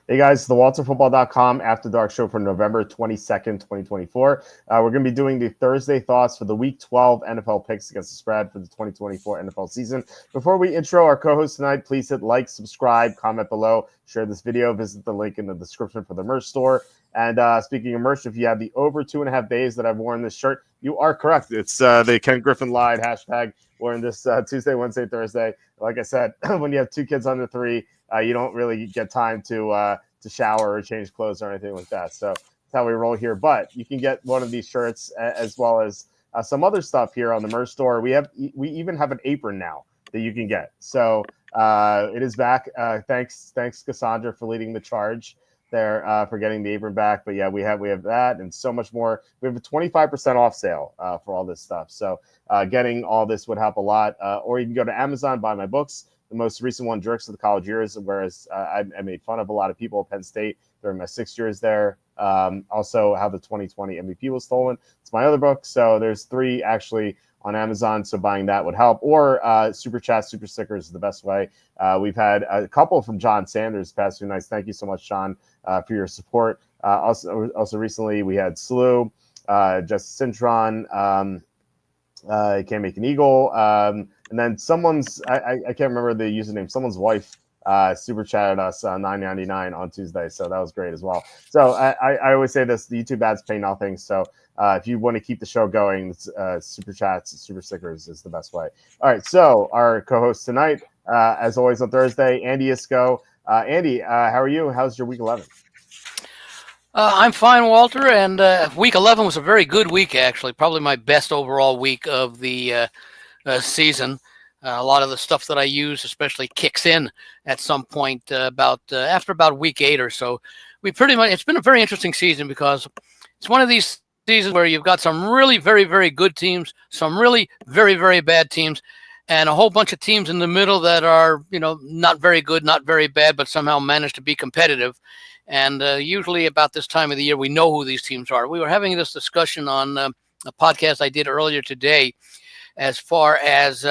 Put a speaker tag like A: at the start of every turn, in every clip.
A: Hey guys, the WalterFootball.com After Dark Show for November 22nd, 2024. We're going to be doing the Thursday thoughts for the Week 12 NFL picks against the spread for the 2024 NFL season. Before we intro our co-host tonight, please hit like, subscribe, comment below, share this video, visit the link in the description for the merch store. And speaking of merch, if you have the over 2.5 days that I've worn this shirt, you are correct. It's the Ken Griffin lied hashtag wearing this Tuesday, Wednesday, Thursday. Like I said, when you have two kids under 3, you don't really get time to shower or change clothes or anything like that. So that's how we roll here. But you can get one of these shirts as well as some other stuff here on the merch store. We even have an apron now that you can get. So it is back. Thanks Cassandra for leading the charge there for getting the apron back. But yeah, we have that and so much more. We have a 25% off sale for all this stuff. So getting all this would help a lot. Or you can go to Amazon, buy my books. The most recent one, Jerks of the College Years, whereas I made fun of a lot of people at Penn State during my 6 years there. Also, How the 2020 MVP Was Stolen. It's my other book. So there's 3 actually on Amazon, so buying that would help. Or Super Chat, Super Stickers is the best way. We've had a couple from John Sanders the past few nights. Thank you so much, John, for your support. Also recently, we had Slew, Justice Cintron, Can't Make an Eagle, and then someone's, I can't remember the username, someone's wife super chatted us $9.99 on Tuesday. So that was great as well. So I always say this, the YouTube ads pay nothing. So if you want to keep the show going, super chats, super stickers is the best way. All right. So our co-host tonight, as always on Thursday, Andy Isco. Andy, how are you? How's your week 11?
B: I'm fine, Walter, and week 11 was a very good week, actually. Probably my best overall week of the season. A lot of the stuff that I use especially kicks in at some point after about week 8 or so. It's been a very interesting season because it's one of these seasons where you've got some really very, very good teams, some really very, very bad teams, and a whole bunch of teams in the middle that are, not very good, not very bad, but somehow manage to be competitive. And usually about this time of the year, we know who these teams are. We were having this discussion on a podcast I did earlier today as far as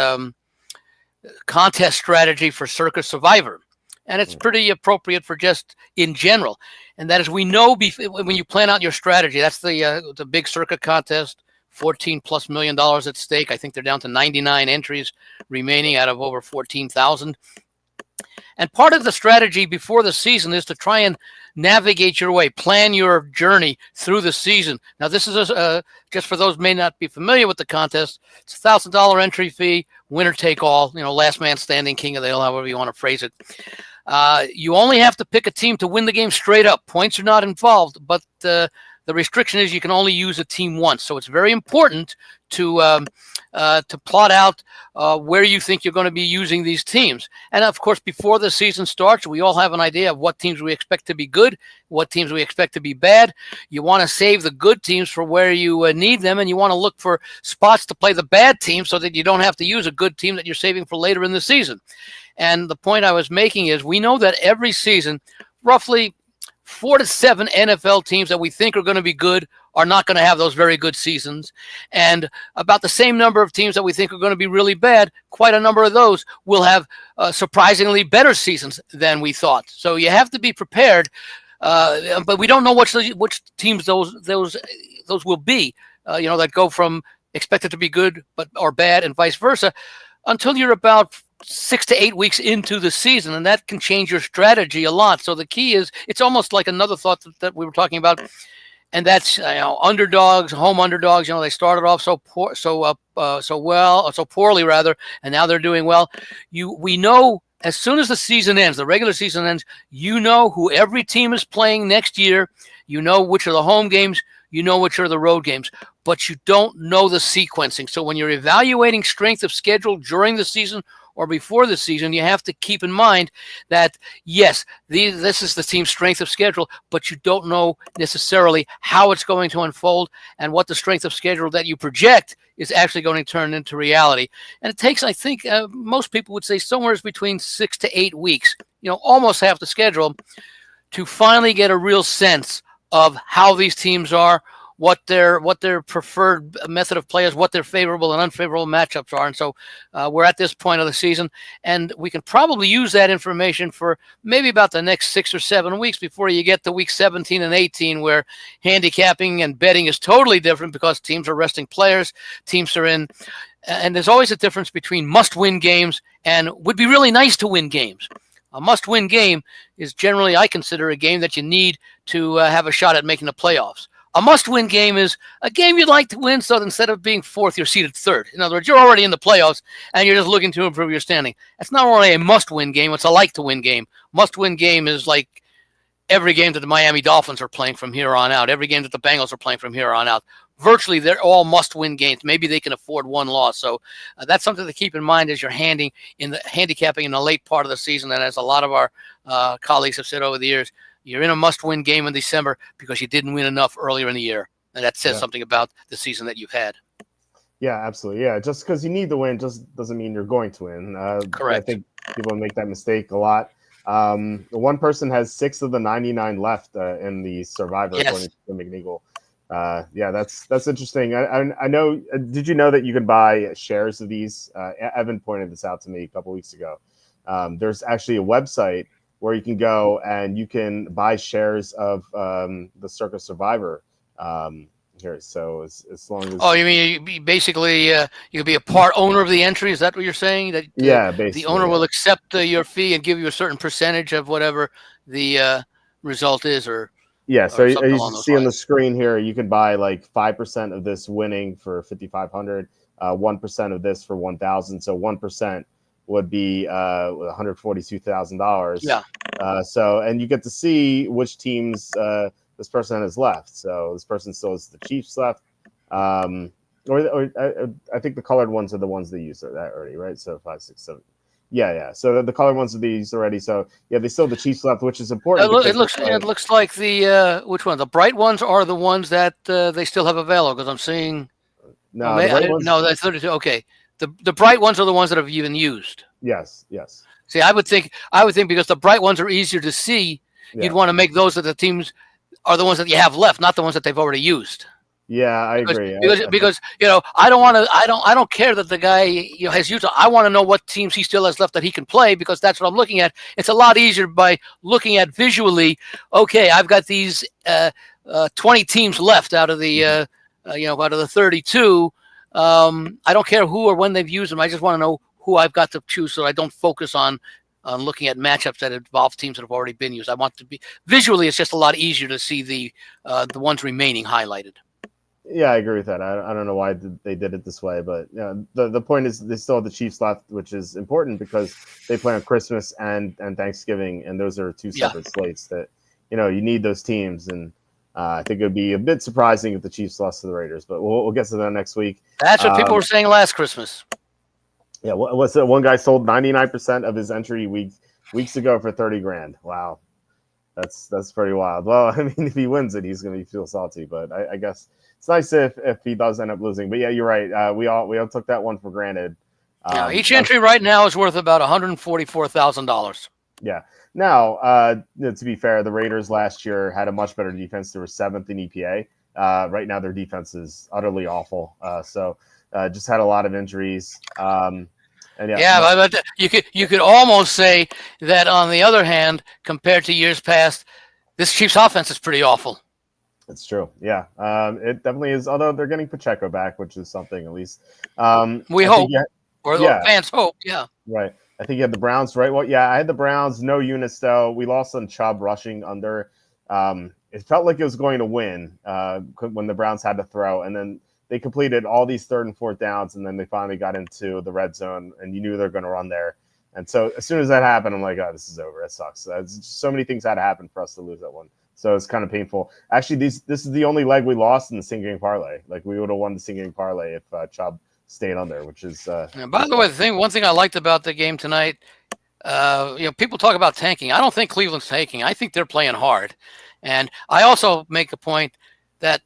B: contest strategy for Circus Survivor. And it's pretty appropriate for just in general. And that is, we know when you plan out your strategy, that's the big circuit contest, $14+ million at stake. I think they're down to 99 entries remaining out of over 14,000. And part of the strategy before the season is to try and navigate your way, plan your journey through the season. Now, this is just for those who may not be familiar with the contest. It's a $1,000 entry fee, winner take all, last man standing, king of the hill, however you want to phrase it. You only have to pick a team to win the game straight up. Points are not involved, but the restriction is you can only use a team once. So it's very important to plot out where you think you're going to be using these teams. And of course, before the season starts, we all have an idea of what teams we expect to be good, what teams we expect to be bad. You want to save the good teams for where you need them, and you want to look for spots to play the bad team so that you don't have to use a good team that you're saving for later in the season. And the point I was making is we know that every season, roughly 4 to 7 NFL teams that we think are going to be good are not going to have those very good seasons. And about the same number of teams that we think are going to be really bad, quite a number of those will have surprisingly better seasons than we thought. So you have to be prepared, but we don't know which teams those will be, that go from expected to be good or bad and vice versa until you're about 6 to 8 weeks into the season, and that can change your strategy a lot. So the key is, it's almost like another thought that we were talking about, and that's underdogs, home underdogs. They started off so poorly rather, and now they're doing well. We know as soon as the season ends, the regular season ends, you know who every team is playing next year. You know which are the home games. You know which are the road games, but you don't know the sequencing. So when you're evaluating strength of schedule during the season or before the season, you have to keep in mind that, yes, this is the team's strength of schedule, but you don't know necessarily how it's going to unfold and what the strength of schedule that you project is actually going to turn into reality. And it takes, I think, most people would say somewhere between 6 to 8 weeks, almost half the schedule, to finally get a real sense of how these teams are, what their preferred method of play is, what their favorable and unfavorable matchups are. And so we're at this point of the season, and we can probably use that information for maybe about the next 6 or 7 weeks before you get to week 17 and 18, where handicapping and betting is totally different because teams are resting players, teams are in. And there's always a difference between must-win games and would be really nice to win games. A must-win game is generally, I consider, a game that you need to have a shot at making the playoffs. A must-win game is a game you'd like to win, so that instead of being fourth, you're seated third. In other words, you're already in the playoffs, and you're just looking to improve your standing. It's not only a must-win game, it's a like-to-win game. Must-win game is like every game that the Miami Dolphins are playing from here on out, every game that the Bengals are playing from here on out. Virtually, they're all must-win games. Maybe they can afford one loss. So that's something to keep in mind as you're handicapping in the late part of the season. And as a lot of our colleagues have said over the years, you're in a must-win game in December because you didn't win enough earlier in the year. And that says something about the season that you've had.
A: Yeah, absolutely. Yeah, just because you need to win just doesn't mean you're going to win.
B: Correct.
A: I think people make that mistake a lot. One person has 6 of the 99 left in the Survivor, according to McNeagle. Yeah, that's interesting. I know. Did you know that you can buy shares of these? Evan pointed this out to me a couple weeks ago. There's actually a website where you can go and you can buy shares of the Circus Survivor here. So as long as
B: you mean basically you could be a part owner of the entry? Is that what you're saying? That the owner will accept your fee and give you a certain percentage of whatever the result is, or
A: so as you see on the screen here, you can buy like 5% of this winning for $5,500, 1% of this for $1,000. So 1% would be $142,000.
B: Yeah.
A: So and you get to see which teams this person has left. So this person still has the Chiefs left. Or I think the colored ones are the ones they used that already, right? So 5, 6, 7. Yeah. So the colored ones are these already. So yeah, they still have the Chiefs left, which is important.
B: It looks like the which one? The bright ones are the ones that they still have available, because I'm seeing.
A: No,
B: that's 32. Okay, the bright ones are the ones that have even used.
A: Yes.
B: See, I would think because the bright ones are easier to see, you'd want to make those that the teams are the ones that you have left, not the ones that they've already used.
A: Yeah, I agree.
B: Because I don't care that the guy has used. I want to know what teams he still has left that he can play, because that's what I'm looking at. It's a lot easier by looking at visually. Okay, I've got these 20 teams left out of the out of the 32. I don't care who or when they've used them. I just want to know who I've got to choose, so I don't focus on looking at matchups that involve teams that have already been used. I want to be visually. It's just a lot easier to see the ones remaining highlighted.
A: Yeah, I agree with that. I don't know why they did it this way, but the point is they still have the Chiefs left, which is important because they play on Christmas and Thanksgiving, and those are 2 separate slates that you need those teams. And I think it would be a bit surprising if the Chiefs lost to the Raiders, but we'll get to that next week.
B: That's what people were saying last Christmas.
A: Yeah, what's that? One guy sold 99% of his entry weeks ago for $30,000. Wow, that's pretty wild. Well, I mean, if he wins it, he's going to feel salty, but I guess it's nice if he does end up losing. But yeah, you're right. We all took that one for granted.
B: Each entry right now is worth about $144,000.
A: Yeah. Now, to be fair, the Raiders last year had a much better defense. They were 7th in EPA. Right now, their defense is utterly awful. So just had a lot of injuries. But you could almost say that, on the other hand, compared to years past, this Chiefs offense is pretty awful. It's true. Yeah, it definitely is. Although they're getting Pacheco back, which is something at least.
B: We hope, or the fans hope. Yeah.
A: Right. I think you had the Browns, right? Well, yeah, I had the Browns. No Eunice, though. We lost on Chubb rushing under. It felt like it was going to win when the Browns had to throw, and then they completed all these 3rd and 4th downs, and then they finally got into the red zone, and you knew they were going to run there. And so as soon as that happened, I'm like, oh, this is over. It sucks. So many things had to happen for us to lose that one. So it's kind of painful. Actually, this is the only leg we lost in the single-game parlay. Like, we would have won the single-game parlay if Chubb stayed on there, which is.
B: By the way, one thing I liked about the game tonight, people talk about tanking. I don't think Cleveland's tanking. I think they're playing hard, and I also make a point that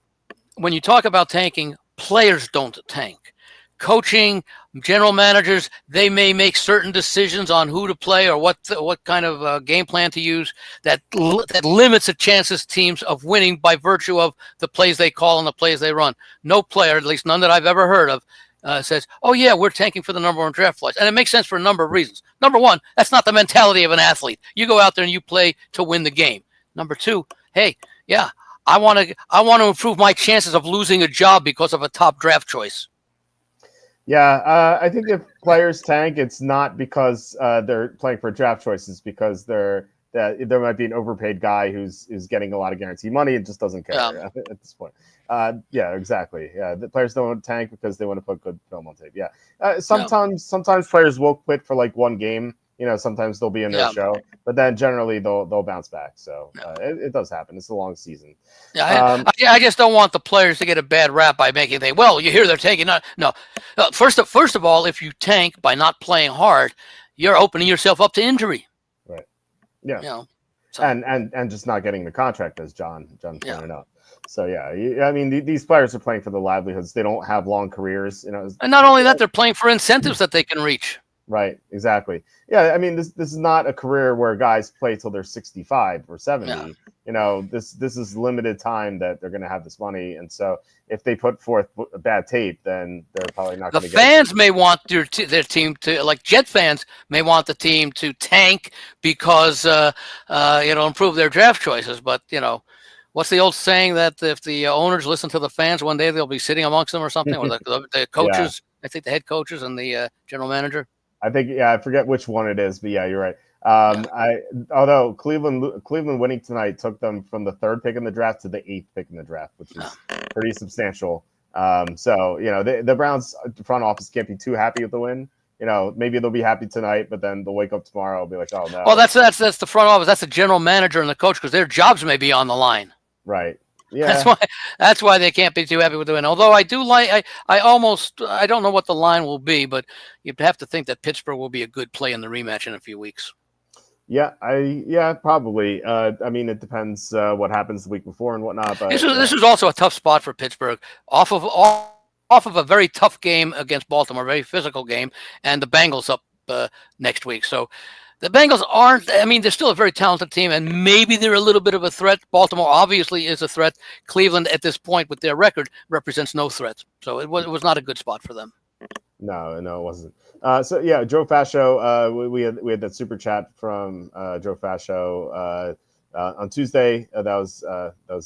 B: when you talk about tanking, players don't tank. coaching, general managers, they may make certain decisions on who to play or what kind of game plan to use that limits the chances teams of winning by virtue of the plays they call and the plays they run. No player, at least none that I've ever heard of, says, oh, yeah, we're tanking for the number one draft choice. And it makes sense for a number of reasons. Number one, that's not the mentality of an athlete. You go out there and you play to win the game. Number two, hey, yeah, I want to improve my chances of losing a job because of a top draft choice.
A: Yeah, I think if players tank, it's not because they're playing for draft choices, because there might be an overpaid guy who's getting a lot of guaranteed money and just doesn't care at this point. Yeah, exactly. Yeah, the players don't want to tank because they want to put good film on tape. Yeah, sometimes players will quit for like one game. Sometimes they'll be in their show, but then generally they'll bounce back. So it does happen. It's a long season.
B: Yeah, I just don't want the players to get a bad rap by making they. Well, you hear they're tanking. No. First of all, if you tank by not playing hard, you're opening yourself up to injury.
A: Right. Yeah.
B: So.
A: And just not getting the contract, as John pointed out. So yeah, I mean these players are playing for the livelihoods. They don't have long careers. And
B: not only that, they're playing for incentives that they can reach.
A: Right, exactly. Yeah, I mean this is not a career where guys play till they're 65 or 70. Yeah. This is limited time that they're going to have this money, and so if they put forth a bad tape, then they're probably not going to get it.
B: The fans may want their team to, like Jet fans may want the team to tank because improve their draft choices, but what's the old saying that if the owners listen to the fans, one day they'll be sitting amongst them or something, or the coaches, I think the head coaches and the general manager.
A: I think, I forget which one it is, but yeah, you're right. Although Cleveland winning tonight took them from the 3rd pick in the draft to the 8th pick in the draft, which is pretty substantial. So the Browns front office can't be too happy with the win. Maybe they'll be happy tonight, but then they'll wake up tomorrow and be like, oh no.
B: Well, that's the front office. That's the general manager and the coach, because their jobs may be on the line.
A: Right. Yeah.
B: That's why they can't be too happy with the win. Although I do like, I don't know what the line will be, but you'd have to think that Pittsburgh will be a good play in the rematch in a few weeks.
A: Yeah, probably. I mean, it depends what happens the week before and whatnot. But
B: this is also a tough spot for Pittsburgh, off of a very tough game against Baltimore, very physical game, and the Bengals up next week. So the Bengals aren't, they're still a very talented team, and maybe they're a little bit of a threat. Baltimore obviously is a threat. Cleveland, at this point, with their record, represents no threat. So it was not a good spot for them.
A: No, it wasn't. So yeah, Joe Fascio, we had that super chat from Joe Fascio on Tuesday. That was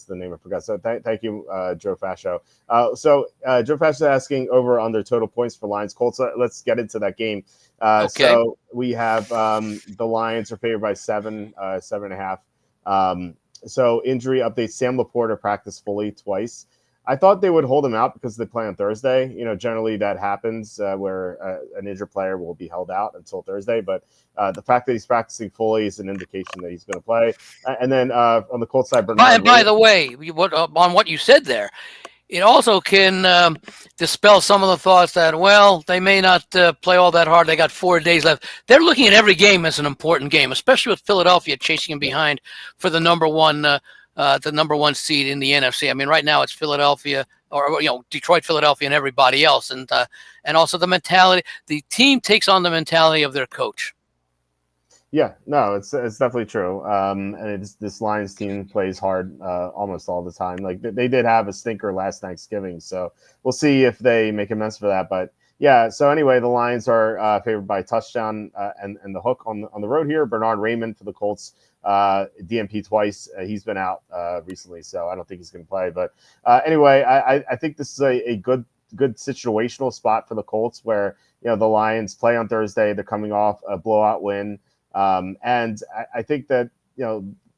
A: the name I forgot. So thank you, Joe Fascio. So Joe Fascio asking over under total points for Lions Colts. Let's get into that game. Okay. So we have the Lions are favored by 7.5. So injury update: Sam Laporta practiced fully twice. I thought they would hold him out because they play on Thursday. Generally that happens where an injured player will be held out until Thursday. But the fact that he's practicing fully is an indication that he's going to play. And then on the Colts side,
B: by the way, on what you said there, it also can dispel some of the thoughts that, well, they may not play all that hard. They got 4 days left. They're looking at every game as an important game, especially with Philadelphia chasing him behind for the number one seed in the NFC. Right now it's Philadelphia, or Detroit, Philadelphia, and everybody else, and also the mentality. The team takes on the mentality of their coach.
A: Yeah, no, it's definitely true. And this Lions team plays hard almost all the time. Like they did have a stinker last Thanksgiving, so we'll see if they make amends for that. But yeah, so anyway, the Lions are favored by a touchdown and the hook on the road here. Bernard Raymond for the Colts. DMP twice. He's been out recently, so I don't think he's going to play. But anyway, I think this is a good situational spot for the Colts, where the Lions play on Thursday. They're coming off a blowout win, and I think that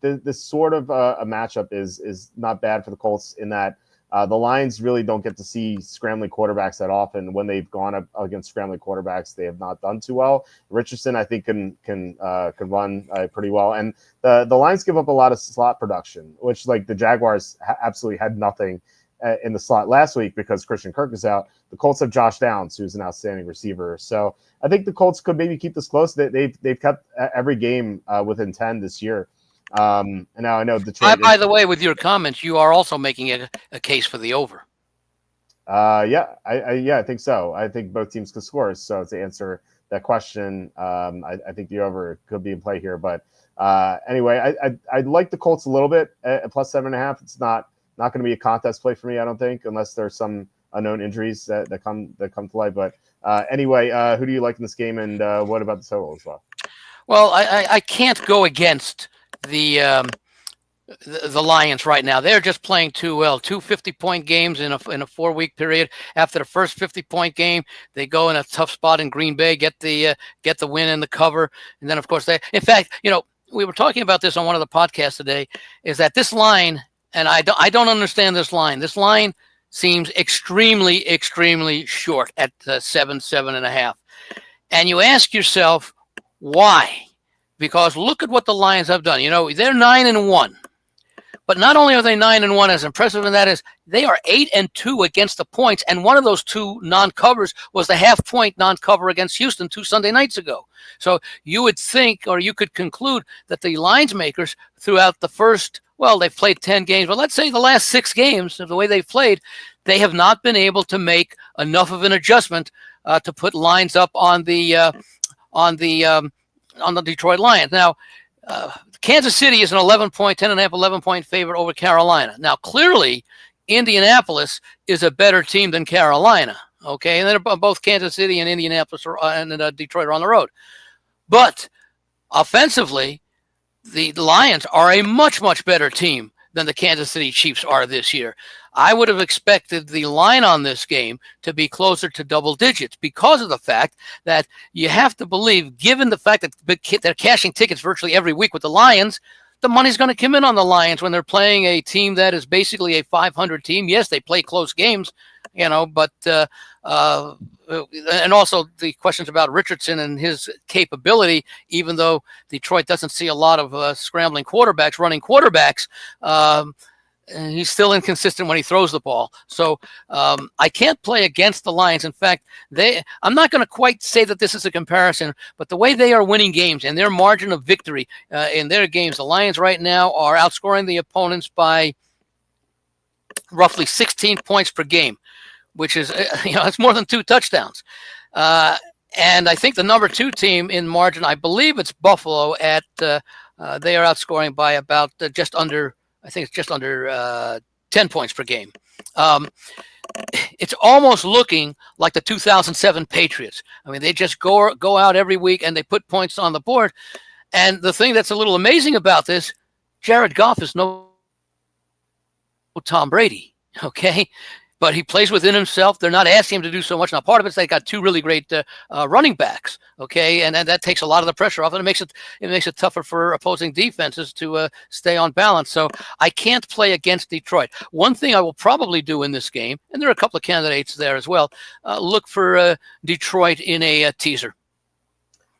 A: this sort of a matchup is not bad for the Colts in that the Lions really don't get to see scrambling quarterbacks that often. When they've gone up against scrambling quarterbacks, they have not done too well. Richardson, I think, can run pretty well, and the Lions give up a lot of slot production, which like the Jaguars absolutely had nothing in the slot last week because Christian Kirk is out. The Colts have Josh Downs, who's an outstanding receiver. So I think the Colts could maybe keep this close. They've kept every game within 10 this year. And now I know Detroit.
B: By the way, with your comments, you are also making a case for the over.
A: I think so. I think both teams could score. So to answer that question, I think the over could be in play here. But anyway, I like the Colts a little bit at plus 7.5. It's not going to be a contest play for me, I don't think, unless there's some unknown injuries that come to light. But anyway, who do you like in this game, and what about the total as well?
B: Well, I can't go against the Lions right now. They're just playing too well. 2 50-point games in a 4-week period. After the first 50-point game, they go in a tough spot in Green Bay, get the win and the cover, and then of course in fact, we were talking about this on one of the podcasts today, is that this line, and I don't understand this line. This line seems extremely, extremely short at 7.5. And you ask yourself, why? Because look at what the Lions have done. They're 9-1. But not only are they 9-1, as impressive as that is, they are 8-2 against the points. And one of those 2 non-covers was the half-point non-cover against Houston 2 Sunday nights ago. So you would think, or you could conclude, that the lines makers throughout the first, they've played 10 games, but let's say the last 6 games, the way they've played, they have not been able to make enough of an adjustment to put lines up on the Detroit Lions. Now, Kansas City is an 11-point favorite over Carolina. Now, clearly, Indianapolis is a better team than Carolina. Okay, and they're both Kansas City and Indianapolis and Detroit are on the road. But offensively, the Lions are a much, much better team than the Kansas City Chiefs are this year. I would have expected the line on this game to be closer to double digits because of the fact that you have to believe, given the fact that they're cashing tickets virtually every week with the Lions, the money's going to come in on the Lions when they're playing a team that is basically a 500 team. Yes, they play close games, but and also the questions about Richardson and his capability, even though Detroit doesn't see a lot of scrambling quarterbacks, running quarterbacks, and he's still inconsistent when he throws the ball. So I can't play against the Lions. In fact, I'm not going to quite say that this is a comparison, but the way they are winning games and their margin of victory in their games, the Lions right now are outscoring the opponents by roughly 16 points per game, which is, it's more than 2 touchdowns. And I think the number 2 team in margin, I believe it's Buffalo they are outscoring by about just under 10 points per game. It's almost looking like the 2007 Patriots. I mean, they just go out every week and they put points on the board. And the thing that's a little amazing about this, Jared Goff is no Tom Brady, okay? But he plays within himself. They're not asking him to do so much. Now, part of it's they got 2 really great running backs, okay, and that takes a lot of the pressure off, and it makes it tougher for opposing defenses to stay on balance. So I can't play against Detroit. One thing I will probably do in this game, and there are a couple of candidates there as well, look for Detroit in a teaser.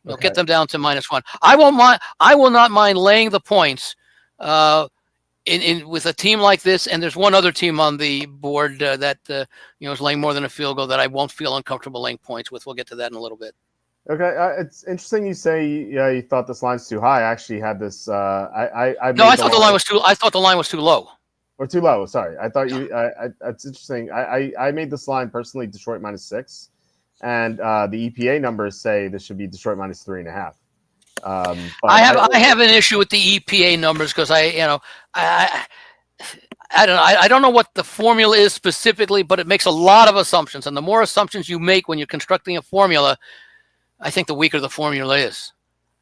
B: Okay. Get them down to -1. I will not mind laying the points. With a team like this, and there's one other team on the board that is laying more than a field goal that I won't feel uncomfortable laying points with. We'll get to that in a little bit.
A: Okay, it's interesting you say you thought this line's too high. I actually had this. I
B: thought the line was too. I thought the line was too low.
A: Or too low. Sorry, I thought you. It's interesting. I made this line personally Detroit -6, and the EPA numbers say this should be Detroit -3.5.
B: I have an issue with the EPA numbers because I don't know. I don't know what the formula is specifically, but it makes a lot of assumptions. And the more assumptions you make when you're constructing a formula, I think the weaker the formula is.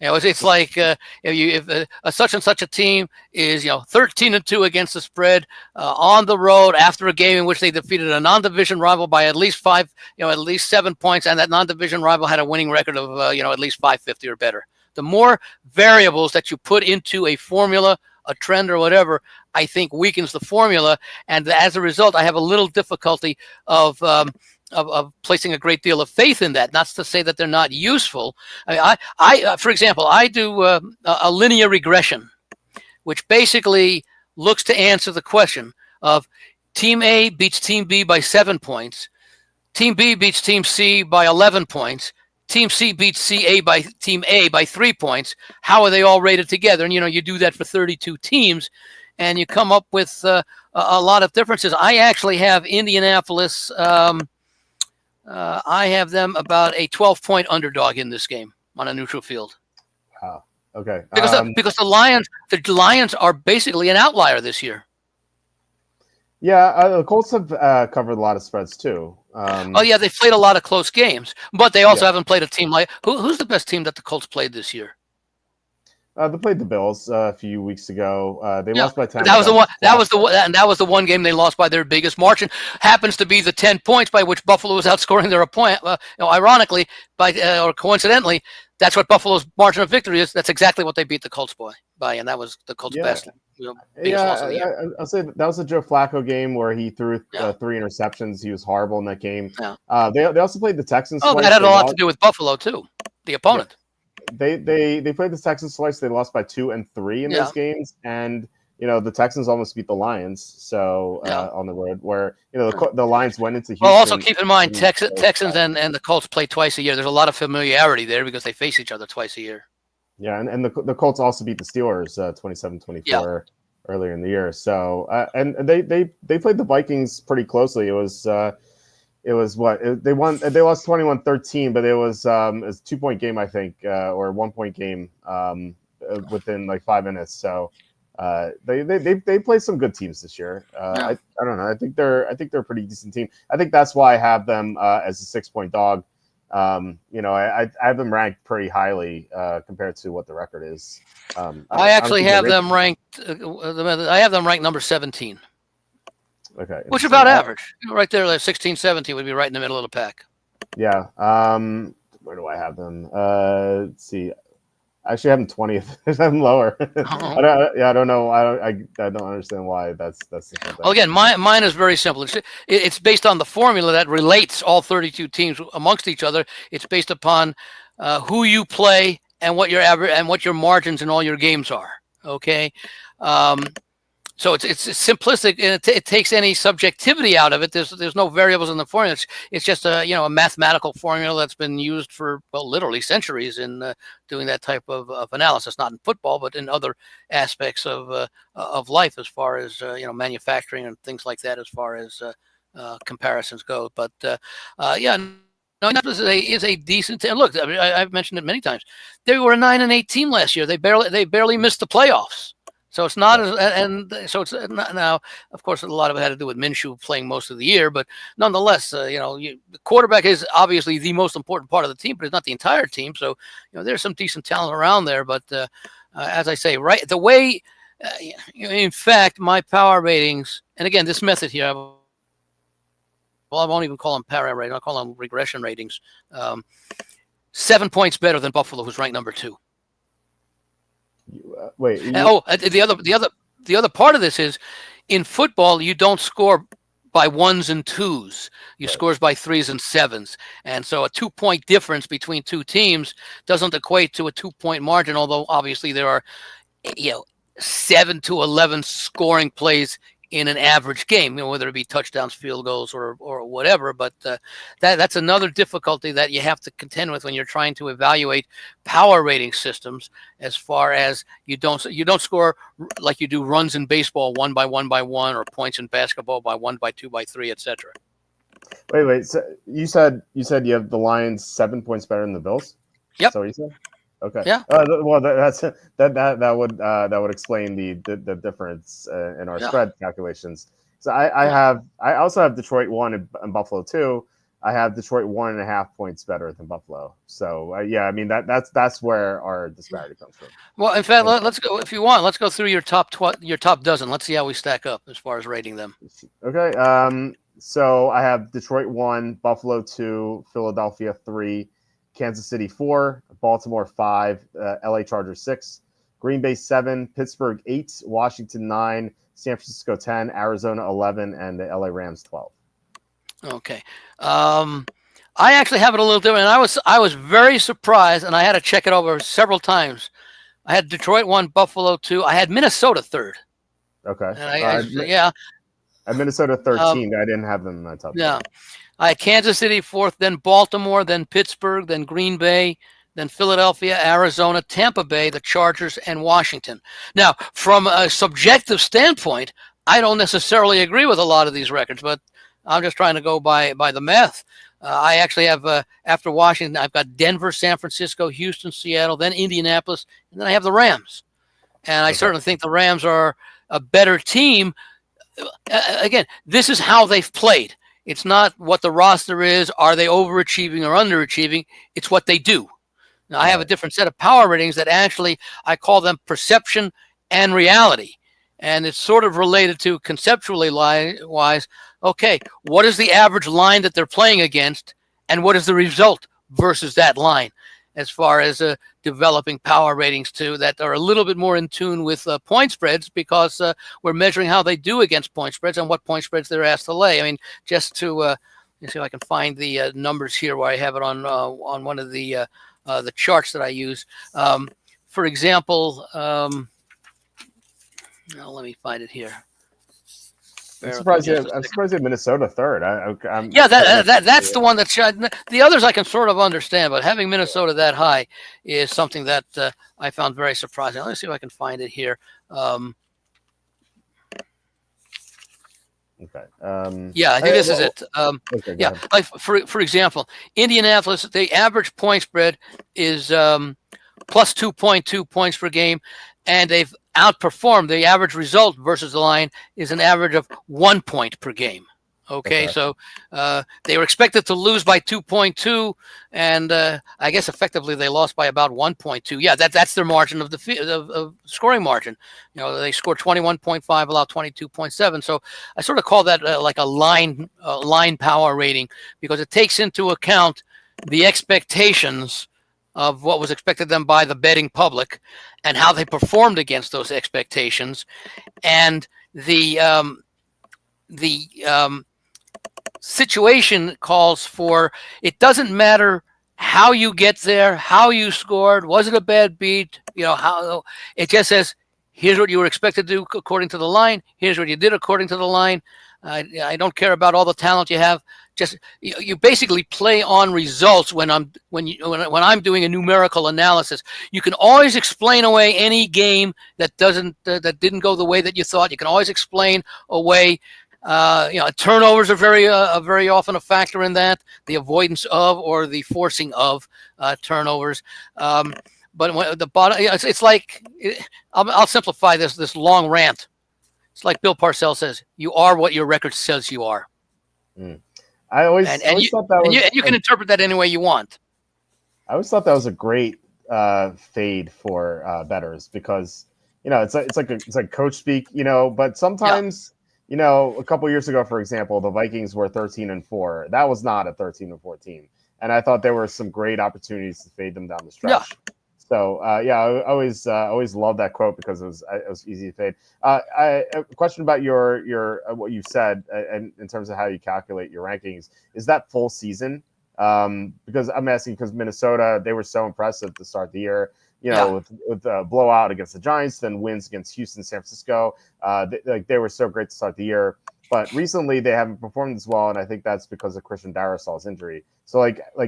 B: It's like if such and such a team is 13-2 against the spread on the road after a game in which they defeated a non-division rival by at least 7 points, and that non-division rival had a winning record of at least 550 or better. The more variables that you put into a formula, a trend or whatever, I think weakens the formula. And as a result, I have a little difficulty of placing a great deal of faith in that. Not to say that they're not useful. I for example, I do a linear regression, which basically looks to answer the question of Team A beats Team B by 7 points. Team B beats Team C by 11 points. Team C beats Team A by 3 points. How are they all rated together? And, you do that for 32 teams. and you come up with a lot of differences. I actually have Indianapolis. I have them about a 12-point underdog in this game on a neutral field.
A: Wow. Okay.
B: Because the Lions are basically an outlier this year.
A: Yeah, the Colts have covered a lot of spreads too.
B: They've played a lot of close games, but they also haven't played a team like who's the best team that the Colts played this year?
A: They played the Bills a few weeks ago. They lost by 10.
B: That was the one. That was the one game they lost by their biggest margin. Happens to be the 10 points by which Buffalo was outscoring their opponent. Ironically, or coincidentally, that's what Buffalo's margin of victory is. That's exactly what they beat the Colts by, and that was the Colts' best. Biggest loss of the year.
A: I'll say that was a Joe Flacco game where he threw 3 interceptions. He was horrible in that game.
B: Yeah.
A: They also played the Texans.
B: Oh, that had a lot to do with Buffalo too, the opponent.
A: Yeah. They played the Texans twice. They lost by 2 and 3 in those games, and the Texans almost beat the Lions. So on the road, where the Lions went into Houston.
B: Well, also keep in mind Texans and the Colts play twice a year. There's a lot of familiarity there because they face each other twice a year. Yeah,
A: and the Colts also beat the Steelers 27-24 earlier in the year. So and they played the Vikings pretty closely. It was what they won. They lost 21-13, but it was a 2-point game, I think, or a 1-point game within like 5 minutes. So they play some good teams this year. I don't know. I think they're a pretty decent team. I think that's why I have them as a 6-point dog. I have them ranked pretty highly compared to what the record is.
B: I actually have them ranked. I have them ranked number 17.
A: Okay.
B: Which is about average. Right there, like 16, 17 would be right in the middle of the pack.
A: Yeah. Where do I have them? Let's see. I actually have them 20th. I have them lower. I don't know. I don't understand why that's
B: well, again, mine is very simple. It's based on the formula that relates all 32 teams amongst each other. It's based upon who you play and what your average and what your margins in all your games are. Okay. So it's simplistic, and it takes any subjectivity out of it. There's no variables in the formula. It's just a mathematical formula that's been used for literally centuries in doing that type of analysis. Not in football, but in other aspects of life, as far as manufacturing and things like that, as far as comparisons go. But Indianapolis is a decent team. Look, I've mentioned it many times. They were a 9-8 team last year. They barely missed the playoffs. So it's not, so it's not, now. Of course, a lot of it had to do with Minshew playing most of the year, but nonetheless, the quarterback is obviously the most important part of the team, but it's not the entire team. So there's some decent talent around there. But as I say, right, the way, in fact, my power ratings, and again, this method here, I won't even call them power ratings. I'll call them regression ratings. 7 points better than Buffalo, who's ranked number 2. The other part of this is, in football you don't score by 1s and 2s. You scores by 3s and 7s, and so a 2-point difference between two teams doesn't equate to a 2-point margin. Although obviously there are 7 to 11 scoring plays in an average game, whether it be touchdowns, field goals, or whatever. But that's another difficulty that you have to contend with when you're trying to evaluate power rating systems. As far as you don't score like you do runs in baseball, 1 by 1 by 1, or points in basketball by 1 by 2 by 3, etc.
A: Wait. So you said you have the Lions 7 points better than the Bills?
B: Yep.
A: So you said. Okay.
B: Yeah.
A: Well, that would explain the difference in our spread calculations. So I also have Detroit 1 and Buffalo 2. I have Detroit 1.5 points better than Buffalo. So I mean that's where our disparity comes from.
B: Well, in fact, let's go, if you want. Let's go through your top dozen. Let's see how we stack up as far as rating them.
A: Okay. So I have Detroit 1, Buffalo 2, Philadelphia 3. Kansas City 4, Baltimore 5, LA Chargers 6, Green Bay 7, Pittsburgh 8, Washington 9, San Francisco 10, Arizona 11, and the LA Rams 12.
B: Okay. I actually have it a little different. And I was very surprised, and I had to check it over several times. I had Detroit 1, Buffalo 2. I had Minnesota 3rd.
A: Okay.
B: And
A: At Minnesota 13, I didn't have them in my top.
B: Yeah. I had Kansas City 4th, then Baltimore, then Pittsburgh, then Green Bay, then Philadelphia, Arizona, Tampa Bay, the Chargers, and Washington. Now, from a subjective standpoint, I don't necessarily agree with a lot of these records, but I'm just trying to go by the math. I actually have, after Washington, I've got Denver, San Francisco, Houston, Seattle, then Indianapolis, and then I have the Rams. And I certainly think the Rams are a better team. Again, this is how they've played. It's not what the roster is. Are they overachieving or underachieving? It's what they do. Now, I have a different set of power ratings that actually I call them perception and reality. And it's sort of related to conceptually wise. Okay, what is the average line that they're playing against, and what is the result versus that line, as far as developing power ratings too that are a little bit more in tune with point spreads, because we're measuring how they do against point spreads and what point spreads they're asked to lay. I mean, just to let me see if I can find the numbers here where I have it on one of the charts that I use. For example, let me find it here.
A: I'm surprised you have Minnesota third.
B: That's the one that the others I can sort of understand, but having Minnesota that high is something that I found very surprising. Let me see if I can find it here.
A: Okay.
B: Yeah, I think this is it. Okay, yeah, like for example, Indianapolis, the average point spread is plus 2.2 points per game, and they've outperformed. The average result versus the line is an average of 1 point per game. Okay. So they were expected to lose by 2.2, and I guess effectively they lost by about 1.2. Yeah, that's their margin of the scoring margin. You know, they scored 21.5, allowed 22.7. So I sort of call that like a line power rating, because it takes into account the expectations of what was expected of them by the betting public and how they performed against those expectations, and the situation calls for, it doesn't matter how you get there, how you scored, was it a bad beat, how it just says, here's what you were expected to do according to the line, here's what you did according to the line. I don't care about all the talent you have. Just you basically play on results when I'm doing a numerical analysis. You can always explain away any game that didn't go the way that you thought. You can always explain away. Turnovers are very often a factor in that, the avoidance of or the forcing of turnovers. But the bottom, it's like, I'll simplify this long rant. It's like Bill Parcells says, "You are what your record says you are."
A: I always thought that was,
B: you can interpret that any way you want.
A: I always thought that was a great fade for bettors, because it's like coach speak, but sometimes. Yeah. A couple years ago, for example, the Vikings were 13-4. That was not a 13-4 team, and I thought there were some great opportunities to fade them down the stretch. Yeah. So I always loved that quote, because it was easy to fade. A question about your what you said and in terms of how you calculate your rankings, is that full season? Because I'm asking because Minnesota, they were so impressive to start the year. With a blowout against the Giants, then wins against Houston, San Francisco. They were so great to start the year. But recently they haven't performed as well, and I think that's because of Christian Darrisaw's injury. So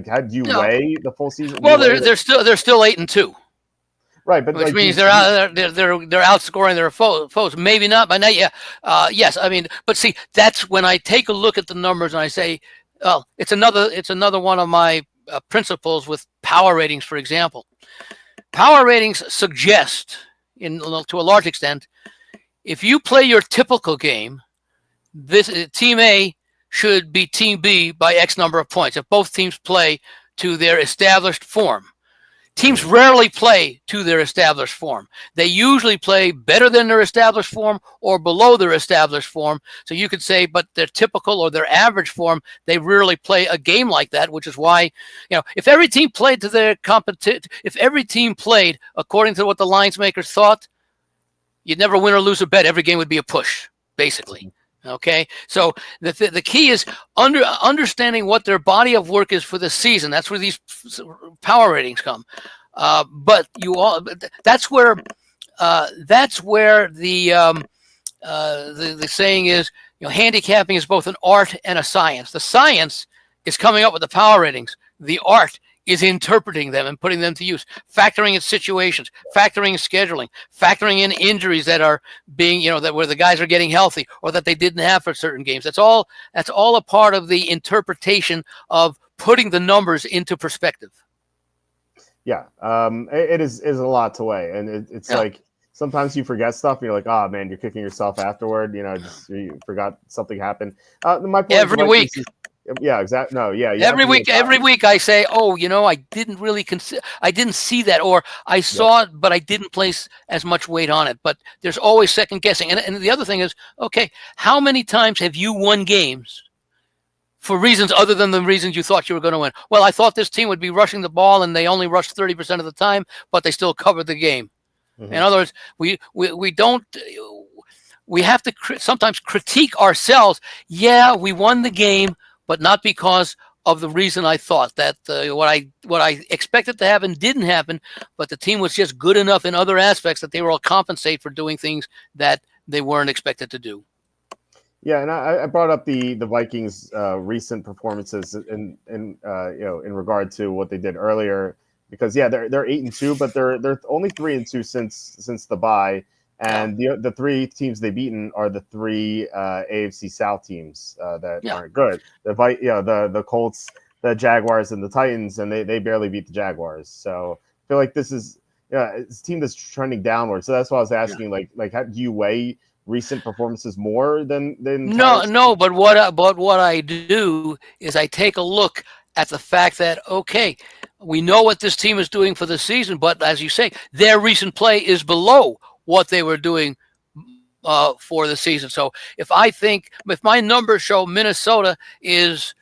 A: how do you weigh the full season?
B: Well, they're still 8-2.
A: Right, but
B: which means they're outscoring their foes. Maybe not by now. Yeah, yes. I mean, but see, that's when I take a look at the numbers and I say, oh, it's another one of my principles with power ratings, for example. Power ratings suggest, to a large extent, if you play your typical game, this team A should beat team B by X number of points if both teams play to their established form. Teams rarely play to their established form. They usually play better than their established form or below their established form. So you could say, but their typical or their average form, they rarely play a game like that, which is why, if every team played to their if every team played according to what the lines makers thought, you'd never win or lose a bet. Every game would be a push, basically. Okay, so the key is understanding what their body of work is for the season. That's where these power ratings come. But that's where the saying is, handicapping is both an art and a science. The science is coming up with the power ratings. The art is interpreting them and putting them to use, factoring in situations, factoring in scheduling, factoring in injuries that are being, that where the guys are getting healthy or that they didn't have for certain games. That's all a part of the interpretation of putting the numbers into perspective.
A: Yeah, it is a lot to weigh, and it's like sometimes you forget stuff, and you're like, oh man, you're kicking yourself afterward. You forgot something happened. My point
B: every week.
A: Yeah, exactly. No, yeah.
B: Every week I say, oh, I didn't really I didn't see that, or I saw it, but I didn't place as much weight on it. But there's always second guessing. And the other thing is, okay, how many times have you won games for reasons other than the reasons you thought you were going to win? Well, I thought this team would be rushing the ball, and they only rushed 30% of the time, but they still covered the game. Mm-hmm. In other words, we have to sometimes critique ourselves. Yeah, we won the game, but not because of the reason I thought that what I expected to happen didn't happen, but the team was just good enough in other aspects that they were all compensate for doing things that they weren't expected to do.
A: Yeah, and I brought up the Vikings' recent performances in regard to what they did earlier, because they're 8-2, but they're only 3-2 since the bye. And the three teams they've beaten are the three AFC South teams that aren't good. The Colts, the Jaguars, and the Titans, and they barely beat the Jaguars. So I feel like this is it's a team that's trending downward. So that's why I was asking, like how do you weigh recent performances more than
B: No, but what I do is I take a look at the fact that, okay, we know what this team is doing for the season, but as you say, their recent play is below what they were doing for the season. So if my numbers show Minnesota is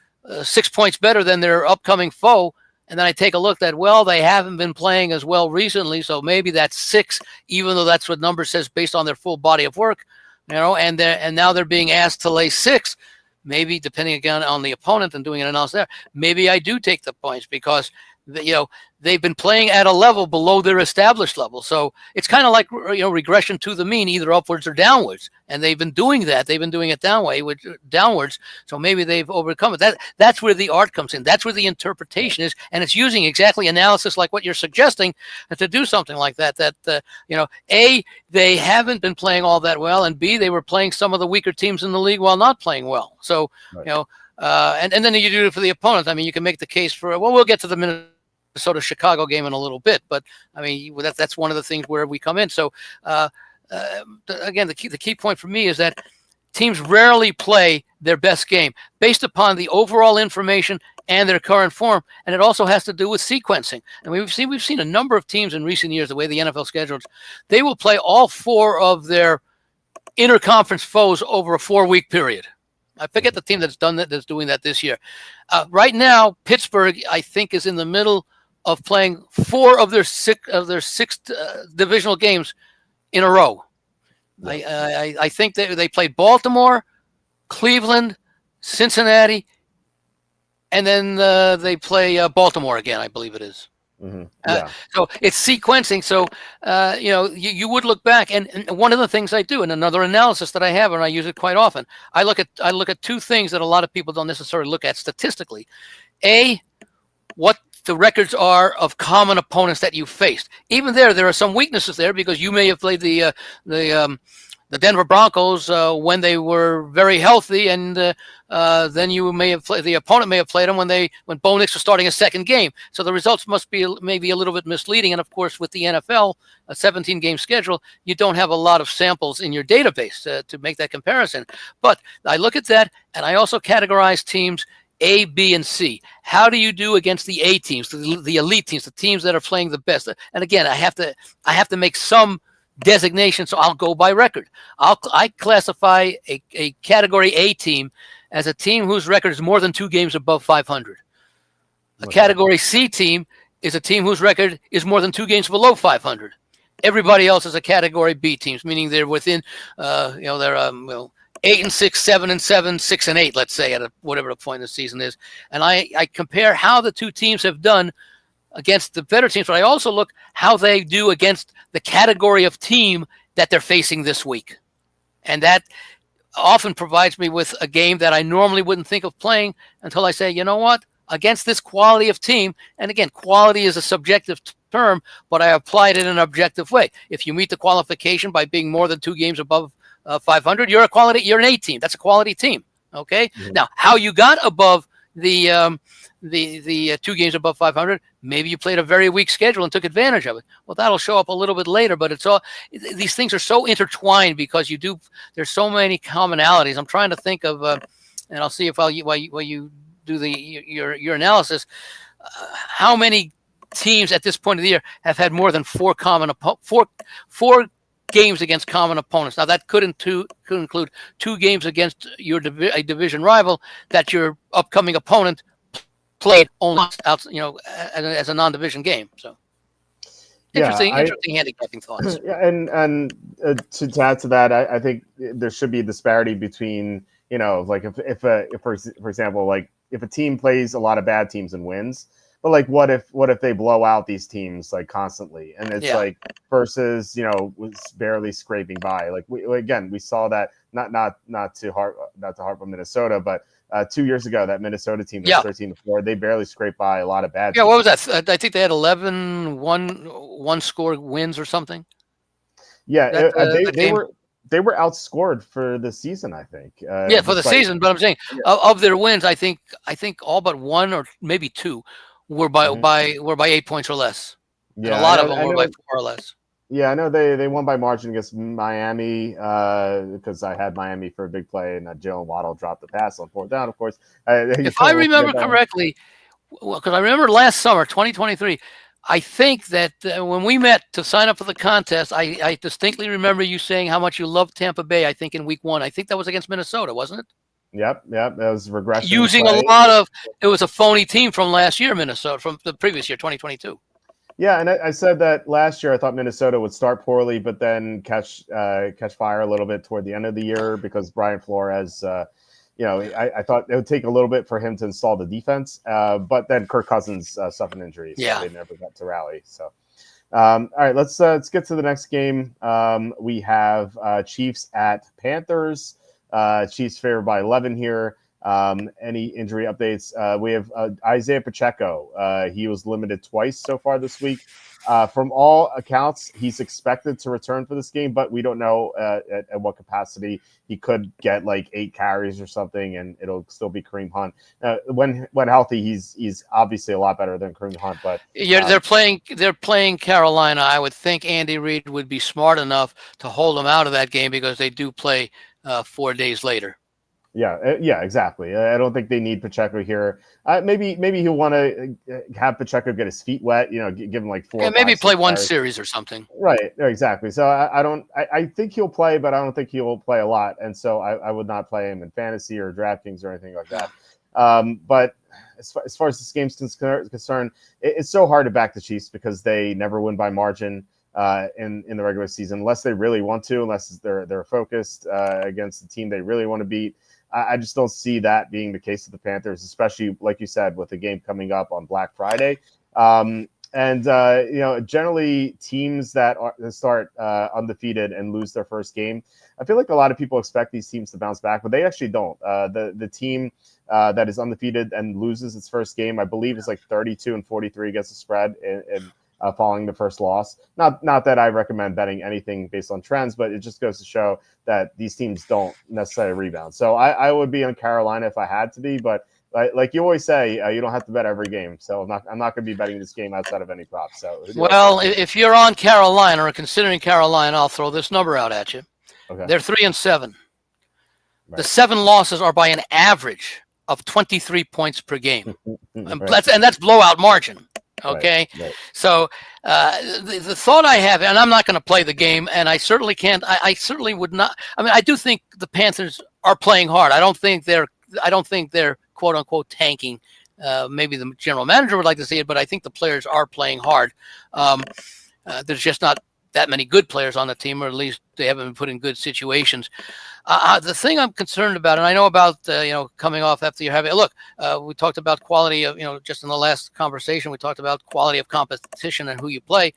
B: 6 points better than their upcoming foe, and then I take a look that, well, they haven't been playing as well recently, so maybe that's 6, even though that's what number says based on their full body of work, and now they're being asked to lay 6. Maybe depending again on the opponent and doing an analysis there, maybe I do take the points because they've been playing at a level below their established level. So it's kind of like regression to the mean, either upwards or downwards. And they've been doing that. They've been doing it downwards. So maybe they've overcome it. That's where the art comes in. That's where the interpretation is, and it's using exactly analysis like what you're suggesting to do something like that. That A, they haven't been playing all that well, and B, they were playing some of the weaker teams in the league while not playing well. So and then you do it for the opponent. I mean, you can make the case for we'll get to the Minnesota-Chicago game in a little bit, but I mean that's one of the things where we come in. So again, the key point for me is that teams rarely play their best game based upon the overall information and their current form, and it also has to do with sequencing. And we've seen a number of teams in recent years, the way the NFL schedules, they will play all 4 of their interconference foes over a 4-week period. I forget the team that's doing that this year. Right now, Pittsburgh, I think, is in the middle of playing 4 of their 6 divisional games in a row. I think they played Baltimore, Cleveland, Cincinnati, and then they play Baltimore again, I believe it is. Mm-hmm. So it's sequencing. So you would look back, and one of the things I do, and another analysis that I have, and I use it quite often, I look at 2 things that a lot of people don't necessarily look at statistically. A, what the records are of common opponents that you faced. Even there are some weaknesses there, because you may have played the Denver Broncos when they were very healthy, and then you may have the opponent may have played them when Bo Nix was starting a second game. So the results must be maybe a little bit misleading. And of course, with the NFL, a 17-game schedule, you don't have a lot of samples in your database to make that comparison. But I look at that, and I also categorize teams A, B, and C. How do you do against the A teams, the elite teams, the teams that are playing the best? And again, I have to make some designation, so I'll go by record. I classify a category A team as a team whose record is more than 2 games above 500. A category C team is a team whose record is more than 2 games below 500. Everybody else is a category B teams, meaning they're within, they're 8-6, 7-7, 6-8, let's say, at whatever the point of the season is. And I compare how the 2 teams have done against the better teams, but I also look how they do against the category of team that they're facing this week. And that often provides me with a game that I normally wouldn't think of playing until I say, you know what? against this quality of team. And again, quality is a subjective term, but I applied it in an objective way. If you meet the qualification by being more than 2 games above 500, you're an A team. That's a quality team. Okay. Mm-hmm. Now, how you got above the 2 games above 500, maybe you played a very weak schedule and took advantage of it. Well, that'll show up a little bit later, but these things are so intertwined because there's so many commonalities. I'm trying to think of, and I'll see if while you do your analysis, how many teams at this point of the year have had more than 4 games against common opponents. Now that could include 2 games against a division rival that your upcoming opponent played only out, as a non-division game. So interesting handicapping thoughts.
A: Yeah, and to add to that, I think there should be a disparity between, like if for example, like if a team plays a lot of bad teams and wins, but like what if they blow out these teams like constantly, and it's like versus was barely scraping by. Like we saw that not to harp on Minnesota, but 2 years ago, that Minnesota team was 13-4. They barely scraped by a lot of bad teams.
B: What was that? I think they had 11 one-score wins or something.
A: Yeah, they were outscored for the season, I think.
B: For the season, but I'm saying of their wins, I think all but 1 or maybe 2 were by 8 points or less. Yeah, and a lot of them were by 4 or less.
A: Yeah, I know they won by margin against Miami because I had Miami for a big play, and Jalen Waddle dropped the pass on 4th down, of course.
B: If I remember correctly, because I remember last summer, 2023, I think that when we met to sign up for the contest, I distinctly remember you saying how much you loved Tampa Bay, I think in week 1. I think that was against Minnesota, wasn't it?
A: Yep. That was regression.
B: Using it was a phony team from last year, Minnesota, from the previous year, 2022.
A: Yeah, and I said that last year I thought Minnesota would start poorly, but then catch fire a little bit toward the end of the year because Brian Flores, I thought it would take a little bit for him to install the defense, but then Kirk Cousins suffered injuries, so they never got to rally. So, all right, let's get to the next game. We have Chiefs at Panthers. Chiefs favored by 11 here. Any injury updates? We have Isaiah Pacheco. He was limited twice so far this week. From all accounts, he's expected to return for this game, but we don't know at what capacity. He could get like 8 carries or something, and it'll still be Kareem Hunt. When healthy, he's obviously a lot better than Kareem Hunt. But
B: they're playing Carolina. I would think Andy Reid would be smart enough to hold them out of that game because they do play 4 days later.
A: Yeah, exactly. I don't think they need Pacheco here. Maybe he'll want to have Pacheco get his feet wet. Give him like 4.
B: Yeah, maybe play 1 series or something.
A: Right. Exactly. So I think he'll play, but I don't think he'll play a lot. And so I would not play him in fantasy or DraftKings or anything like that. But as far as this game's concerned, it's so hard to back the Chiefs because they never win by margin in the regular season unless they really want to, unless they're focused against the team they really want to beat. I just don't see that being the case with the Panthers, especially, like you said, with the game coming up on Black Friday. Generally teams that start undefeated and lose their first game, I feel like a lot of people expect these teams to bounce back, but they actually don't. The team that is undefeated and loses its first game, I believe, is like 32-43 against the spread in following the first loss. Not that I recommend betting anything based on trends, but it just goes to show that these teams don't necessarily rebound. So I would be on Carolina if I had to be, but like you always say, you don't have to bet every game. So I'm not going to be betting this game outside of any props. So
B: if you're on Carolina or considering Carolina, I'll throw this number out at you. Okay. They're 3-7. Right. The 7 losses are by an average of 23 points per game. Right. That's blowout margin. Okay. Right. So the thought I have, and I'm not going to play the game, and I certainly can't. I certainly would not. I mean, I do think the Panthers are playing hard. I don't think they're quote unquote tanking. Maybe the general manager would like to see it, but I think the players are playing hard. There's just not that many good players on the team, or at least they haven't been put in good situations. The thing I'm concerned about, and I know about, coming off after you have it. Look, we talked about quality of, just in the last conversation, we talked about quality of competition and who you play.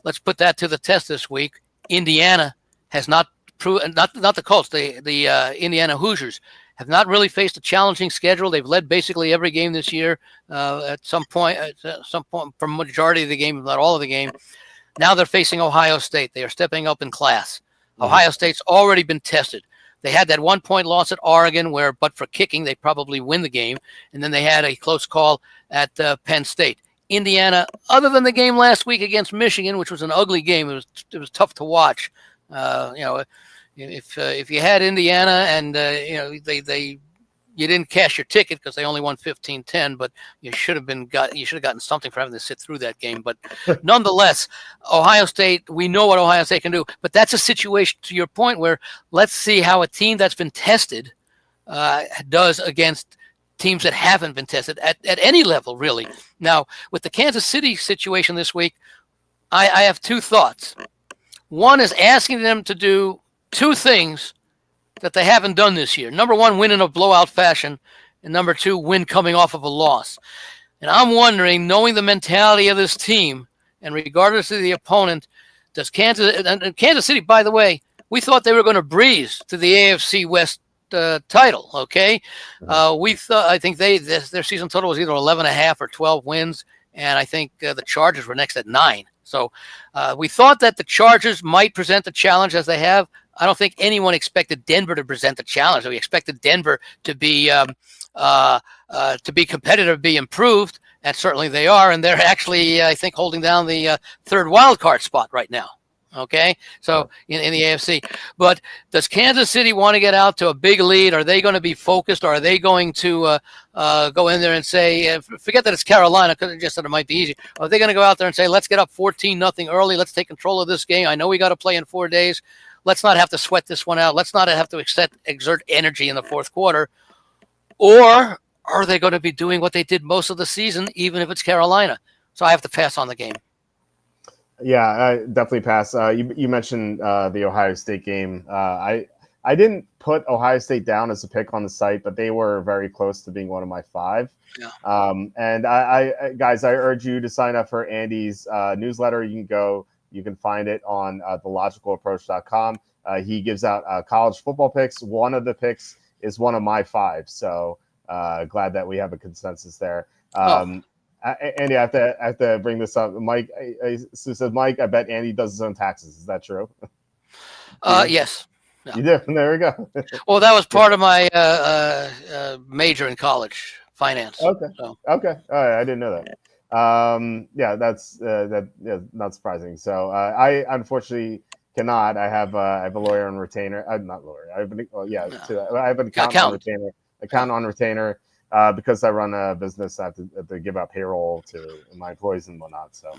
B: Let's put that to the test this week. Indiana has not proven, not the Colts, the Indiana Hoosiers have not really faced a challenging schedule. They've led basically every game this year at some point from majority of the game, if not all of the game. Now they're facing Ohio State. They are stepping up in class. Ohio State's already been tested. They had that 1-point loss at Oregon where, but for kicking, they probably win the game. And then they had a close call at Penn State. Indiana, other than the game last week against Michigan, which was an ugly game, it was tough to watch. If you had Indiana and you didn't cash your ticket because they only won 15-10, but you should have gotten something for having to sit through that game. But nonetheless, Ohio State, we know what Ohio State can do. But that's a situation, to your point, where let's see how a team that's been tested does against teams that haven't been tested at any level, really. Now, with the Kansas City situation this week, I have two thoughts. One is asking them to do two things that they haven't done this year. Number one, win in a blowout fashion. And number two, win coming off of a loss. And I'm wondering, knowing the mentality of this team, and regardless of the opponent, does Kansas City, by the way, we thought they were going to breeze to the AFC West title, okay? I think their season total was either 11.5 or 12 wins, and I think the Chargers were next at 9. So we thought that the Chargers might present the challenge as they have. I don't think anyone expected Denver to present the challenge. We expected Denver to be competitive, be improved, and certainly they are. And they're actually, I think, holding down the third wild card spot right now. Okay, so in the AFC. But does Kansas City want to get out to a big lead? Are they going to be focused, or are they going to go in there and say, forget that it's Carolina, because it just said it might be easy. Are they going to go out there and say, let's get up 14-0 early, let's take control of this game? I know we got to play in 4 days. Let's not have to sweat this one out. Let's not have to exert energy in the fourth quarter. Or are they going to be doing what they did most of the season, even if it's Carolina? So I have to pass on the game.
A: Yeah, I definitely pass. You mentioned the Ohio State game. I didn't put Ohio State down as a pick on the site, but they were very close to being one of my 5. Yeah. And I guys, I urge you to sign up for Andy's newsletter. You can find it on thelogicalapproach.com. He gives out college football picks. One of the picks is one of my 5. So glad that we have a consensus there. Andy, I have to bring this up. Mike says, Mike, I bet Andy does his own taxes. Is that true?
B: Yes. Yeah.
A: You do. There we go.
B: Well, that was part of my major in college, finance.
A: Okay.
B: So.
A: Okay. All right. I didn't know that. Yeah, that's not surprising. So I unfortunately cannot. I have a lawyer on retainer. Not lawyer. I have an account on retainer. Because I run a business, I have to give out payroll to my employees and whatnot. So,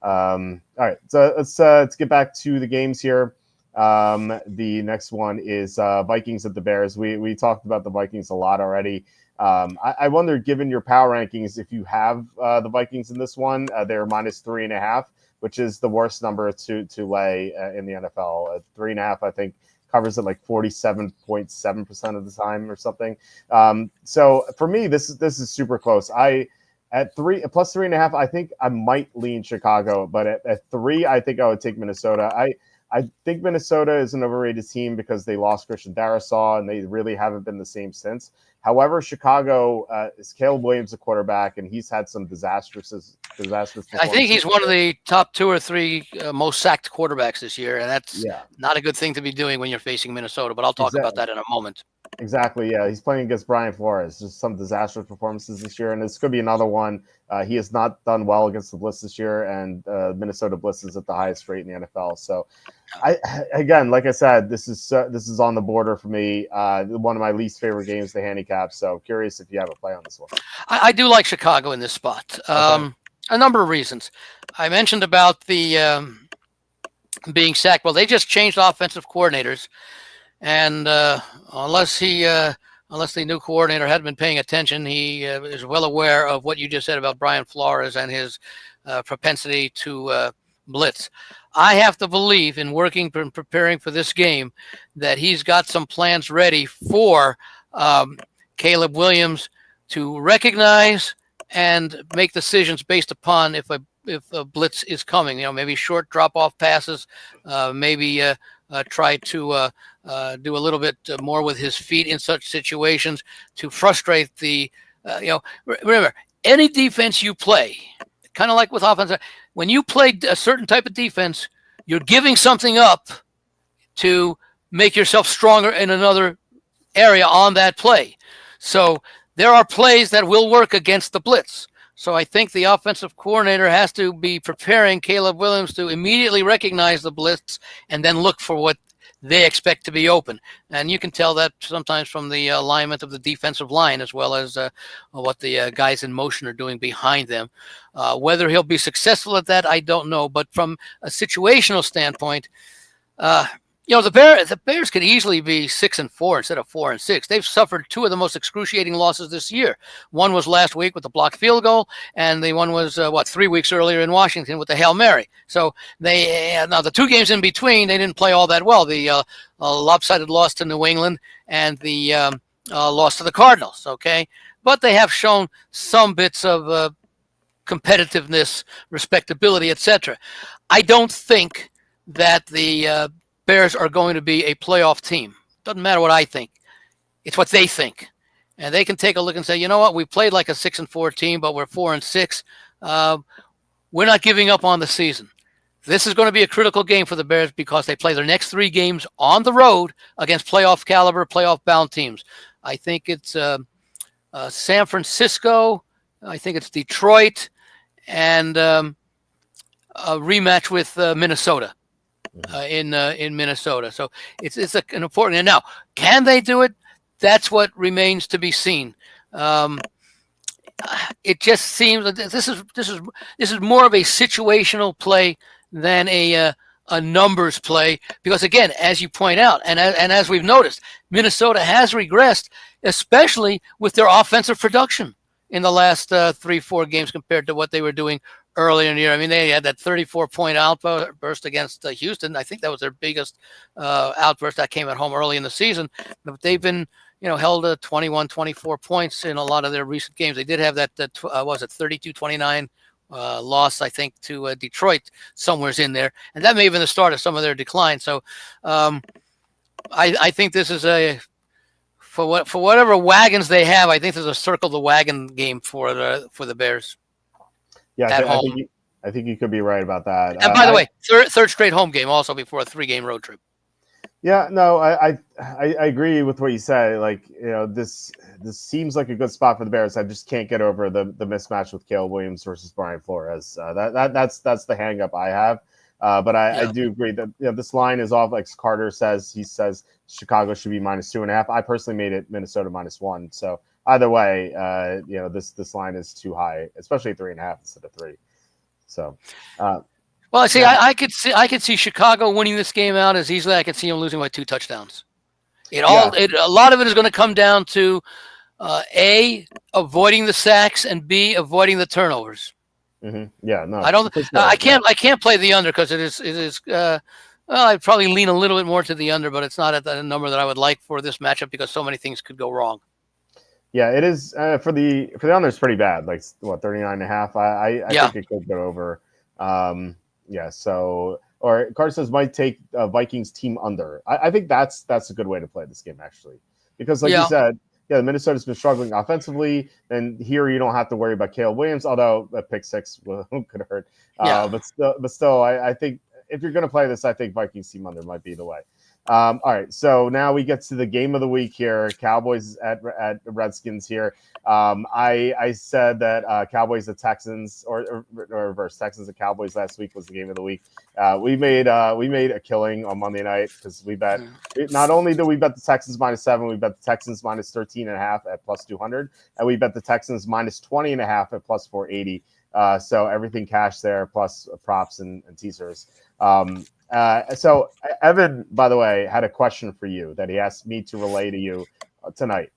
A: all right. So let's get back to the games here. The next one is Vikings at the Bears. We talked about the Vikings a lot already. I wonder, given your power rankings, if you have the Vikings in this one, they're -3.5, which is the worst number to lay in the NFL. 3.5, I think, covers it like 47.7% of the time or something. So for me, this is super close. At +3.5, I think I might lean Chicago, but at 3, I think I would take Minnesota. I think Minnesota is an overrated team because they lost Christian Darrisaw and they really haven't been the same since. However, Chicago is Caleb Williams, a quarterback, and he's had some disastrous.
B: I think he's one of the top 2 or 3 most sacked quarterbacks this year, and that's not a good thing to be doing when you're facing Minnesota. But I'll talk about that in a moment.
A: Exactly. Yeah, he's playing against Brian Flores. Just some disastrous performances this year, and this could be another one. He has not done well against the Blitz this year, and Minnesota Blitz is at the highest rate in the NFL. So, like I said, this is on the border for me. One of my least favorite games to handicap. So, curious if you have a play on this one.
B: I do like Chicago in this spot. Okay. A number of reasons. I mentioned about the being sacked. Well, they just changed offensive coordinators, and unless the new coordinator hadn't been paying attention, he is well aware of what you just said about Brian Flores and his propensity to blitz. I have to believe, in working and preparing for this game, that he's got some plans ready for Caleb Williams to recognize and make decisions based upon if a blitz is coming. Maybe short drop-off passes, maybe try to do a little bit more with his feet in such situations to frustrate the, remember, any defense you play, kind of like with offense, when you play a certain type of defense, you're giving something up to make yourself stronger in another area on that play. So there are plays that will work against the blitz. So I think the offensive coordinator has to be preparing Caleb Williams to immediately recognize the blitz and then look for what they expect to be open. And you can tell that sometimes from the alignment of the defensive line, as well as what the guys in motion are doing behind them. Whether he'll be successful at that, I don't know. But from a situational standpoint, the Bears could easily be 6-4 instead of 4-6. They've suffered two of the most excruciating losses this year. One was last week with the blocked field goal, and the one was 3 weeks earlier in Washington with the Hail Mary. So now the two games in between, they didn't play all that well. The lopsided loss to New England and the loss to the Cardinals. Okay, but they have shown some bits of competitiveness, respectability, etc. I don't think that the Bears are going to be a playoff team. Doesn't matter what I think. It's what they think. And they can take a look and say, you know what, we played like a 6-4 team, but we're 4-6. We're not giving up on the season. This is going to be a critical game for the Bears because they play their next 3 games on the road against playoff caliber, playoff bound teams. I think it's San Francisco. I think it's Detroit and a rematch with Minnesota. In Minnesota. So it's an important. And now, can they do it? That's what remains to be seen. It just seems that this is more of a situational play than a numbers play, because again, as you point out, and as we've noticed, Minnesota has regressed, especially with their offensive production in the last 3-4 games compared to what they were doing earlier in the year. I mean, they had that 34-point outburst against Houston. I think that was their biggest outburst that came at home early in the season. But they've been, held 21, 24 points in a lot of their recent games. They did have that 32-29 loss, I think, to Detroit somewhere's in there. And that may have been the start of some of their decline. So I think this is for whatever wagons they have, I think there's a circle the wagon game for the Bears.
A: Yeah, I think you could be right about that.
B: And by the way, third straight home game also before a 3-game road trip.
A: Yeah, no, I agree with what you say. Like, this seems like a good spot for the Bears. I just can't get over the mismatch with Caleb Williams versus Brian Flores. That's the hang up I have. But I do agree that this line is off. Like Carter says, he says Chicago should be -2.5. I personally made it Minnesota -1. So either way, this line is too high, especially 3.5 instead of 3. So,
B: well, see, yeah. I could see Chicago winning this game out as easily. I could see them losing by 2 touchdowns. A lot of it is going to come down to A, avoiding the sacks, and B, avoiding the turnovers.
A: Mm-hmm. Yeah, no,
B: I can't play the under because it is. I'd probably lean a little bit more to the under, but it's not at the number that I would like for this matchup because so many things could go wrong.
A: Yeah, it is for the under. It's pretty bad. Like 39.5. I think it could go over. So or Carter says might take Vikings team under. I think that's a good way to play this game actually, because like you said, Minnesota's been struggling offensively, and here you don't have to worry about Caleb Williams, although a pick 6 could hurt. But still, I think if you're going to play this, I think Vikings team under might be the way. All right, so now we get to the game of the week here. Cowboys at Redskins here. I said that Cowboys at Texans or reverse, Texans at Cowboys last week was the game of the week. We made a killing on Monday night because we bet. Not only did we bet the Texans -7, we bet the Texans -13.5 at +200, and we bet the Texans -20.5 at +480. So everything cash there, plus props and teasers. So Evan, by the way, had a question for you that he asked me to relay to you tonight.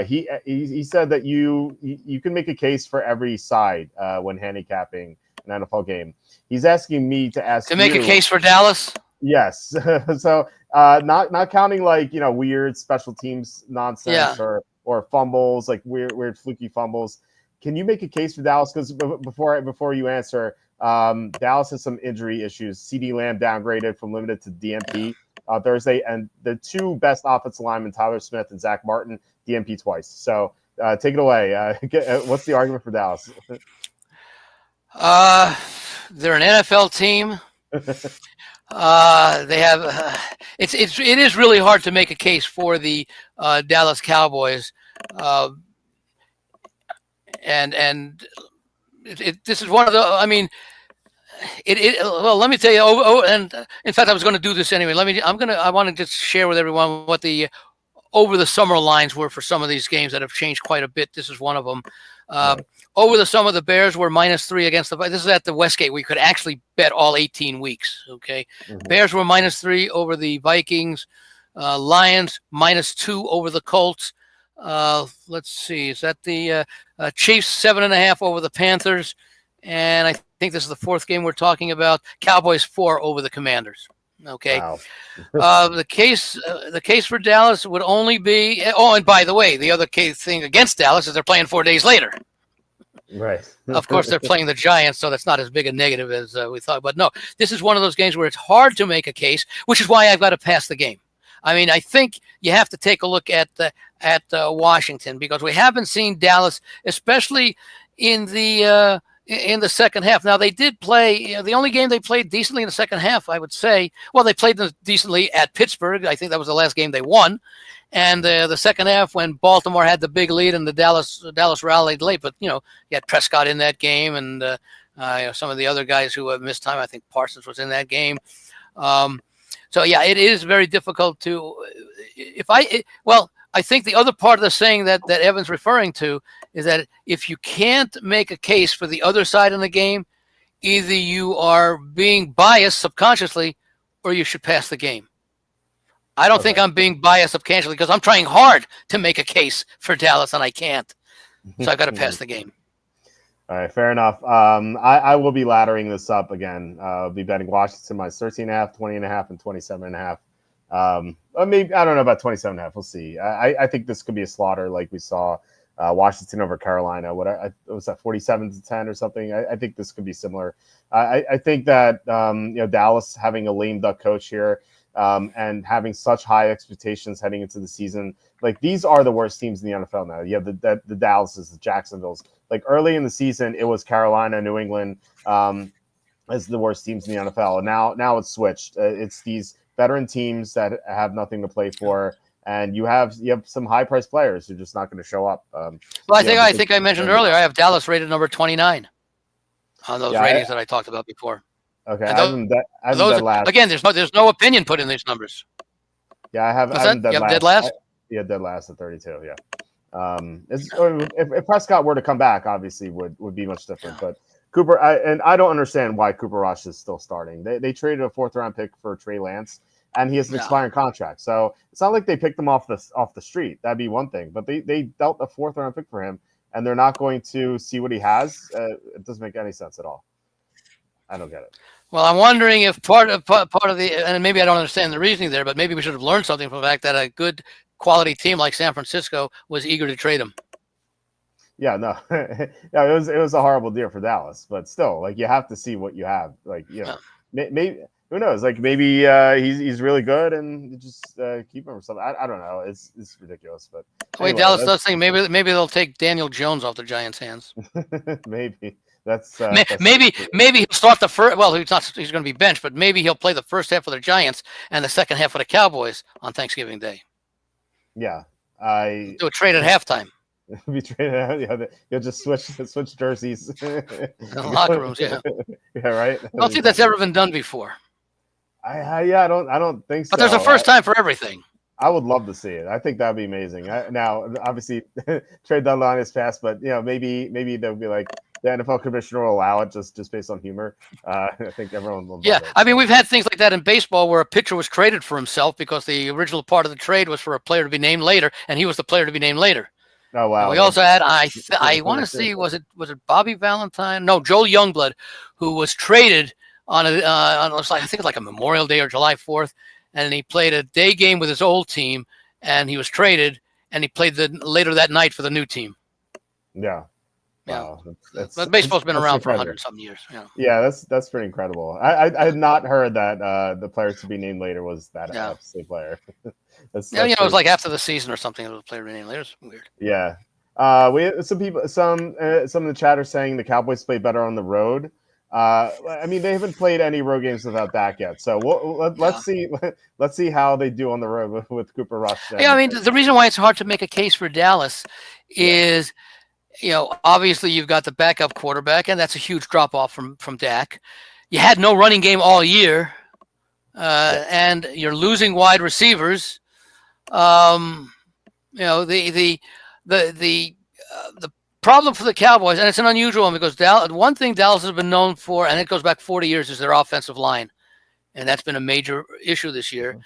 A: He said that you can make a case for every side when handicapping an NFL game. He's asking me to ask
B: make a case for Dallas.
A: Yes. So not counting like weird special teams nonsense or fumbles, like weird fluky fumbles. Can you make a case for Dallas? Because before you answer, Dallas has some injury issues. CeeDee Lamb downgraded from limited to DNP Thursday. And the two best offensive linemen, Tyler Smith and Zach Martin, DNP twice. So take it away. What's the argument for Dallas?
B: They're an NFL team. They have it is really hard to make a case for the Dallas Cowboys, and this is one of the. I mean, well, let me tell you. And in fact, I was going to do this anyway. I want to just share with everyone what the over the summer lines were for some of these games that have changed quite a bit. This is one of them. Right. Over the summer, the Bears were -3 against the. This is at the Westgate. We could actually bet all 18 weeks. Okay, Bears were -3 over the Vikings. Lions -2 over the Colts. Let's see, is that the Chiefs 7.5 over the Panthers, and I think this is the fourth game we're talking about. Cowboys 4 over the Commanders. Okay, wow. The case for Dallas would only be. Oh, and by the way, the other thing against Dallas is they're playing 4 days later.
A: Right.
B: Of course, they're playing the Giants, so that's not as big a negative as we thought. But no, this is one of those games where it's hard to make a case, which is why I've got to pass the game. I mean, I think you have to take a look at Washington, because we haven't seen Dallas, especially in the second half. Now, they did play the only game they played decently in the second half, I would say. Well, they played them decently at Pittsburgh. I think that was the last game they won. And the second half, when Baltimore had the big lead and the Dallas rallied late, but you had Prescott in that game, and some of the other guys who have missed time. I think Parsons was in that game. So yeah, it is very difficult to. I think the other part of the saying that Evan's referring to is that if you can't make a case for the other side in the game, either you are being biased subconsciously, or you should pass the game. I don't think I'm being biased subconsciously, because I'm trying hard to make a case for Dallas and I can't. So I've got to pass the game.
A: All right, fair enough. I will be laddering this up again. I'll be betting Washington minus 13.5, 20.5, and 27.5. Maybe I don't know about 27.5. We'll see. I think this could be a slaughter like we saw Washington over Carolina. What was that, 47-10 or something? I think this could be similar. I think that Dallas having a lame duck coach here. And having such high expectations heading into the season, like these are the worst teams in the NFL now. You have the Dallases, the Jacksonville's. Like early in the season, it was Carolina, New England as the worst teams in the NFL. And now it's switched. It's these veteran teams that have nothing to play for, and you have some high priced players who are just not going to show up.
B: Well, I think I mentioned earlier, I have Dallas rated number 29 on those ratings that I talked about before.
A: Okay, I haven't dead last.
B: Again, there's no opinion put in these numbers.
A: Yeah, I have
B: dead last.
A: Dead last at 32. Yeah. If Prescott were to come back, obviously would be much different. But Cooper, I don't understand why Cooper Rush is still starting. They traded a 4th round pick for Trey Lance, and he has an expiring contract. So it's not like they picked him off the street. That'd be one thing. But they dealt a 4th round pick for him, and they're not going to see what he has. It doesn't make any sense at all. I don't get it.
B: Well, I'm wondering if part of the, and maybe I don't understand the reasoning there, but maybe we should have learned something from the fact that a good quality team like San Francisco was eager to trade him.
A: Yeah, no, yeah, it was a horrible deal for Dallas, but still, like you have to see what you have. Like maybe who knows? Like maybe he's really good and you just keep him or something. I don't know. It's ridiculous, but
B: anyway, Dallas does think maybe they'll take Daniel Jones off the Giants' hands.
A: Maybe. That's
B: maybe he'll start the first. Well, he's going to be benched, but maybe he'll play the first half of the Giants and the second half of the Cowboys on Thanksgiving Day.
A: Yeah,
B: do a trade at halftime.
A: Be traded. Yeah, you'll just switch jerseys.
B: In the locker rooms, yeah.
A: Yeah, right.
B: I don't think that's ever been done before.
A: I don't think so.
B: But there's a first time for everything.
A: I would love to see it. I think that'd be amazing. Now, obviously, trade deadline is passed, but maybe they'll be like. The NFL commissioner will allow it just based on humor. I think everyone will.
B: Yeah, I mean, we've had things like that in baseball where a pitcher was traded for himself because the original part of the trade was for a player to be named later, and he was the player to be named later.
A: Oh wow!
B: And we also had I want to see was it Bobby Valentine? No, Joel Youngblood, who was traded on I think it was like a Memorial Day or July 4th, and he played a day game with his old team, and he was traded, and he played later that night for the new team.
A: Yeah. Wow,
B: But baseball's been
A: that's
B: around for
A: incredible.
B: 100-something years. Yeah.
A: Yeah, that's pretty incredible. I had not heard that the player to be named later was that
B: Yeah.
A: FCA player. that's
B: Yeah,
A: that's
B: it was
A: pretty,
B: like after the season or something. It was a player named later. It's weird.
A: yeah. We some in the chat are saying the Cowboys play better on the road. I mean, they haven't played any road games without Dak yet, so let's see let's see how they do on the road with Cooper Rush.
B: Yeah, I mean, the reason why it's hard to make a case for Dallas is, obviously you've got the backup quarterback, and that's a huge drop off from Dak. You had no running game all year, and you're losing wide receivers. The problem for the Cowboys, and it's an unusual one because one thing Dallas has been known for, and it goes back 40 years, is their offensive line, and that's been a major issue this year.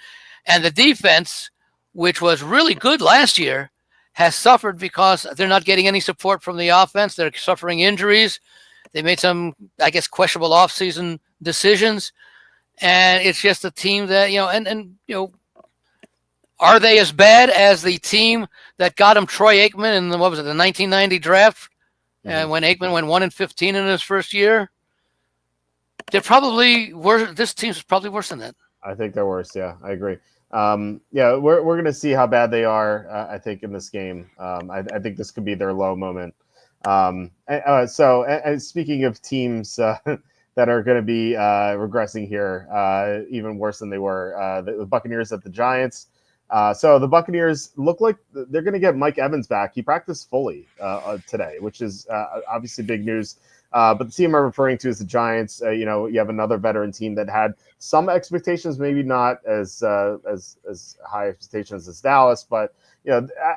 B: And the defense, which was really good last year, has suffered because they're not getting any support from the offense. They're suffering injuries. They made some, I guess, questionable offseason decisions, and it's just a team that are they as bad as the team that got him Troy Aikman in the 1990 draft? And when Aikman went 1-15 in his first year, they're probably worse. This team's probably worse than that.
A: I think they're worse. Yeah, I agree. We're going to see how bad they are. I think in this game, I think this could be their low moment. So speaking of teams that are going to be regressing here, even worse than they were, the Buccaneers at the Giants. So the Buccaneers look like they're going to get Mike Evans back. He practiced fully today, which is obviously big news. But the team I'm referring to is the Giants. You have another veteran team that had some expectations, maybe not as high expectations as Dallas, but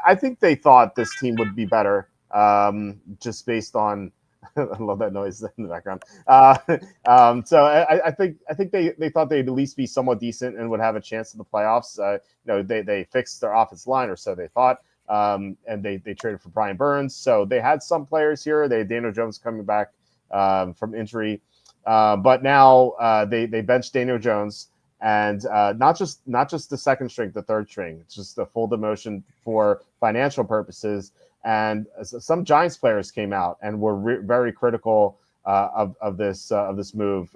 A: I think they thought this team would be better, just based on. I love that noise in the background. So I think they thought they'd at least be somewhat decent and would have a chance in the playoffs. They fixed their offensive line, or so they thought. And they traded for Brian Burns, so they had some players here. They had Daniel Jones coming back from injury, but now they benched Daniel Jones, and not just the second string, the third string. It's just a full demotion for financial purposes. And some Giants players came out and were very critical of this move.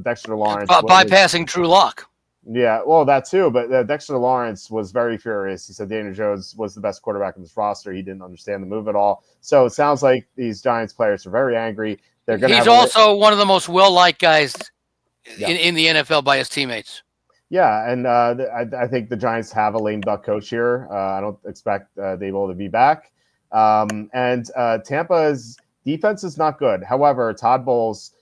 A: Dexter Lawrence
B: bypassing Drew Lock.
A: Yeah, well, that too. But Dexter Lawrence was very furious. He said Daniel Jones was the best quarterback in this roster. He didn't understand the move at all. So it sounds like these Giants players are very angry. They're going.
B: He's also one of the most well-liked guys in the NFL by his teammates.
A: Yeah, and I think the Giants have a lame duck coach here. I don't expect Daboll to be back. And Tampa's defense is not good. However, Todd Bowles,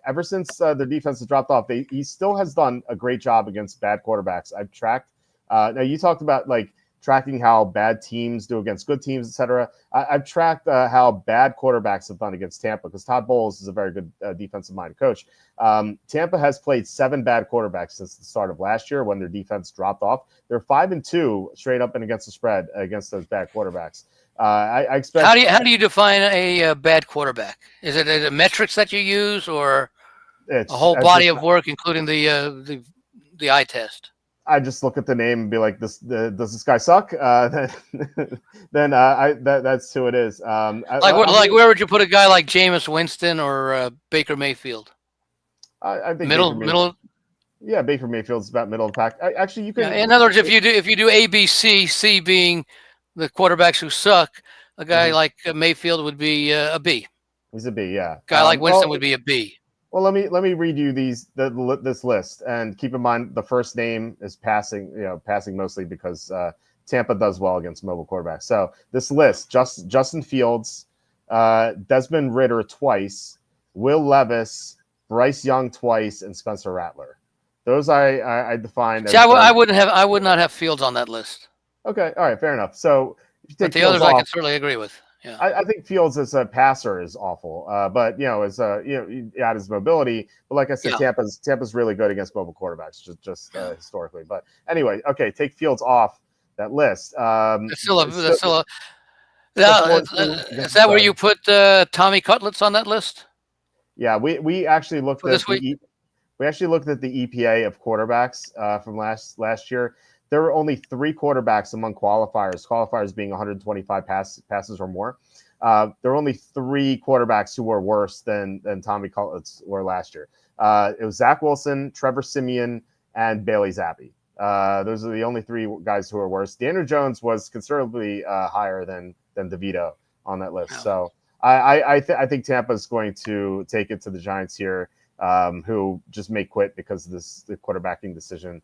A: ever since their defense has dropped off, he still has done a great job against bad quarterbacks. I've tracked. Now you talked about tracking how bad teams do against good teams, etc. I've tracked how bad quarterbacks have done against Tampa, because Todd Bowles is a very good defensive-minded coach. Tampa has played 7 bad quarterbacks since the start of last year when their defense dropped off. They're 5-2 straight up and against the spread against those bad quarterbacks. I expect.
B: How do you define a bad quarterback? Is it the metrics that you use, or a whole body of work, including the eye test?
A: I just look at the name and be like, does this guy suck? Then that's who it is.
B: Where would you put a guy like Jameis Winston or Baker Mayfield?
A: I think
B: middle.
A: Yeah, Baker Mayfield's about middle of the pack. Actually, you can.
B: In other words, if you do A, B, C, C being the quarterbacks who suck, a guy like Mayfield would be a B.
A: He's a B, yeah.
B: A guy like Winston would be a B.
A: Well, let me read you this list, and keep in mind the first name is passing mostly because Tampa does well against mobile quarterbacks. So this list: Justin Fields, Desmond Ridder twice, Will Levis, Bryce Young twice, and Spencer Rattler. Those I define.
B: See, I would not have Fields on that list.
A: Okay, all right, fair enough. So if you take
B: the others, I can certainly agree with. Yeah,
A: I think Fields as a passer is awful, but as you add his mobility. But like I said, Tampa's really good against mobile quarterbacks, just historically. But anyway, okay, take Fields off that list.
B: Is that where you put Tommy Cutlets on that list?
A: Yeah, we actually looked at we actually looked at the EPA of quarterbacks from last year. there were only 3 quarterbacks among qualifiers being 125 passes or more. There were only 3 quarterbacks who were worse than Tommy Cutlets were last year. It was Zach Wilson, Trevor Siemian, and Bailey Zappi. Those are the only 3 guys who are worse. Daniel Jones was considerably higher than DeVito on that list. So I think Tampa is going to take it to the Giants here, who just may quit because of the quarterbacking decision.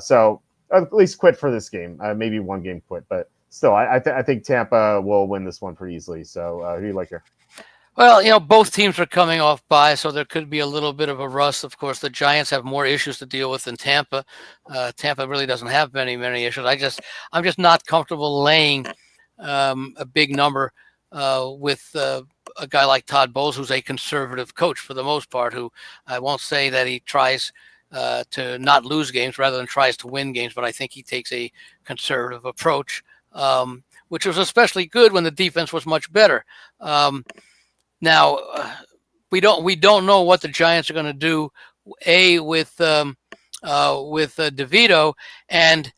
A: So at least quit for this game. Maybe 1 game quit, but still, I think Tampa will win this one pretty easily. So who do you like here?
B: Well, both teams are coming off bye, so there could be a little bit of a rust. Of course, the Giants have more issues to deal with than Tampa. Tampa really doesn't have many issues. I'm just not comfortable laying a big number with a guy like Todd Bowles, who's a conservative coach for the most part, who I won't say that he tries to not lose games rather than tries to win games, but I think he takes a conservative approach, which was especially good when the defense was much better. Now, we don't know what the Giants are going to do. With DeVito, and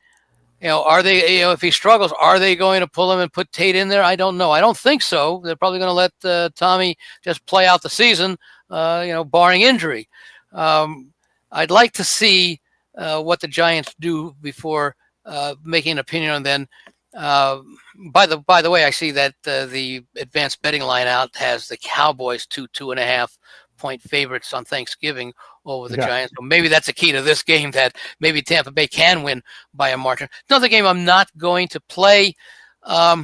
B: are they? If he struggles, are they going to pull him and put Tate in there? I don't know. I don't think so. They're probably going to let Tommy just play out the season, barring injury. I'd like to see what the Giants do before making an opinion on them. By the way, I see that the advanced betting line out has the Cowboys 2.5 point favorites on Thanksgiving over the Giants. So maybe that's a key to this game, that maybe Tampa Bay can win by a margin. Another game I'm not going to play. I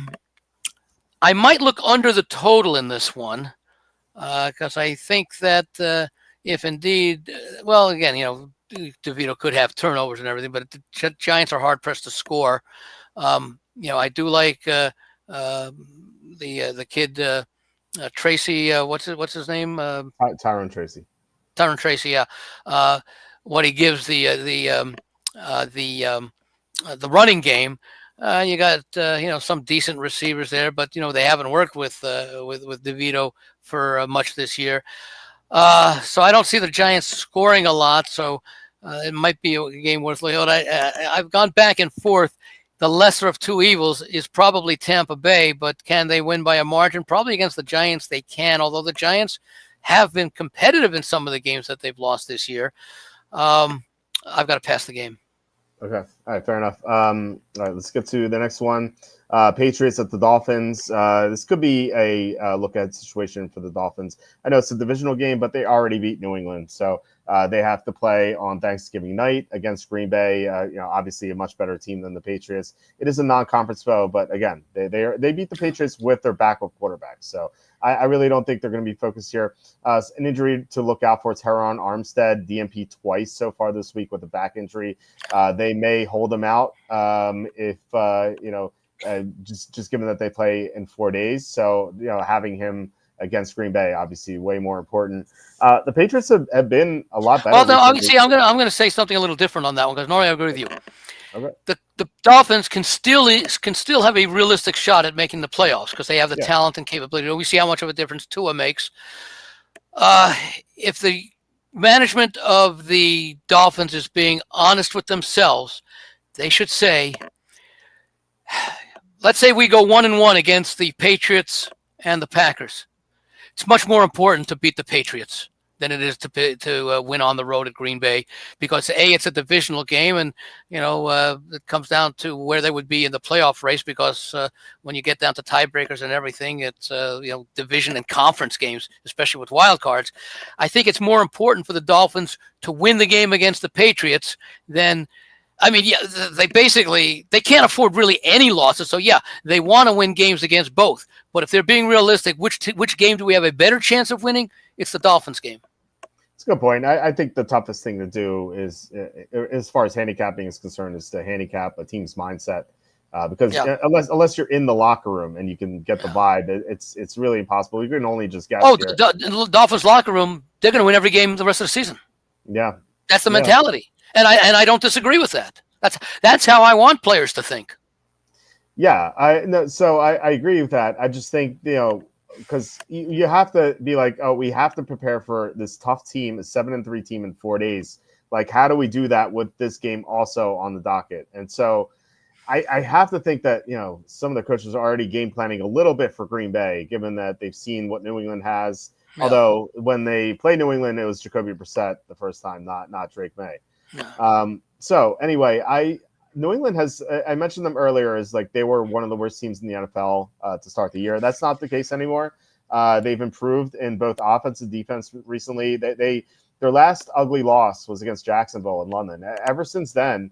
B: might look under the total in this one because I think that if indeed, well, again, DeVito could have turnovers and everything, but the Giants are hard pressed to score. I do like the kid Tracy. What's his name?
A: Tyron Tracy.
B: Tyron Tracy. Yeah. What he gives the running game. You got some decent receivers there, but they haven't worked with DeVito for much this year. So I don't see the Giants scoring a lot. So it might be a game worth looking at. I've gone back and forth. The lesser of 2 evils is probably Tampa Bay, but can they win by a margin? Probably against the Giants they can, although the Giants have been competitive in some of the games that they've lost this year. I've got to pass the game.
A: Okay. All right. Fair enough. All right. Let's get to the next one. Patriots at the Dolphins. This could be a look-ahead situation for the Dolphins. I know it's a divisional game, but they already beat New England, so they have to play on Thanksgiving night against Green Bay. Obviously a much better team than the Patriots. It is a non-conference foe, but again, they beat the Patriots with their backup quarterback. So I really don't think they're going to be focused here. An injury to look out for: Teron Armstead, DNP twice so far this week with a back injury. They may hold him out if just given that they play in 4 days. So having him against Green Bay obviously way more important. The Patriots have been a lot better.
B: Well, no, obviously, I'm gonna say something a little different on that one because normally I agree with you. Okay. The Dolphins can still have a realistic shot at making the playoffs because they have the talent and capability. We see how much of a difference Tua makes. If the management of the Dolphins is being honest with themselves, they should say, let's say we go 1-1 against the Patriots and the Packers. It's much more important to beat the Patriots than it is to win on the road at Green Bay because it's a divisional game, and it comes down to where they would be in the playoff race because when you get down to tiebreakers and everything, it's division and conference games, especially with wild cards. I think it's more important for the Dolphins to win the game against the Patriots than. They can't afford really any losses. So, they want to win games against both. But if they're being realistic, which game do we have a better chance of winning? It's the Dolphins game.
A: That's a good point. I think the toughest thing to do is, as far as handicapping is concerned, is to handicap a team's mindset. Because unless you're in the locker room and you can get the vibe, it's really impossible. You can only just guess.
B: The Dolphins locker room, they're going to win every game the rest of the season.
A: Yeah.
B: That's the mentality. And I don't disagree with that. That's how I want players to think.
A: Yeah, I agree with that. I just think because you have to be like, we have to prepare for this tough team, a 7-3 team in 4 days. Like, how do we do that with this game also on the docket? And so I have to think that, some of the coaches are already game planning a little bit for Green Bay, given that they've seen what New England has.
B: Yeah.
A: Although when they played New England, it was Jacoby Brissett the first time, not Drake May.
B: Yeah.
A: So anyway, New England has, I mentioned them earlier, as like they were one of the worst teams in the NFL to start the year. That's not the case anymore. They've improved in both offense and defense recently. Their last ugly loss was against Jacksonville in London. Ever since then,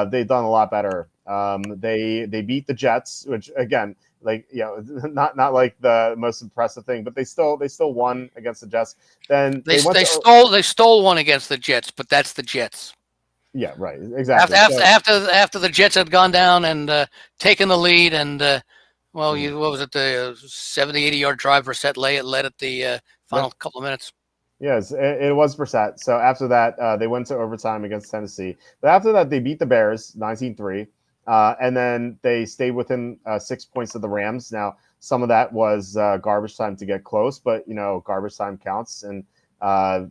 A: they've done a lot better. They beat the Jets, which again, not like the most impressive thing, but they still won against the Jets. Then
B: they stole one against the Jets, but that's the Jets.
A: Yeah, right. Exactly.
B: After the Jets had gone down and taken the lead, and what was it? The 70, 80-yard drive Brissett led at the final couple of minutes.
A: Yes, it was Brissett. So after that, they went to overtime against Tennessee. But after that, they beat the Bears 19-3. And then they stayed within 6 points of the Rams. Now, some of that was garbage time to get close, but, garbage time counts. And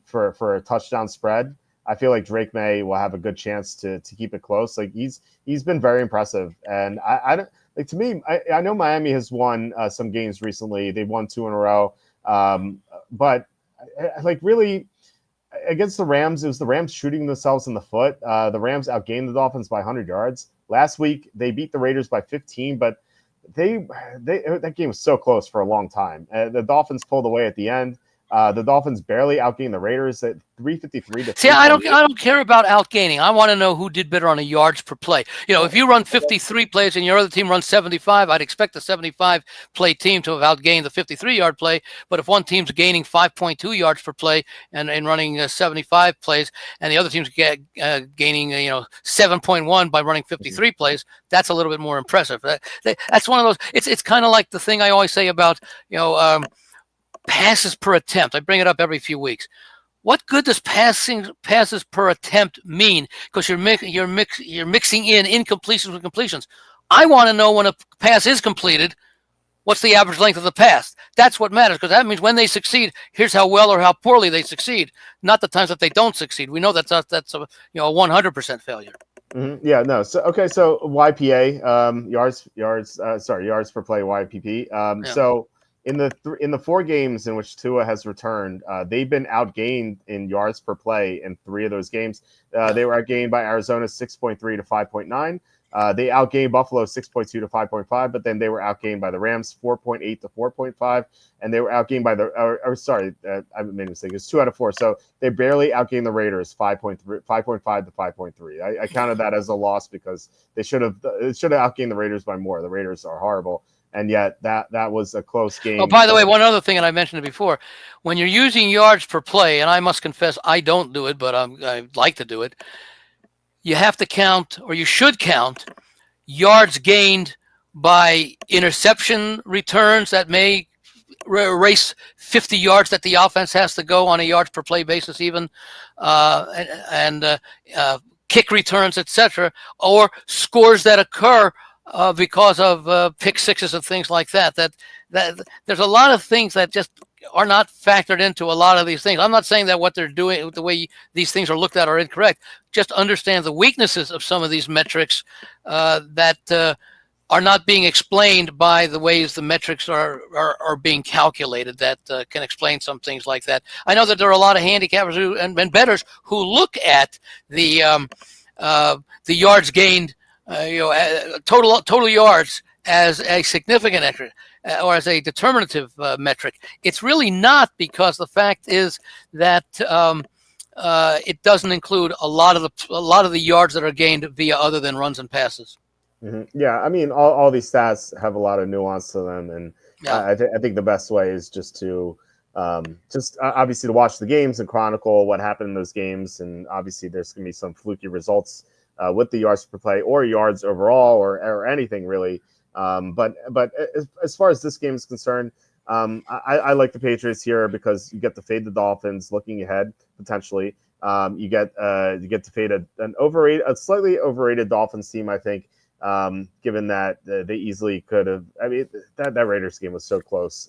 A: for a touchdown spread, I feel like Drake May will have a good chance to keep it close. Like he's been very impressive. And I don't like, to me, I know Miami has won some games recently. They've won 2 in a row. But like really against the Rams, it was the Rams shooting themselves in the foot. The Rams outgained the Dolphins by 100 yards. Last week, they beat the Raiders by 15, but that game was so close for a long time. The Dolphins pulled away at the end. The Dolphins barely outgained the Raiders at 353 to.
B: See, I don't care about outgaining. I want to know who did better on a yards per play. If you run 53 plays and your other team runs 75, I'd expect the 75 play team to have outgained the 53-yard play. But if one team's gaining 5.2 yards per play and running 75 plays, and the other team's gaining 7.1 by running 53 plays, that's a little bit more impressive. That's one of those. It's kind of like the thing I always say about passes per attempt. I bring it up every few weeks. What good does passes per attempt mean? Because you're mixing in incompletions with completions. I want to know when a pass is completed, what's the average length of the pass? That's what matters, because that means when they succeed, here's how well or how poorly they succeed, not the times that they don't succeed. We know that's a 100% failure.
A: Mm-hmm. Yeah, no. So okay, so YPA, yards per play, YPP. So in the 4 games in which Tua has returned, they've been outgained in yards per play in 3 of those games. They were outgained by Arizona 6.3 to 5.9. They outgained Buffalo 6.2 to 5.5, but then they were outgained by the Rams 4.8 to 4.5, and they were outgained by I made a mistake. It's 2 out of 4, so they barely outgained the Raiders 5.5 to 5.3. I counted that as a loss because it should have outgained the Raiders by more. The Raiders are horrible. And yet that was a close game.
B: Oh, by the way, one other thing, and I mentioned it before, when you're using yards per play, and I must confess I don't do it, but I like to do it, you have to count, or you should count, yards gained by interception returns that may erase 50 yards that the offense has to go on a yards per play basis even, and kick returns, etc., or scores that occur because of pick sixes and things like that. That there's a lot of things that just are not factored into a lot of these things. I'm not saying that what they're doing, the way these things are looked at, are incorrect. Just understand the weaknesses of some of these metrics that are not being explained by the ways the metrics are being calculated. That can explain some things like that. I know that there are a lot of handicappers and bettors who look at the yards gained. Total yards as a significant metric or as a determinative metric. It's really not, because the fact is that it doesn't include a lot of the yards that are gained via other than runs and passes.
A: Mm-hmm. Yeah, I mean, all these stats have a lot of nuance to them, and I think the best way is just to obviously to watch the games and chronicle what happened in those games, and obviously there's going to be some fluky results with the yards per play or yards overall or anything really. But as far as this game is concerned, I like the Patriots here because you get to fade the Dolphins looking ahead potentially. You get to fade a slightly overrated Dolphins team, I think, given that they easily could have. I mean, that Raiders game was so close.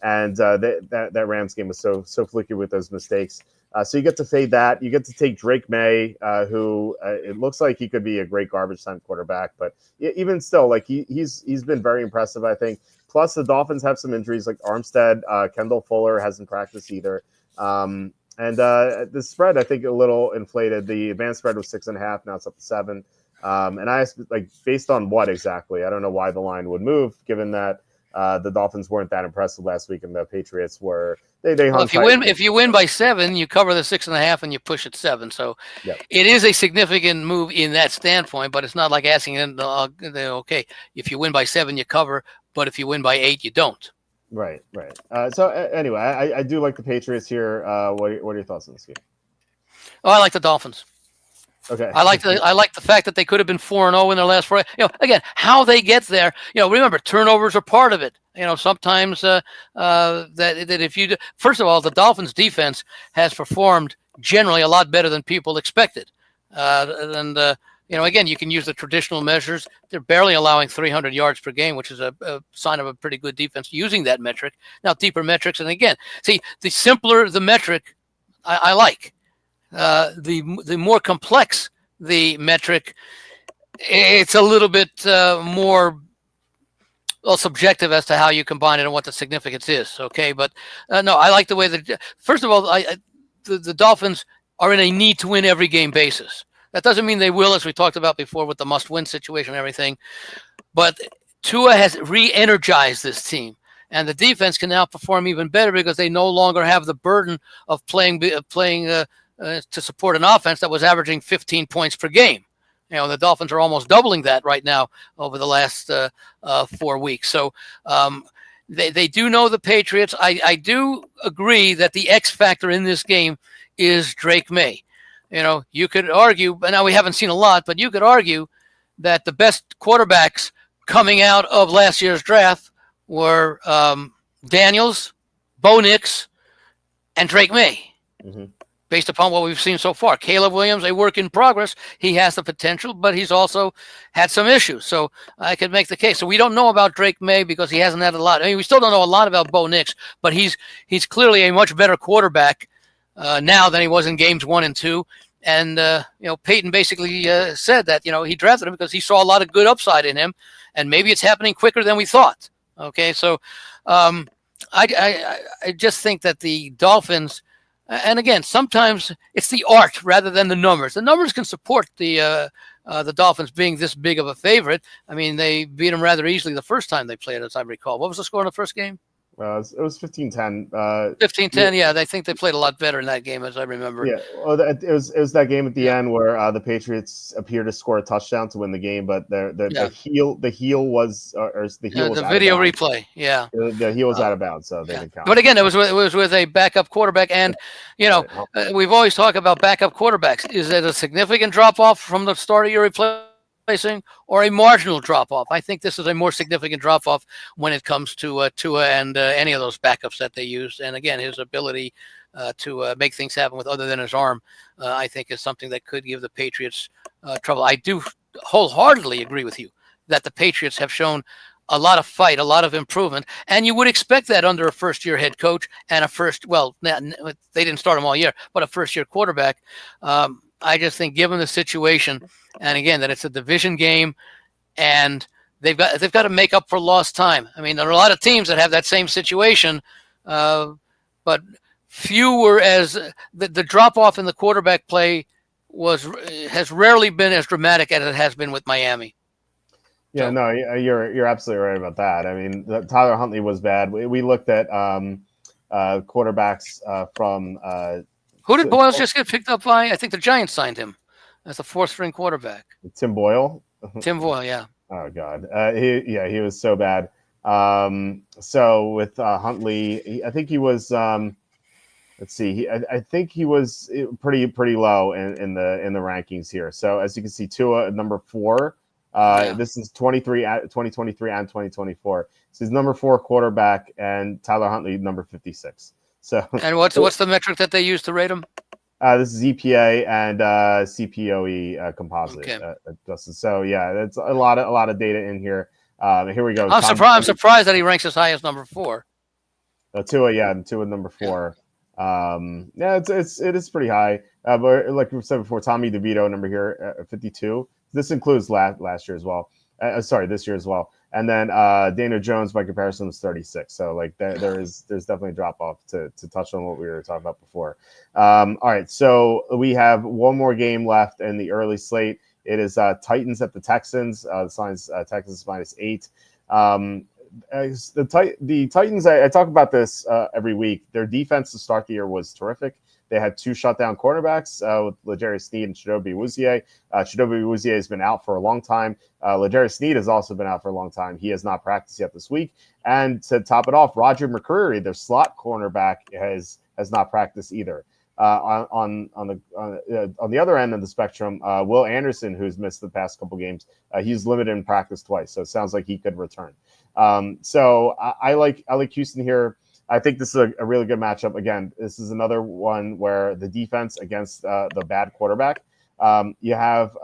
A: and that Rams game was so fluky with those mistakes. So you get to fade that. You get to take Drake May, who it looks like he could be a great garbage time quarterback, but even still, like he's been very impressive, I think. Plus, the Dolphins have some injuries, like Armstead, Kendall Fuller hasn't practiced either, and the spread I think a little inflated. The advanced spread was 6.5, now it's up to 7. And I asked, like, based on what exactly? I don't know why the line would move, given that the Dolphins weren't that impressive last week, and the Patriots were. They hung
B: if you win by 7, you cover the 6.5 and you push it 7. So It is a significant move in that standpoint, but it's not like asking them, okay, if you win by 7, you cover, but if you win by 8, you don't.
A: Right. So anyway, I do like the Patriots here. What are your thoughts on this game?
B: Oh, I like the Dolphins.
A: Okay.
B: I like the fact that they could have been 4-0 in their last 4. Again, how they get there. Remember, turnovers are part of it. Sometimes that if you first of all, the Dolphins' defense has performed generally a lot better than people expected. Again, you can use the traditional measures. They're barely allowing 300 yards per game, which is a sign of a pretty good defense using that metric. Now, deeper metrics, and again, see, the simpler the metric, I like. The more complex the metric, it's a little bit more subjective as to how you combine it and what the significance is. Okay, but no, I like the way that. First of all, the Dolphins are in a need to win every game basis. That doesn't mean they will, as we talked about before, with the must-win situation and everything. But Tua has re-energized this team. And the defense can now perform even better because they no longer have the burden of playing to support an offense that was averaging 15 points per game. The Dolphins are almost doubling that right now over the last 4 weeks. So they do know the Patriots. I do agree that the X factor in this game is Drake May. You could argue, but now we haven't seen a lot, but you could argue that the best quarterbacks coming out of last year's draft were Daniels, Bo Nix, and Drake May. Mm-hmm. Based upon what we've seen so far. Caleb Williams, a work in progress. He has the potential, but he's also had some issues. So I could make the case. So we don't know about Drake May because he hasn't had a lot. I mean, we still don't know a lot about Bo Nix, but he's clearly a much better quarterback now than he was in games 1 and 2. And, Peyton basically said that, he drafted him because he saw a lot of good upside in him, and maybe it's happening quicker than we thought. Okay, so I just think that the Dolphins, and again, sometimes it's the art rather than the numbers. The numbers can support the Dolphins being this big of a favorite. I mean, they beat them rather easily the first time they played, as I recall. What was the score in the first game?
A: It was 15-10.
B: 15-10, yeah. I think they played a lot better in that game, as I remember.
A: Yeah, well, it was that game at the end where the Patriots appeared to score a touchdown to win the game, but the heel was
B: the video replay. Yeah,
A: the heel was out of bounds, so they didn't count.
B: But again, it was with a backup quarterback, and we've always talked about backup quarterbacks. Is it a significant drop off from the starter you're replacing, or a marginal drop-off? I think this is a more significant drop-off when it comes to Tua and any of those backups that they used. And again, his ability to make things happen with other than his arm, I think is something that could give the Patriots trouble. I do wholeheartedly agree with you that the Patriots have shown a lot of fight, a lot of improvement, and you would expect that under a first-year head coach and they didn't start him all year, but a first-year quarterback. I just think, given the situation, and again that it's a division game, and they've got to make up for lost time. I mean, there are a lot of teams that have that same situation, but few were as the drop off in the quarterback play has rarely been as dramatic as it has been with Miami.
A: Yeah, no, you're absolutely right about that. I mean, Tyler Huntley was bad. We looked at quarterbacks from.
B: Who did Boyle just get picked up by? I think the Giants signed him as a 4th-string quarterback.
A: Tim Boyle?
B: Tim Boyle, yeah.
A: Oh, God. He was so bad. So with Huntley, I think he was let's see. I think he was pretty low in the rankings here. So as you can see, Tua number 4. This is 2023 and 2024. So he's number 4 quarterback, and Tyler Huntley number 56. So,
B: and what's the metric that they use to rate them?
A: This is EPA and CPOE composite.
B: Okay.
A: So yeah, that's a lot of data in here. Here we go.
B: I'm surprised that he ranks as high as number 4.
A: Tua, yeah, and Tua number 4. Yeah, it is pretty high. But like we said before, Tommy DeVito number here, 52. This includes last year as well. Sorry, this year as well. And then Daniel Jones, by comparison, was 36. So like there's definitely a drop off to touch on what we were talking about before. All right, so we have one more game left in the early slate. It is Titans at the Texans. The signs Texans -8. The Titans, I talk about this every week. Their defense to start the year was terrific. They had 2 shutdown cornerbacks with L'Jarius Sneed and Chidobe Awuzie. Chidobe Awuzie has been out for a long time. L'Jarius Sneed has also been out for a long time. He has not practiced yet this week. And to top it off, Roger McCreary, their slot cornerback, has not practiced either. On the other end of the spectrum, Will Anderson, who's missed the past couple games, he's limited in practice twice, so it sounds like he could return. So I like Houston here. I think this is a really good matchup. Again, this is another one where the defense against the bad quarterback. You have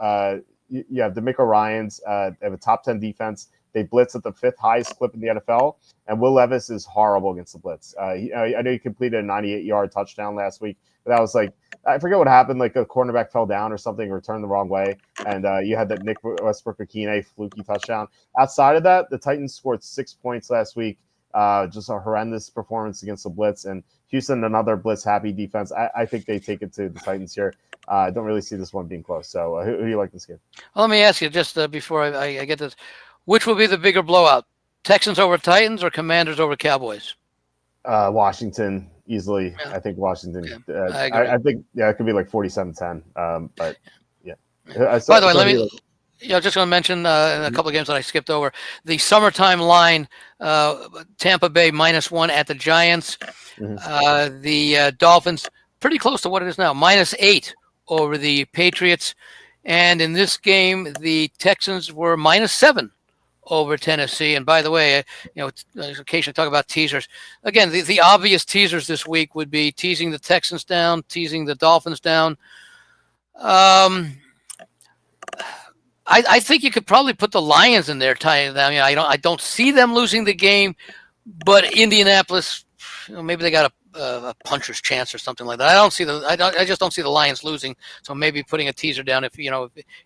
A: DeMeco Ryans. They have a top 10 defense. They blitz at the 5th highest clip in the NFL, and Will Levis is horrible against the blitz. I know he completed a 98-yard touchdown last week, but that was like, I forget what happened. Like a cornerback fell down or something, returned the wrong way, and you had that Nick Westbrook-Akine fluky touchdown. Outside of that, the Titans scored 6 points last week. Just a horrendous performance against the blitz, and Houston, another blitz-happy defense. I think they take it to the Titans here. I don't really see this one being close. So who do you like this game?
B: Well, let me ask you just before I get this. Which will be the bigger blowout? Texans over Titans or Commanders over Cowboys?
A: Washington, easily. Yeah. I think Washington.
B: I
A: think, it could be like 47-10. But, yeah.
B: By the way, let me just going to mention a couple of games that I skipped over. The summertime line, Tampa Bay -1 at the Giants. Mm-hmm. The Dolphins, pretty close to what it is now, -8 over the Patriots. And in this game, the Texans were -7 over Tennessee. And by the way, occasionally talk about teasers. Again, the obvious teasers this week would be teasing the Texans down, teasing the Dolphins down. I think you could probably put the Lions in there, tying them. I don't see them losing the game, but Indianapolis, maybe they got a puncher's chance or something like that. I just don't see the Lions losing. So maybe putting a teaser down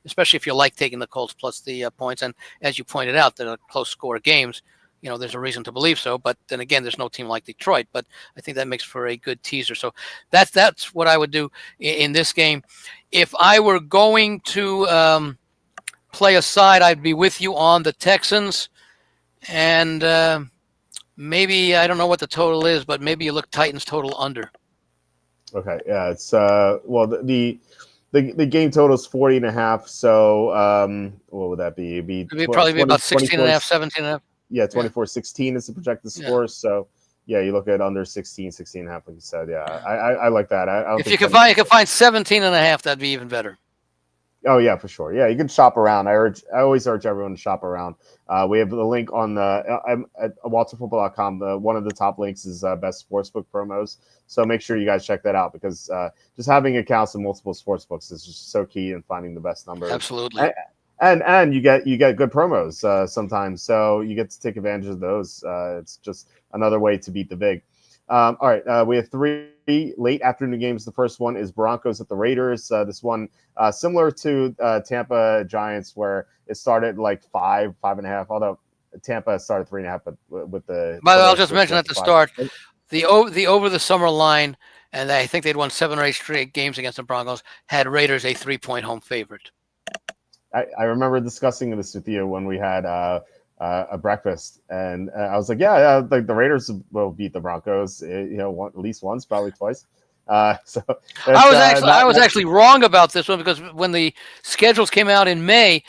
B: especially if you like taking the Colts plus the points. And as you pointed out, they're a close score games. There's a reason to believe so. But then again, there's no team like Detroit. But I think that makes for a good teaser. So that's what I would do in this game. If I were going to play a side, I'd be with you on the Texans. And maybe, I don't know what the total is, but maybe you look Titans total under.
A: Okay, yeah, it's the game total is 40.5. So what would that be? It'd
B: probably be about 16.5, 17.5.
A: Yeah, 24-16 is the projected score. Yeah. So yeah, you look at under 16.5, like you said. Yeah, I like that.
B: If you can find 17.5, that'd be even better.
A: Oh yeah, for sure. Yeah, you can shop around. I always urge everyone to shop around. We have the link on at WalterFootball.com. One of the top links is best sportsbook promos. So make sure you guys check that out because just having accounts in multiple sportsbooks is just so key in finding the best numbers.
B: Absolutely.
A: And you get good promos sometimes, so you get to take advantage of those. It's just another way to beat the vig. All right, we have 3 late afternoon games. The first one is Broncos at the Raiders. This one similar to Tampa Giants, where it started like 5.5, although Tampa started 3.5, but with the.
B: But I'll just mention at the start, the over the summer line, and I think they'd won 7 or 8 straight games against the Broncos, had Raiders a 3-point home favorite.
A: I remember discussing this with you when we had a breakfast, and I was like, like the Raiders will beat the Broncos, at least once, probably twice. So
B: I was actually wrong about this one because when the schedules came out in May,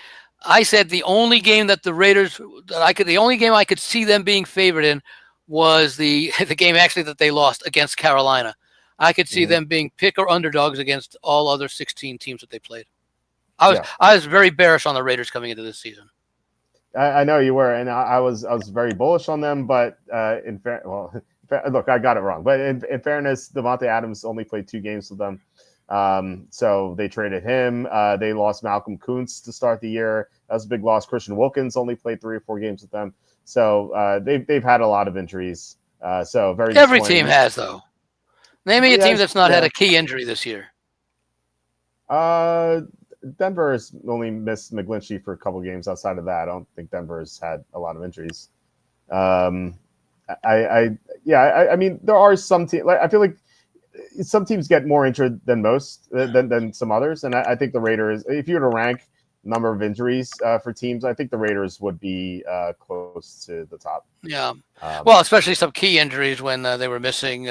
B: I said the only game that the Raiders the only game I could see them being favored in was the game actually that they lost against Carolina. I could see them being pick or underdogs against all other 16 teams that they played. I was very bearish on the Raiders coming into this season.
A: I know you were, and I was very bullish on them, but look, I got it wrong. But in fairness, Devontae Adams only played 2 games with them, so they traded him. They lost Malcolm Kuntz to start the year. That was a big loss. Christian Wilkins only played 3 or 4 games with them, so they've had a lot of injuries. So very
B: Every team
A: disappointing.
B: has, though. Name me a team
A: Yes,
B: that's not
A: yeah.
B: had a key injury this year.
A: Denver has only missed McGlinchey for a couple games. Outside of that, I don't think Denver's had a lot of injuries. Um, I mean, there are some teams. Like, I feel like some teams get more injured than most than some others, and I think the Raiders. If you were to rank number of injuries for teams, I think the Raiders would be close to the top.
B: Yeah. Well, especially some key injuries when they were missing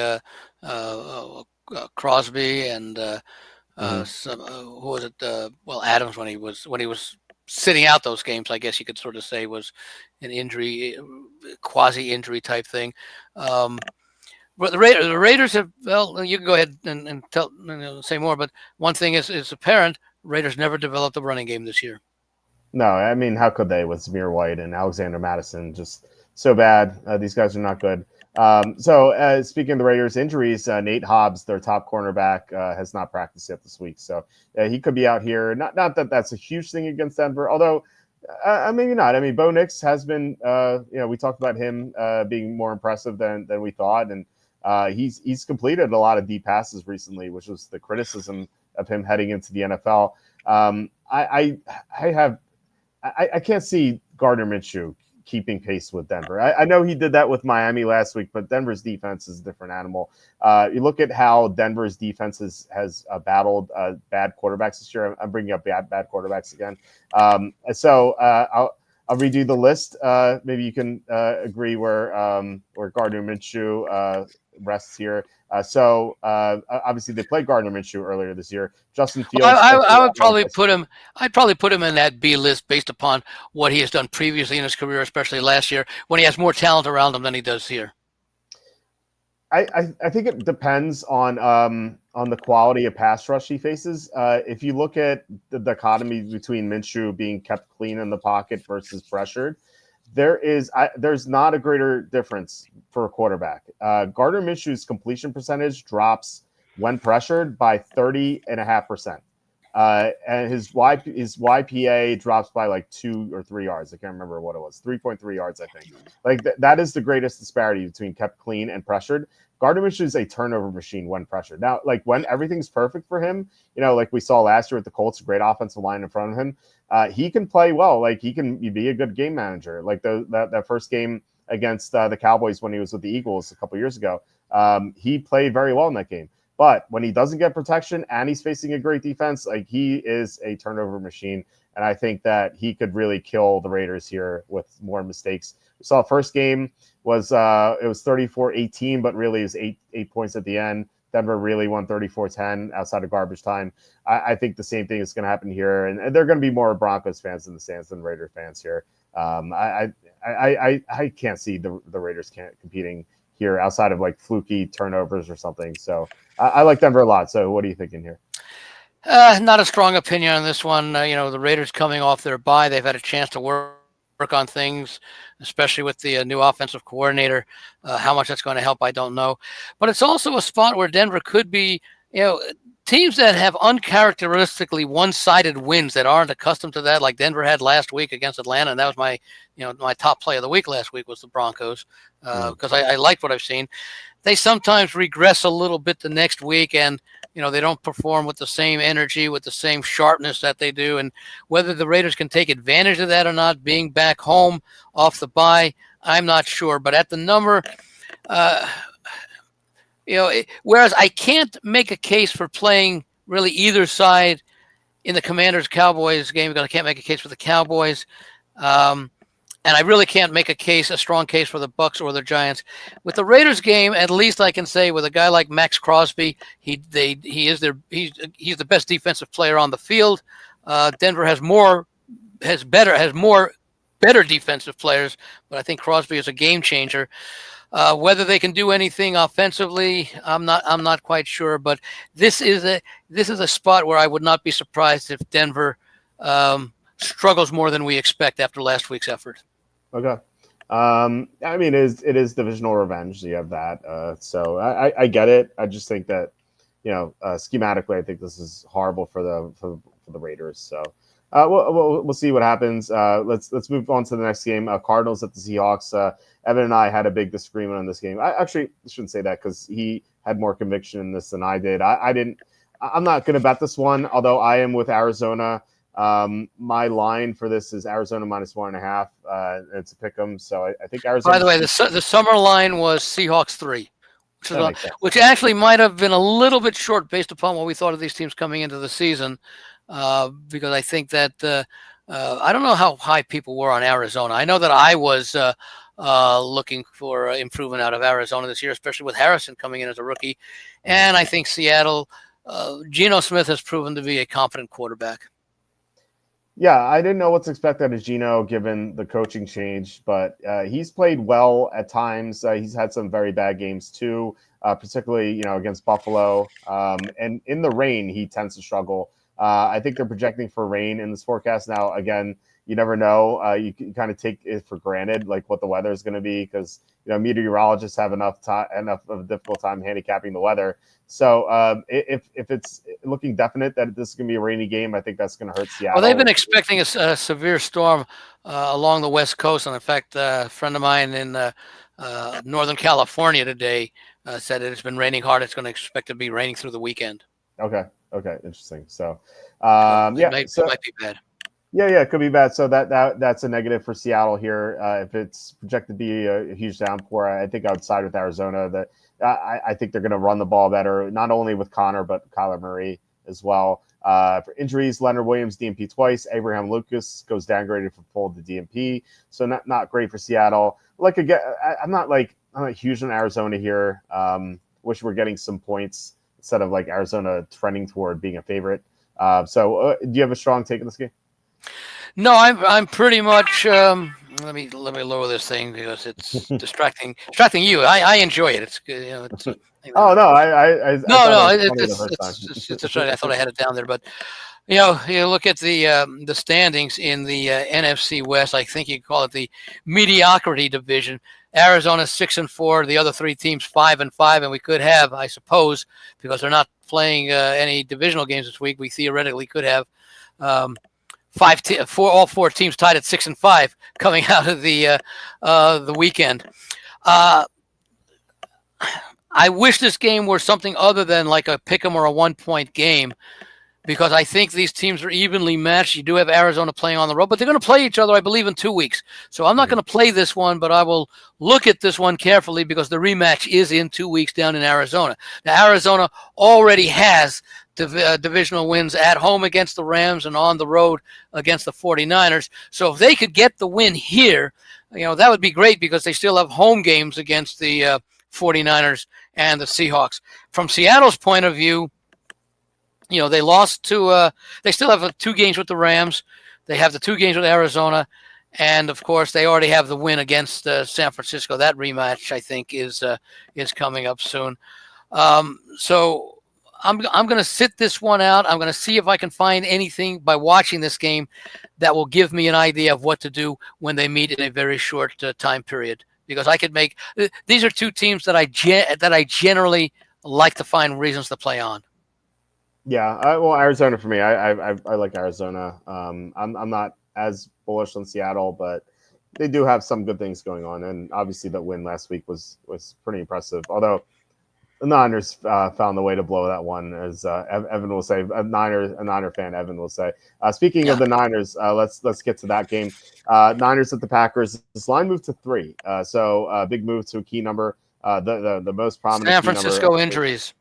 B: Crosby and some who was it? Well, Adams when he was sitting out those games. I guess you could sort of say was an injury, quasi injury type thing. But the Raiders have. Well, you can go ahead and tell say more. But one thing is apparent: Raiders never developed a running game this year.
A: No, I mean, how could they with Zamir White and Alexander Madison? Just so bad. These guys are not good. Speaking of the Raiders' injuries, Nate Hobbs, their top cornerback, has not practiced yet this week. So he could be out here. Not that that's a huge thing against Denver, although maybe not. I mean, Bo Nix has been, we talked about him being more impressive than we thought. And he's completed a lot of deep passes recently, which was the criticism of him heading into the NFL. I can't see Gardner Minshew keeping pace with Denver. I know he did that with Miami last week, but Denver's defense is a different animal. You look at how Denver's defense has battled bad quarterbacks this year. I'm bringing up bad quarterbacks again. I'll redo the list. Maybe you can agree where Gardner Minshew rests here. Obviously they played Gardner Minshew earlier this year. Justin Fields.
B: I would probably put him. I'd probably put him in that B list based upon what he has done previously in his career, especially last year when he has more talent around him than he does here.
A: I think it depends on the quality of pass rush he faces. If you look at the dichotomy between Minshew being kept clean in the pocket versus pressured, there's not a greater difference for a quarterback. Gardner Minshew's completion percentage drops when pressured by 30.5%. And his YPA drops by like 2 or 3 yards. I can't remember what it was. 3.3 yards, I think. Like that is the greatest disparity between kept clean and pressured. Gardner Minshew is a turnover machine when pressured. Now, like when everything's perfect for him, like we saw last year with the Colts, a great offensive line in front of him, he can play well. Like he can be a good game manager. Like that first game against the Cowboys when he was with the Eagles a couple years ago, he played very well in that game. But when he doesn't get protection and he's facing a great defense, like he is a turnover machine. And I think that he could really kill the Raiders here with more mistakes. We saw first game was it was 34-18, but really it was eight points at the end. Denver really won 34-10 outside of garbage time. I think the same thing is going to happen here. And there are going to be more Broncos fans in the stands than Raider fans here. I can't see the Raiders competing here outside of like fluky turnovers or something. So I like Denver a lot. So what are you thinking here?
B: Not a strong opinion on this one. The Raiders coming off their bye, they've had a chance to work on things, especially with the new offensive coordinator. How much that's going to help, I don't know. But it's also a spot where Denver could be, teams that have uncharacteristically one-sided wins that aren't accustomed to that, like Denver had last week against Atlanta, and that was my top play of the week last week was the Broncos because I liked what I've seen. They sometimes regress a little bit the next week, and they don't perform with the same energy, with the same sharpness that they do. And whether the Raiders can take advantage of that or not, being back home off the bye, I'm not sure. But at the number, whereas I can't make a case for playing really either side in the Commanders-Cowboys game, because I can't make a case for the Cowboys. And I really can't make a strong case for the Bucs or the Giants. With the Raiders game, at least I can say with a guy like Max Crosby, he's the best defensive player on the field. Denver has better defensive players, but I think Crosby is a game changer. Whether they can do anything offensively, I'm not quite sure. But this is a spot where I would not be surprised if Denver struggles more than we expect after last week's effort.
A: Okay. I mean, it is divisional revenge. You have that. So I get it. I just think that, schematically, I think this is horrible for the Raiders. So We'll see what happens. Let's move on to the next game. Cardinals at the Seahawks. Evan and I had a big disagreement on this game. I actually shouldn't say that because he had more conviction in this than I did. I didn't. I'm not going to bet this one, although I am with Arizona. My line for this is Arizona -1.5. It's a pick 'em, so I think Arizona.
B: By the way, the summer line was Seahawks 3, which actually might have been a little bit short based upon what we thought of these teams coming into the season, because I think that I don't know how high people were on Arizona. I know that I was looking for improvement out of Arizona this year, especially with Harrison coming in as a rookie, and I think Seattle. Geno Smith has proven to be a competent quarterback.
A: Yeah, I didn't know what to expect out of Geno given the coaching change, but he's played well at times. He's had some very bad games too, particularly against Buffalo. And in the rain, he tends to struggle. I think they're projecting for rain in this forecast. Now, again, you never know. You can kind of take it for granted, like what the weather is going to be, because meteorologists have enough of a difficult time handicapping the weather. So if it's looking definite that this is going to be a rainy game, I think that's going to hurt Seattle.
B: Well, they've been expecting a severe storm along the West Coast. And in fact, a friend of mine in Northern California today said it's been raining hard. It's going to expect to be raining through the weekend.
A: Okay, interesting. So
B: it might be bad.
A: Yeah, it could be bad. So that's a negative for Seattle here. If it's projected to be a huge downpour, I think I would side with Arizona. That I think they're going to run the ball better, not only with Connor but Kyler Murray as well. For injuries, Leonard Williams DNP twice. Abraham Lucas goes downgraded from full to DNP, so not great for Seattle. Like again, I'm not huge on Arizona here. Wish we're getting some points instead of like Arizona trending toward being a favorite. So do you have a strong take in this game?
B: No, I'm pretty much. Let me lower this thing because it's distracting you. I enjoy it. It's good.
A: Oh no,
B: it's just right. I thought I had it down there, but you look at the standings in the NFC West. I think you call it the mediocrity division. Arizona's 6-4. The other three teams 5-5, and we could have, I suppose, because they're not playing any divisional games this week. We theoretically could have. All four teams tied at 6-5 coming out of the weekend. I wish this game were something other than like a pick 'em or a 1-point game, because I think these teams are evenly matched. You do have Arizona playing on the road, but they're going to play each other, I believe, in 2 weeks. So I'm not going to play this one, but I will look at this one carefully because the rematch is in 2 weeks down in Arizona. Now, Arizona already has divisional wins at home against the Rams and on the road against the 49ers. So if they could get the win here, that would be great because they still have home games against the 49ers and the Seahawks. From Seattle's point of view, they lost to they still have 2 games with the Rams. They have the 2 games with Arizona. And, of course, they already have the win against San Francisco. That rematch, I think, is coming up soon. So I'm going to sit this one out. I'm going to see if I can find anything by watching this game that will give me an idea of what to do when they meet in a very short time period. Because I could make – these are 2 teams that I generally like to find reasons to play on.
A: Yeah, well, Arizona for me. I like Arizona. I'm not as bullish on Seattle, but they do have some good things going on, and obviously that win last week was pretty impressive. Although the Niners found the way to blow that one, as Evan will say. A Niner fan, Evan will say. Speaking of the Niners, let's get to that game. Niners at the Packers. This line moved to 3, so big move to a key number. The most prominent
B: San Francisco injuries.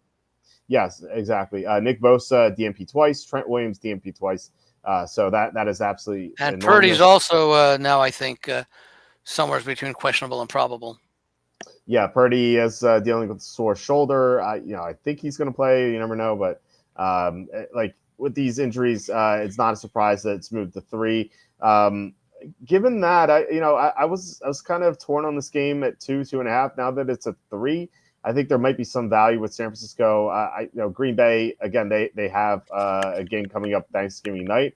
A: Yes, exactly. Nick Bosa DNP twice, Trent Williams DNP twice. So that is absolutely
B: and
A: enormous.
B: Purdy's also now I think somewhere between questionable and probable.
A: Yeah, Purdy is dealing with a sore shoulder. I think he's going to play. You never know, but like with these injuries, it's not a surprise that it's moved to 3. Given that, I was kind of torn on this game at 2.5. Now that it's a 3. I think there might be some value with San Francisco. Green Bay again. They have a game coming up Thanksgiving night,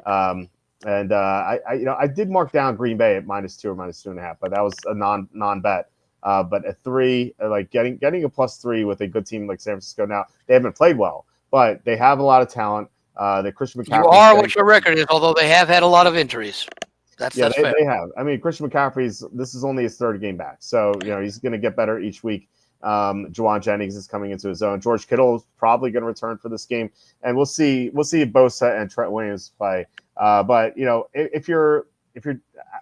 A: and I did mark down Green Bay at -2 or -2.5, but that was a non bet. But at 3, like getting a +3 with a good team like San Francisco. Now they haven't played well, but they have a lot of talent. The Christian
B: You
A: McCaffrey.
B: are what your record is, although they have had a lot of injuries. That's fair.
A: They have. I mean, Christian McCaffrey's. This is only his third game back, so he's going to get better each week. Juwan Jennings is coming into his own. George Kittle is probably going to return for this game, and we'll see if Bosa and Trent Williams play. But if you're,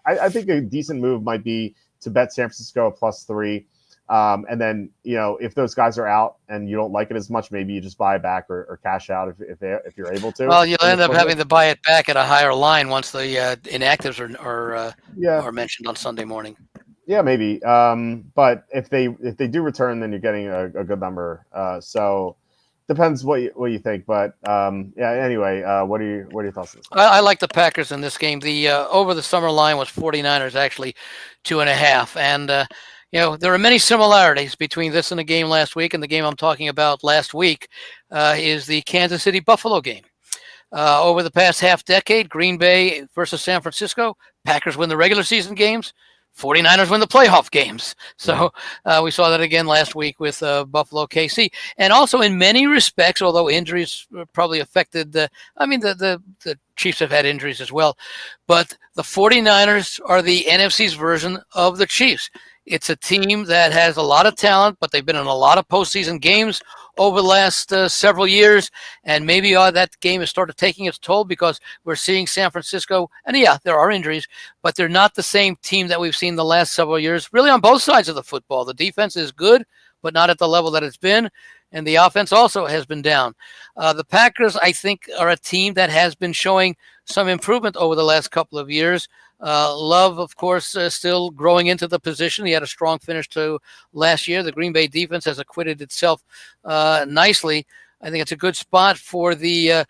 A: I think a decent move might be to bet San Francisco +3. And then, if those guys are out and you don't like it as much, maybe you just buy it back or cash out if you're able to.
B: Well, you'll end up having to buy it back at a higher line once the inactives are mentioned on Sunday morning.
A: Yeah, maybe. But if they do return, then you're getting a good number. So depends what you think. But anyway, what are your thoughts on this?
B: I like the Packers in this game. The over the summer line was 49ers, actually 2.5. And there are many similarities between this and the game last week, and the game I'm talking about last week is the Kansas City Buffalo game. Over the past half decade, Green Bay versus San Francisco, Packers win the regular season games, 49ers win the playoff games. So we saw that again last week with Buffalo KC. And also in many respects, although injuries probably affected the Chiefs have had injuries as well, but the 49ers are the NFC's version of the Chiefs. It's a team that has a lot of talent, but they've been in a lot of postseason games over the last several years, and maybe that game has started taking its toll because we're seeing San Francisco, and there are injuries, but they're not the same team that we've seen the last several years, really on both sides of the football. The defense is good, but not at the level that it's been, and the offense also has been down. The Packers, I think, are a team that has been showing some improvement over the last couple of years. Love, of course, still growing into the position. He had a strong finish to last year. The Green Bay defense has acquitted itself nicely. I think it's a good spot for the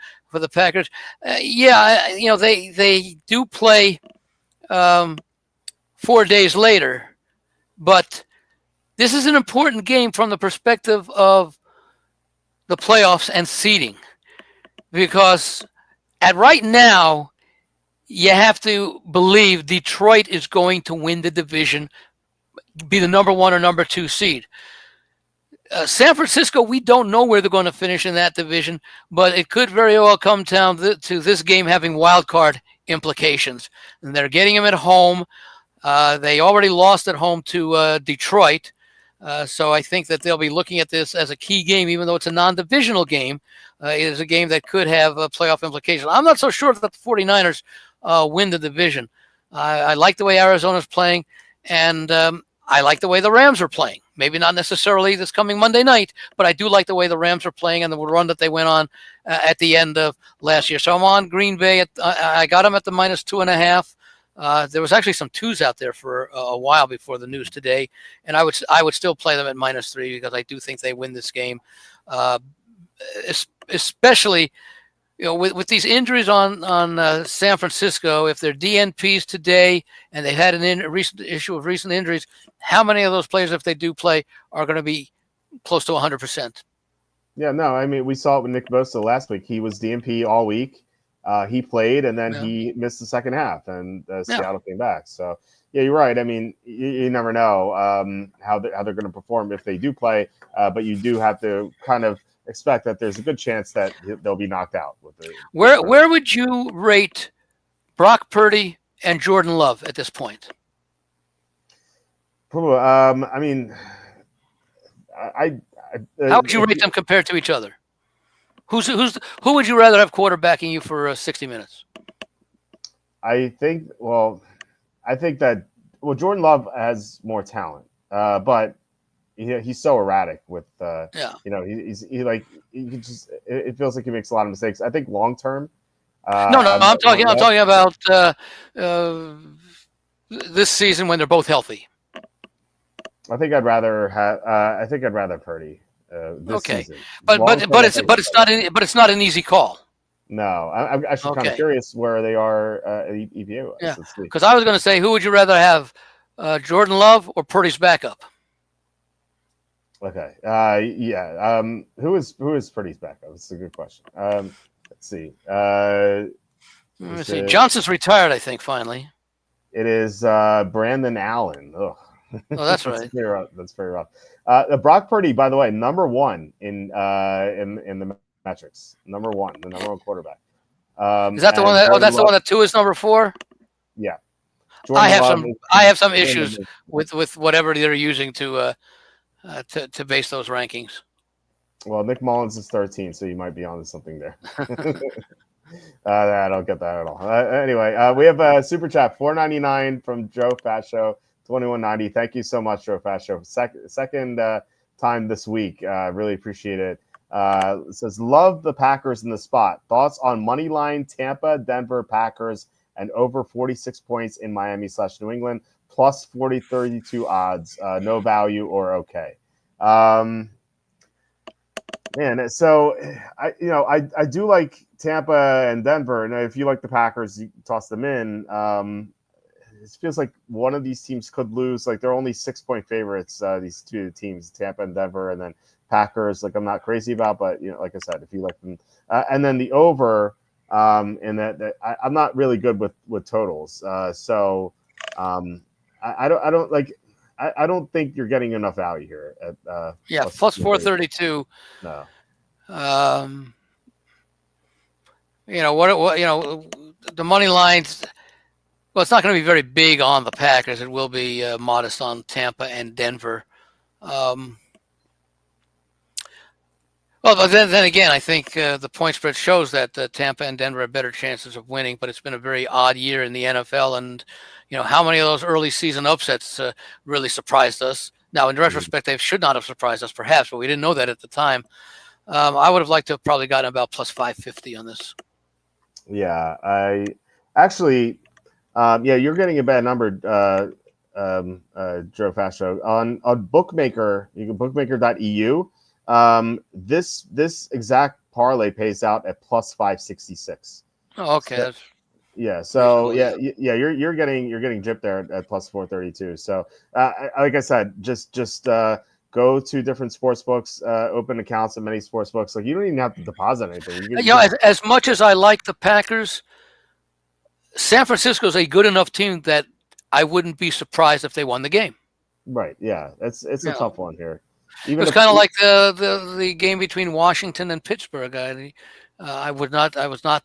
B: Packers. They do play 4 days later, but this is an important game from the perspective of the playoffs and seeding, because right now, you have to believe Detroit is going to win the division, be the number 1 or number 2 seed. San Francisco, we don't know where they're going to finish in that division, but it could very well come down to this game having wild card implications. And they're getting them at home. They already lost at home to Detroit. So I think that they'll be looking at this as a key game, even though it's a non-divisional game. It is a game that could have playoff implications. I'm not so sure that the 49ers win the division. I like the way Arizona's playing, and I like the way the Rams are playing. Maybe not necessarily this coming Monday night, but I do like the way the Rams are playing and the run that they went on at the end of last year. So I'm on Green Bay. I got them at the -2.5. There was actually some 2s out there for a while before the news today, and I would still play them at -3 because I do think they win this game, especially with these injuries on San Francisco. If they're DNPs today and they've had a recent issue of recent injuries, how many of those players, if they do play, are going to be close to 100%?
A: Yeah, no, I mean, we saw it with Nick Bosa last week. He was DNP all week. He played, and then he missed the second half, and Seattle came back. So, yeah, you're right. I mean, you never know how they're going to perform if they do play, but you do have to kind of expect that there's a good chance that they'll be knocked out.
B: Where would you rate Brock Purdy and Jordan Love at this point?
A: I mean,
B: how would you rate them compared to each other? Who would you rather have quarterbacking you for 60 minutes?
A: I think that Jordan Love has more talent, but he's so erratic with it feels like he makes a lot of mistakes. I think long term. I'm talking about
B: this season when they're both healthy.
A: I think I'd rather Purdy. Season.
B: but it's not an easy call.
A: No, I'm actually kind of curious where they are EPA.
B: Yeah, because I was going to say, who would you rather have, Jordan Love or Purdy's backup?
A: Okay. Who is Purdy's backup? That's a good question. Let's see.
B: Let's see. Johnson's retired, I think. Finally,
A: it is Brandon Allen. Ugh.
B: Oh, that's right.
A: That's very rough. Brock Purdy, by the way, number 1 in the metrics. The number one quarterback.
B: Is that the one that? Oh, that's the one that 2 is number 4.
A: Yeah.
B: I have some issues with whatever they're using to base those rankings.
A: Well, Nick Mullins is 13, so you might be onto something there. I don't get that at all. Anyway, we have a super chat $4.99 from Joe Fascio 2190. Thank you so much, Joe Fascio. Second time this week. Really appreciate it. It says, love the Packers in the spot. Thoughts on money line Tampa, Denver, Packers, and over 46 points in Miami/New England, plus 40-32 odds. No value or okay. Man, so I do like Tampa and Denver, and if you like the Packers, you toss them in. It feels like one of these teams could lose. Like they're only 6-point favorites. These two teams, Tampa and Denver, and then Packers. Like I'm not crazy about, but like I said, if you like them, and then the over, and that I'm not really good with totals. So I don't like. I don't think you're getting enough value here. At
B: plus 432.
A: No.
B: The money lines. Well, it's not going to be very big on the Packers. It will be modest on Tampa and Denver. But then again, I think the point spread shows that Tampa and Denver have better chances of winning. But it's been a very odd year in the NFL, and how many of those early season upsets really surprised us. Now, in retrospect, they should not have surprised us, perhaps, but we didn't know that at the time. I would have liked to have probably gotten about plus 550 on this.
A: Yeah, I actually. You're getting a bad number, Joe Fascio. On Bookmaker, you can bookmaker.eu. This exact parlay pays out at plus 566.
B: Oh, okay.
A: So, you're getting gypped there at plus 432. So, like I said, just go to different sports books, open accounts at many sports books. Like you don't even have to deposit anything.
B: As much as I like the Packers, San Francisco is a good enough team that I wouldn't be surprised if they won the game.
A: Right. Yeah. It's a tough one here.
B: It was kind of like the game between Washington and Pittsburgh. I was not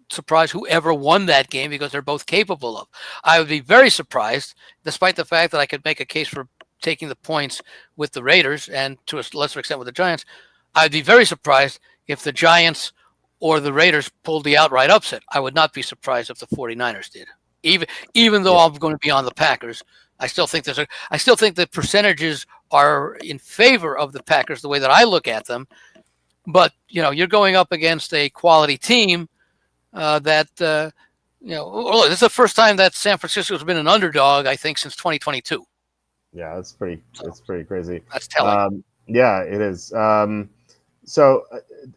B: surprised whoever won that game because they're both capable of. I would be very surprised, despite the fact that I could make a case for taking the points with the Raiders and to a lesser extent with the Giants. I'd be very surprised if the Giants or the Raiders pulled the outright upset. I would not be surprised if the 49ers did. Even though I'm going to be on the Packers, I still think the percentages are in favor of the Packers the way that I look at them. But you're going up against a quality team this is the first time that San Francisco's been an underdog, I think, since 2022.
A: Yeah, that's pretty crazy.
B: That's telling.
A: Yeah, it is. So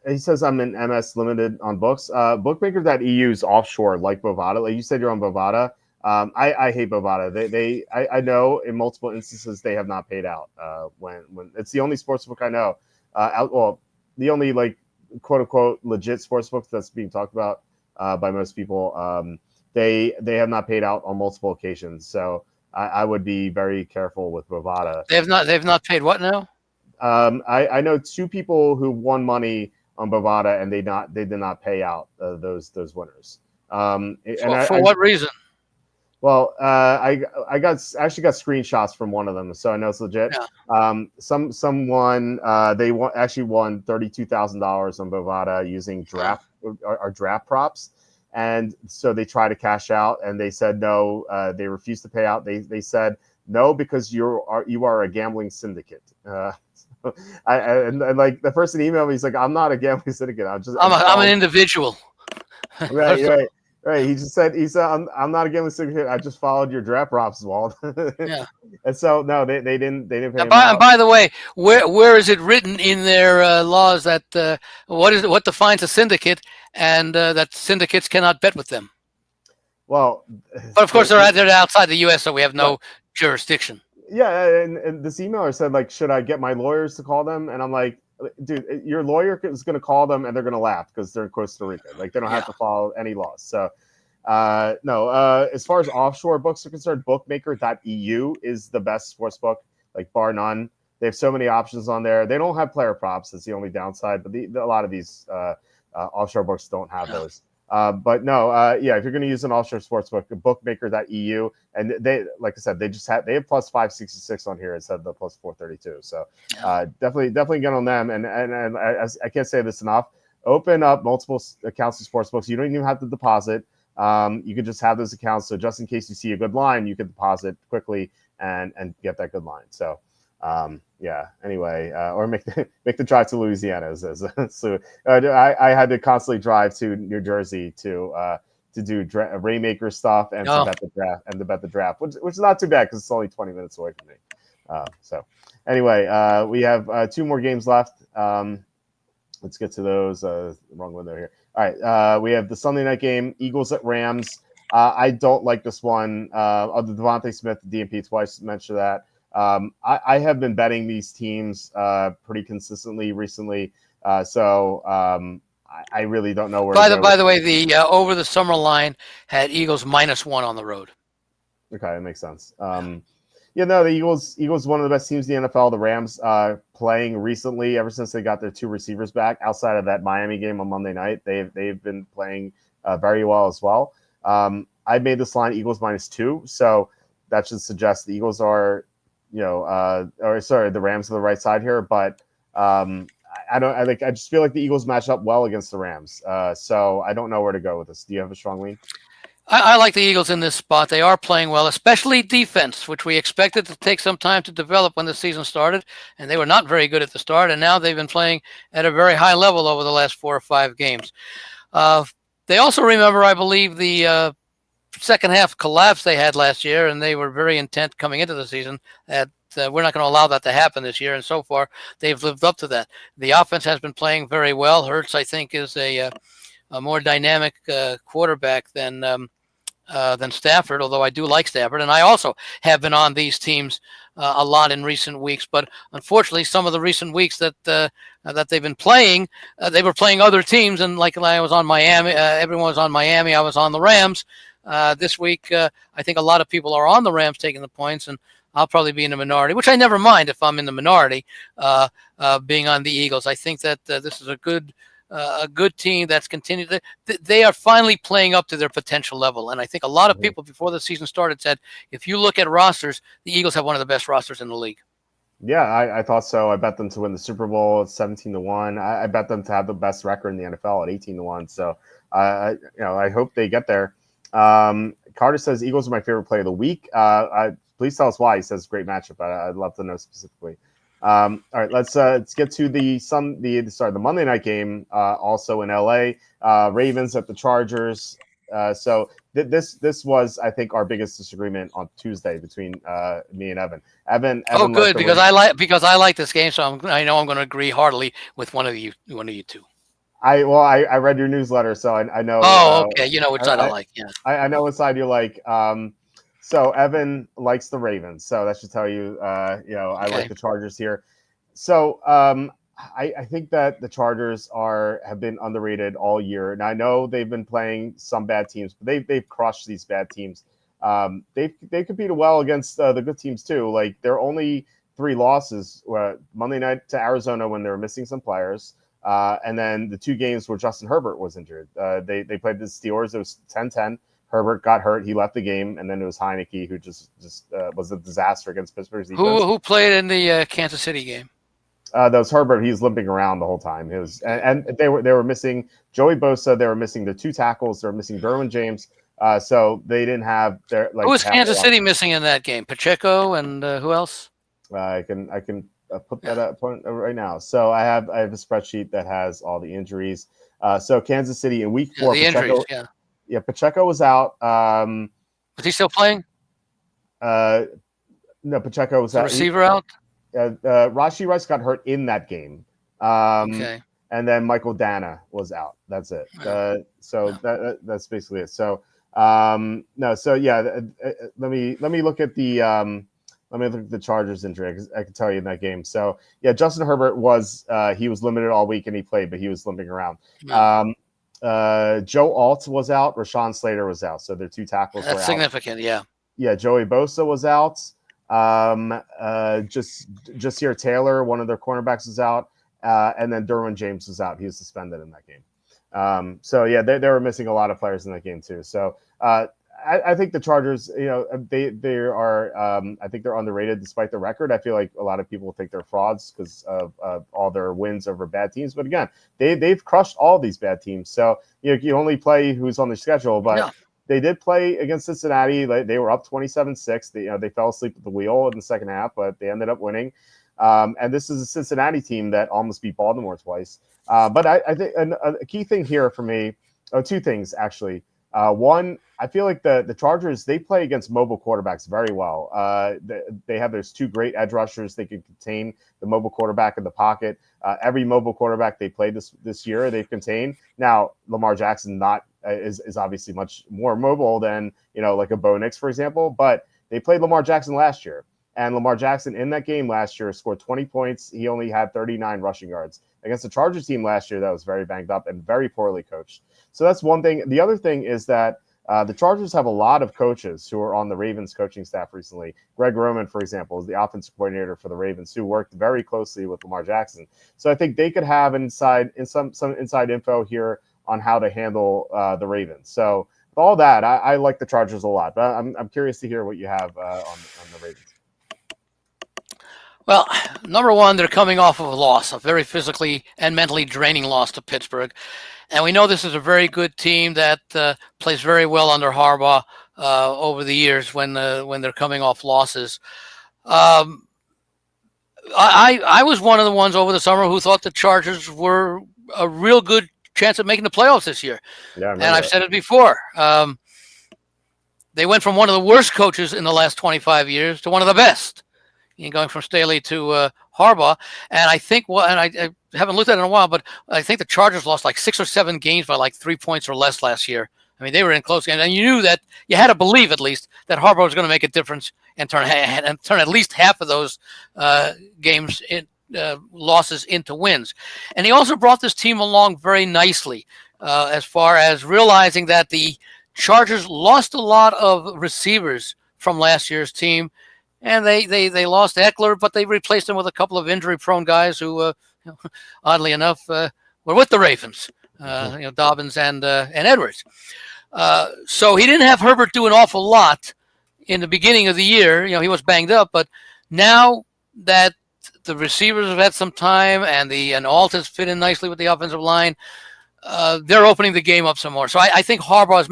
A: he says I'm in MS Limited on books. Bookmaker.eu is offshore like Bovada. Like you said, you're on Bovada. I hate Bovada. I know in multiple instances they have not paid out. When it's the only sportsbook I know. The only like quote unquote legit sportsbook that's being talked about by most people. They have not paid out on multiple occasions. So I would be very careful with Bovada.
B: They've not paid what now?
A: I know 2 people who won money on Bovada and they did not pay out those winners.
B: For what reason?
A: Well, I got screenshots from one of them, so I know it's legit.
B: Yeah.
A: Someone they actually won $32,000 on Bovada using draft props, and so they tried to cash out, and they said no. They refused to pay out. They said no because you are a gambling syndicate. And like the person emailed me, he's like, I'm not a gambling syndicate. I'm
B: an individual.
A: Right. He said I'm not a gambling syndicate. I just followed your draft props, Walt.
B: Yeah.
A: And so no, they didn't pay him
B: and
A: out.
B: by the way, where is it written in their laws that what defines a syndicate and that syndicates cannot bet with them?
A: Well,
B: but of course they're outside the U.S., so we have no jurisdiction.
A: Yeah, and this emailer said, like, should I get my lawyers to call them? And I'm like, dude, your lawyer is going to call them and they're going to laugh because they're in Costa Rica. Like, they don't have to follow any laws. So, no. As far as offshore books are concerned, bookmaker.eu is the best sports book, like, bar none. They have so many options on there. They don't have player props. That's the only downside. But a lot of these offshore books don't have those. But no, if you're going to use an offshore sports book, bookmaker.eu, and they, like I said, they have plus 566 on here instead of the plus 432. So definitely get on them. And I can't say this enough. Open up multiple accounts of sports books. You don't even have to deposit. You can just have those accounts. So just in case you see a good line, you can deposit quickly and get that good line. So anyway, or make the drive to Louisiana. So I had to constantly drive to New Jersey to do Raymaker stuff and to bet the draft, which is not too bad because it's only 20 minutes away from me. So anyway, we have 2 more games left. Let's get to those. Wrong window here. All right, we have the Sunday night game, Eagles at Rams. I don't like this one. Other Devontae Smith, the DMP twice mentioned that. I have been betting these teams pretty consistently recently, so I really don't know where.
B: By the way, the over the summer line had Eagles -1 on the road.
A: Okay, that makes sense. The Eagles one of the best teams in the NFL. The Rams playing recently, ever since they got their 2 receivers back. Outside of that Miami game on Monday night, they've been playing very well as well. I made this line Eagles -2, so that should suggest the Eagles are, the Rams are the right side here. But I just feel like the Eagles match up well against the Rams. So I don't know where to go with this. Do you have a strong lean?
B: I like the Eagles in this spot. They are playing well, especially defense, which we expected to take some time to develop when the season started. And they were not very good at the start. And now they've been playing at a very high level over the last 4 or 5 games. They also remember, I believe, the second half collapse they had last year, and they were very intent coming into the season that we're not going to allow that to happen this year. And so far, they've lived up to that. The offense has been playing very well. Hurts, I think, is a more dynamic quarterback than Stafford, although I do like Stafford. And I also have been on these teams a lot in recent weeks. But unfortunately, some of the recent weeks that they've been playing, they were playing other teams. And like I was on Miami, everyone was on Miami. I was on the Rams. This week, I think a lot of people are on the Rams taking the points, and I'll probably be in the minority, which I never mind if I'm in the minority, being on the Eagles. I think that this is a good team that's continued. They are finally playing up to their potential level. And I think a lot of people before the season started said, if you look at rosters, the Eagles have one of the best rosters in the league.
A: Yeah, I thought so. I bet them to win the Super Bowl at 17-1. I bet them to have the best record in the NFL at 18-1. So, I hope they get there. Carter says Eagles are my favorite play of the week. Please tell us why. He says great matchup. I'd love to know specifically. All right, let's get to the Monday night game, also in LA. Ravens at the Chargers. This was, I think, our biggest disagreement on Tuesday between me and Evan. Evan,
B: good, because I like this game, so I know I'm going to agree heartily with one of you two.
A: I read your newsletter, so I know.
B: Oh, okay. You know which side I like. Yeah,
A: I know what side you like. So Evan likes the Ravens, so that should tell you. I like the Chargers here. So I think that the Chargers have been underrated all year, and I know they've been playing some bad teams, but they've crushed these bad teams. They competed well against the good teams too. Like their only 3 losses were Monday night to Arizona when they were missing some players. And then the 2 games where Justin Herbert was injured. They played the Steelers. It was 10-10. Herbert got hurt. He left the game. And then it was Heineke who just was a disaster against Pittsburgh's defense.
B: Who played in the Kansas City game?
A: That was Herbert. He was limping around the whole time. It was, and they were missing Joey Bosa. They were missing their 2 tackles. They were missing Derwin James. So they didn't have their
B: Who was Kansas City missing in that game? Pacheco and who else?
A: I can put that up right now. So I have a spreadsheet that has all the injuries. So Kansas City in week 4.
B: The injuries,
A: Pacheco was out.
B: Was he still playing?
A: No, Pacheco was out.
B: Receiver out.
A: Rashee Rice got hurt in that game.
B: Okay.
A: And then Michael Dana was out. That's it. That's basically it. So no. So yeah. Let me look at the. Let me look at the Chargers injury. I can tell you in that game. So yeah, Justin Herbert was he was limited all week and he played, but he was limping around. Joe Alt was out. Rashawn Slater was out. So their 2 tackles were out.
B: That's significant. Yeah.
A: Yeah. Joey Bosa was out. Just here, Taylor, one of their cornerbacks, was out, and then Derwin James was out. He was suspended in that game. So yeah, they were missing a lot of players in that game too. So I think the Chargers, they are. I think they're underrated despite the record. I feel like a lot of people think they're frauds because of all their wins over bad teams. But again, they've crushed all these bad teams. So you only play who's on the schedule, but. Yeah. They did play against Cincinnati. They were up 27-6. They fell asleep at the wheel in the second half, but they ended up winning. And this is a Cincinnati team that almost beat Baltimore twice. But I think a key thing here for me, two things actually. One, I feel like the Chargers, they play against mobile quarterbacks very well. They have those two great edge rushers. They can contain the mobile quarterback in the pocket. Every mobile quarterback they played this year, they've contained. Now, Lamar Jackson is obviously much more mobile than, like a Bo Nix, for example, but they played Lamar Jackson last year. And Lamar Jackson in that game last year scored 20 points. He only had 39 rushing yards against the Chargers team last year that was very banged up and very poorly coached. So that's one thing. The other thing is that the Chargers have a lot of coaches who are on the Ravens coaching staff recently. Greg Roman, for example, is the offensive coordinator for the Ravens, who worked very closely with Lamar Jackson. So I think they could have some inside info here on how to handle the Ravens. So all that, I like the Chargers a lot, but I'm curious to hear what you have on the Ravens.
B: Well, number one, they're coming off of a loss, a very physically and mentally draining loss to Pittsburgh. And we know this is a very good team that plays very well under Harbaugh over the years when they're coming off losses. I was one of the ones over the summer who thought the Chargers were a real good chance of making the playoffs this year. Yeah, and I've said it before. They went from one of the worst coaches in the last 25 years to one of the best. Going from Staley to Harbaugh, and I think, I haven't looked at it in a while, but I think the Chargers lost like 6 or 7 games by like 3 points or less last year. I mean, they were in close games, and you knew that you had to believe at least that Harbaugh was going to make a difference and turn at least half of those games losses into wins. And he also brought this team along very nicely as far as realizing that the Chargers lost a lot of receivers from last year's team. And they lost Eckler, but they replaced him with a couple of injury-prone guys who, oddly enough, were with the Ravens. Dobbins and Edwards. So he didn't have Herbert do an awful lot in the beginning of the year. He was banged up, but now that the receivers have had some time and Alt has fit in nicely with the offensive line, they're opening the game up some more. So I think Harbaugh's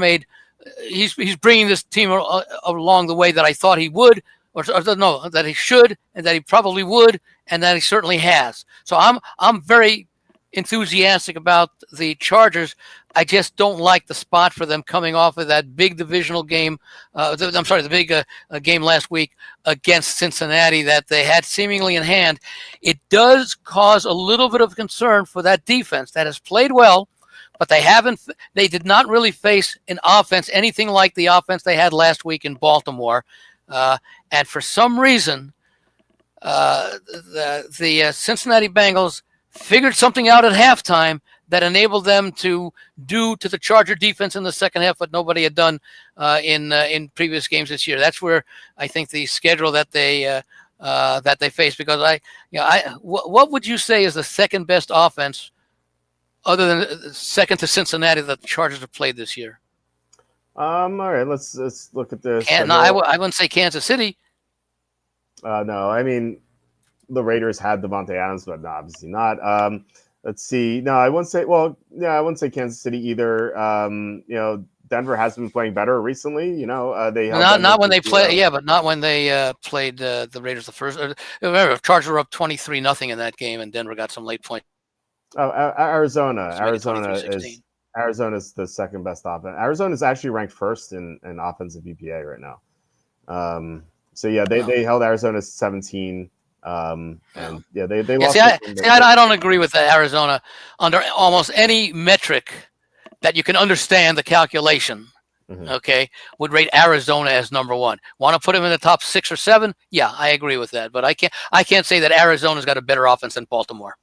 B: he's bringing this team along the way that I thought he would. Or no, that he should, and that he probably would, and that he certainly has. So I'm very enthusiastic about the Chargers. I just don't like the spot for them coming off of that big divisional game. The big game last week against Cincinnati that they had seemingly in hand. It does cause a little bit of concern for that defense that has played well, but they did not really face an offense anything like the offense they had last week in Baltimore. And for some reason, the Cincinnati Bengals figured something out at halftime that enabled them to do to the Charger defense in the second half what nobody had done in previous games this year. That's where I think the schedule that they face, because what would you say is the second best offense other than second to Cincinnati that the Chargers have played this year?
A: All right, let's look at this.
B: No, I wouldn't say Kansas City.
A: No, I mean the Raiders had Devontae Adams, but no, obviously not. Let's see. No, I wouldn't say. Well, yeah, I wouldn't say Kansas City either. Denver has been playing better recently. They
B: not when they play. Yeah, but not when they played the Raiders the first. Remember, Chargers were up 23-0 in that game, and Denver got some late points.
A: Oh, Arizona is the second best offense. Arizona is actually ranked first in offensive EPA right now. So yeah, they held Arizona 17. And yeah, they lost.
B: I don't agree with Arizona under almost any metric that you can understand the calculation. Mm-hmm. Okay, would rate Arizona as number one. Want to put them in the top 6 or 7? Yeah, I agree with that. But I can't say that Arizona's got a better offense than Baltimore.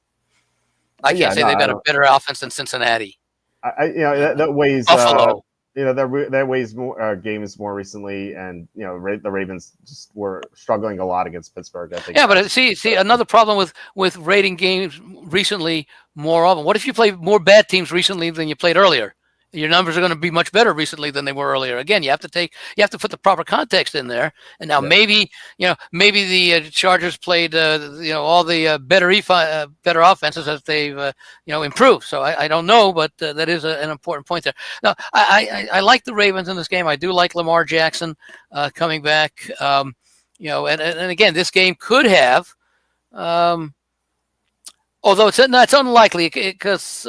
B: I can't say they've got a better offense than Cincinnati.
A: That weighs
B: Buffalo.
A: that weighs more games more recently, and the Ravens just were struggling a lot against Pittsburgh. I think.
B: Yeah, but see another problem with rating games recently more often. What if you play more bad teams recently than you played earlier? Your numbers are going to be much better recently than they were earlier. Again, you have to put the proper context in there. And now maybe the Chargers played all the better offenses as they've improved. So I don't know, but that is an important point there. Now I like the Ravens in this game. I do like Lamar Jackson coming back. And again, this game could have, although it's unlikely because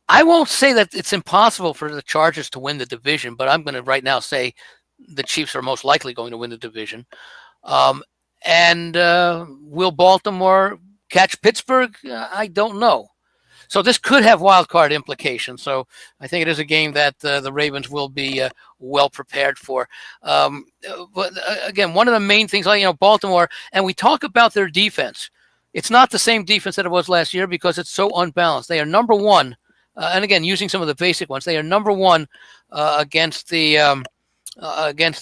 B: I won't say that it's impossible for the Chargers to win the division, but I'm going to right now say the Chiefs are most likely going to win the division. And will Baltimore catch Pittsburgh? I don't know. So this could have wild card implications. So I think it is a game that the Ravens will be well prepared for. But again, one of the main things, Baltimore, and we talk about their defense. It's not the same defense that it was last year because it's so unbalanced. They are number one. And again, using some of the basic ones, they are number one against the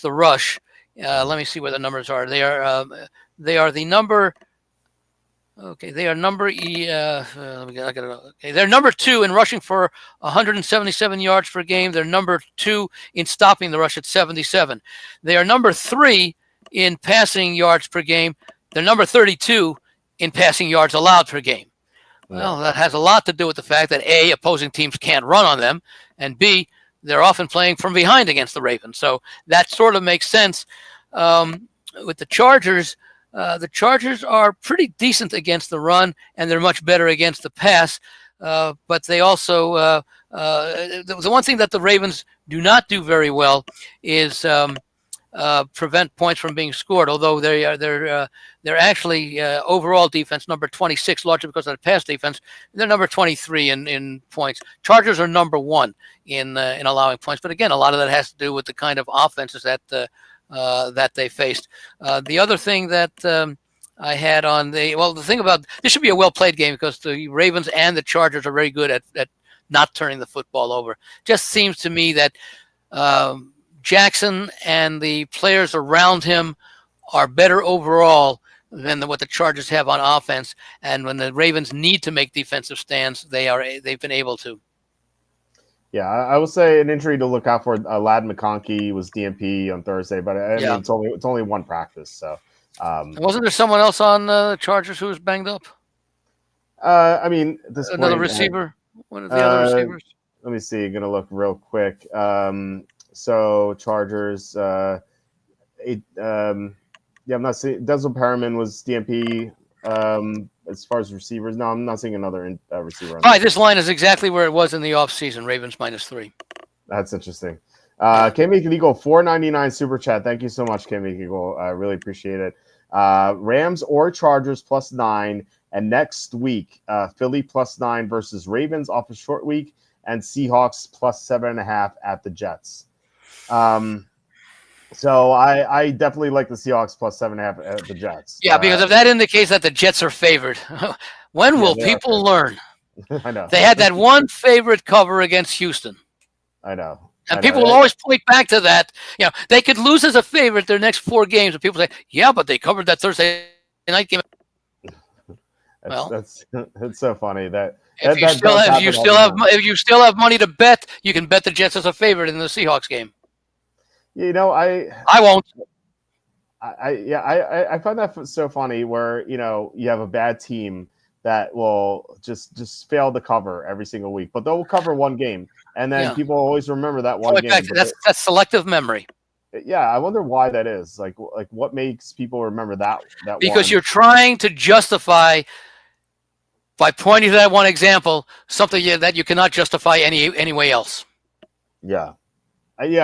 B: rush. Let me see where the numbers are. They are the number. Okay, they are number. They're number two in rushing for 177 yards per game. They're number two in stopping the rush at 77. They are number three in passing yards per game. They're number 32 in passing yards allowed per game. Well, that has a lot to do with the fact that A, opposing teams can't run on them, and B, they're often playing from behind against the Ravens. So that sort of makes sense. With the Chargers are pretty decent against the run, and they're much better against the pass. But they also the one thing that the Ravens do not do very well is prevent points from being scored. Although they're actually overall defense number 26, largely because of the pass defense. They're number 23 in points. Chargers are number one in allowing points. But again, a lot of that has to do with the kind of offenses that they faced. The other thing that I had on the thing about this should be a well played game because the Ravens and the Chargers are very good at not turning the football over. Just seems to me that Jackson and the players around him are better overall than what the Chargers have on offense. And when the Ravens need to make defensive stands, they've been able to.
A: Yeah, I will say an injury to look out for. Ladd McConkey was DNP on Thursday, but I mean, it's only one practice. So
B: wasn't there someone else on the Chargers who was banged up?
A: I mean, at this
B: another
A: point,
B: receiver, one of the other receivers.
A: Let me see. I'm gonna look real quick. So Chargers, I'm not seeing. Desmond Perriman was DNP. As far as receivers, no, I'm not seeing another receiver.
B: All right, this line is exactly where it was in the offseason. Ravens -3.
A: That's interesting. K-Make Eagle, $4.99 super chat. Thank you so much, K-Make Eagle. I really appreciate it. Rams or Chargers +9, and next week Philly +9 versus Ravens off a short week, and Seahawks +7.5 at the Jets. So I definitely like the Seahawks +7.5 at the Jets.
B: Yeah, because if that indicates that the Jets are favored, when will people learn?
A: I know.
B: They had that one favorite cover against Houston.
A: I know.
B: And people will always point back to that. They could lose as a favorite their next 4 games, and people say, "Yeah, but they covered that Thursday night game."
A: That's so funny that.
B: If you still have money to bet, you can bet the Jets as a favorite in the Seahawks game.
A: I
B: won't.
A: I find that so funny where you have a bad team that will just fail to cover every single week, but they'll cover one game, and then people always remember that one game.
B: That's selective memory.
A: Yeah, I wonder why that is. Like what makes people remember that
B: because
A: one?
B: You're trying to justify by pointing to that one example something that you cannot justify any way else.
A: Yeah. I mean,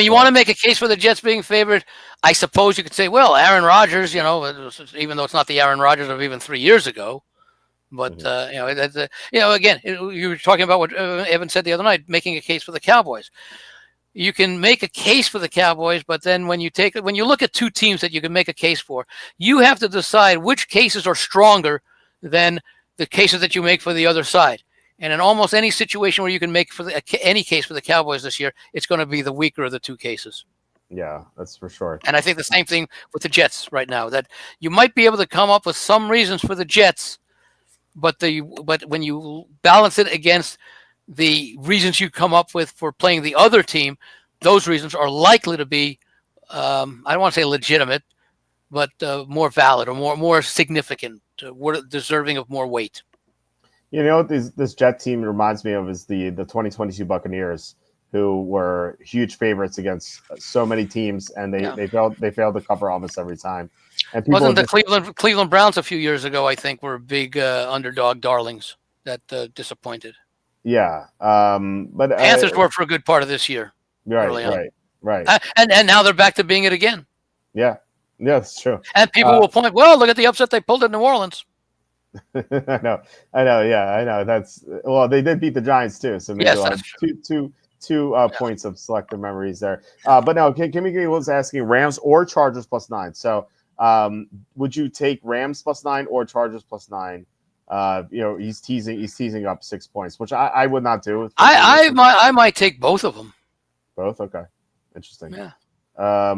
B: you want to make a case for the Jets being favored. I suppose you could say, well, Aaron Rodgers, even though it's not the Aaron Rodgers of even 3 years ago, but again, you were talking about what Evan said the other night, making a case for the Cowboys. You can make a case for the Cowboys, but then when you look at 2 teams that you can make a case for, you have to decide which cases are stronger than the cases that you make for the other side. And in almost any situation where you can make for any case for the Cowboys this year, it's going to be the weaker of the two cases.
A: Yeah, that's for sure.
B: And I think the same thing with the Jets right now, that you might be able to come up with some reasons for the Jets, but when you balance it against the reasons you come up with for playing the other team, those reasons are likely to be, I don't want to say legitimate, but more valid or more significant, deserving of more weight.
A: You know what this Jet team reminds me of is the 2022 Buccaneers, who were huge favorites against so many teams, and they failed to cover almost every time. And people
B: wasn't the Cleveland Browns a few years ago, I think, were big underdog darlings that disappointed.
A: Yeah, but
B: Panthers were for a good part of this year.
A: Right.
B: And now they're back to being it again.
A: Yeah, that's true.
B: And people will point, well, look at the upset they pulled in New Orleans.
A: I know. Yeah, I know. They did beat the Giants too, so maybe
B: yes,
A: we'll have two points of selective memories there. But no, Kimmy was asking Rams or Chargers +9. So, would you take Rams +9 or Chargers +9? He's teasing up 6 points, which I would not do.
B: I might take both of them.
A: Both, okay, interesting.
B: Yeah.
A: I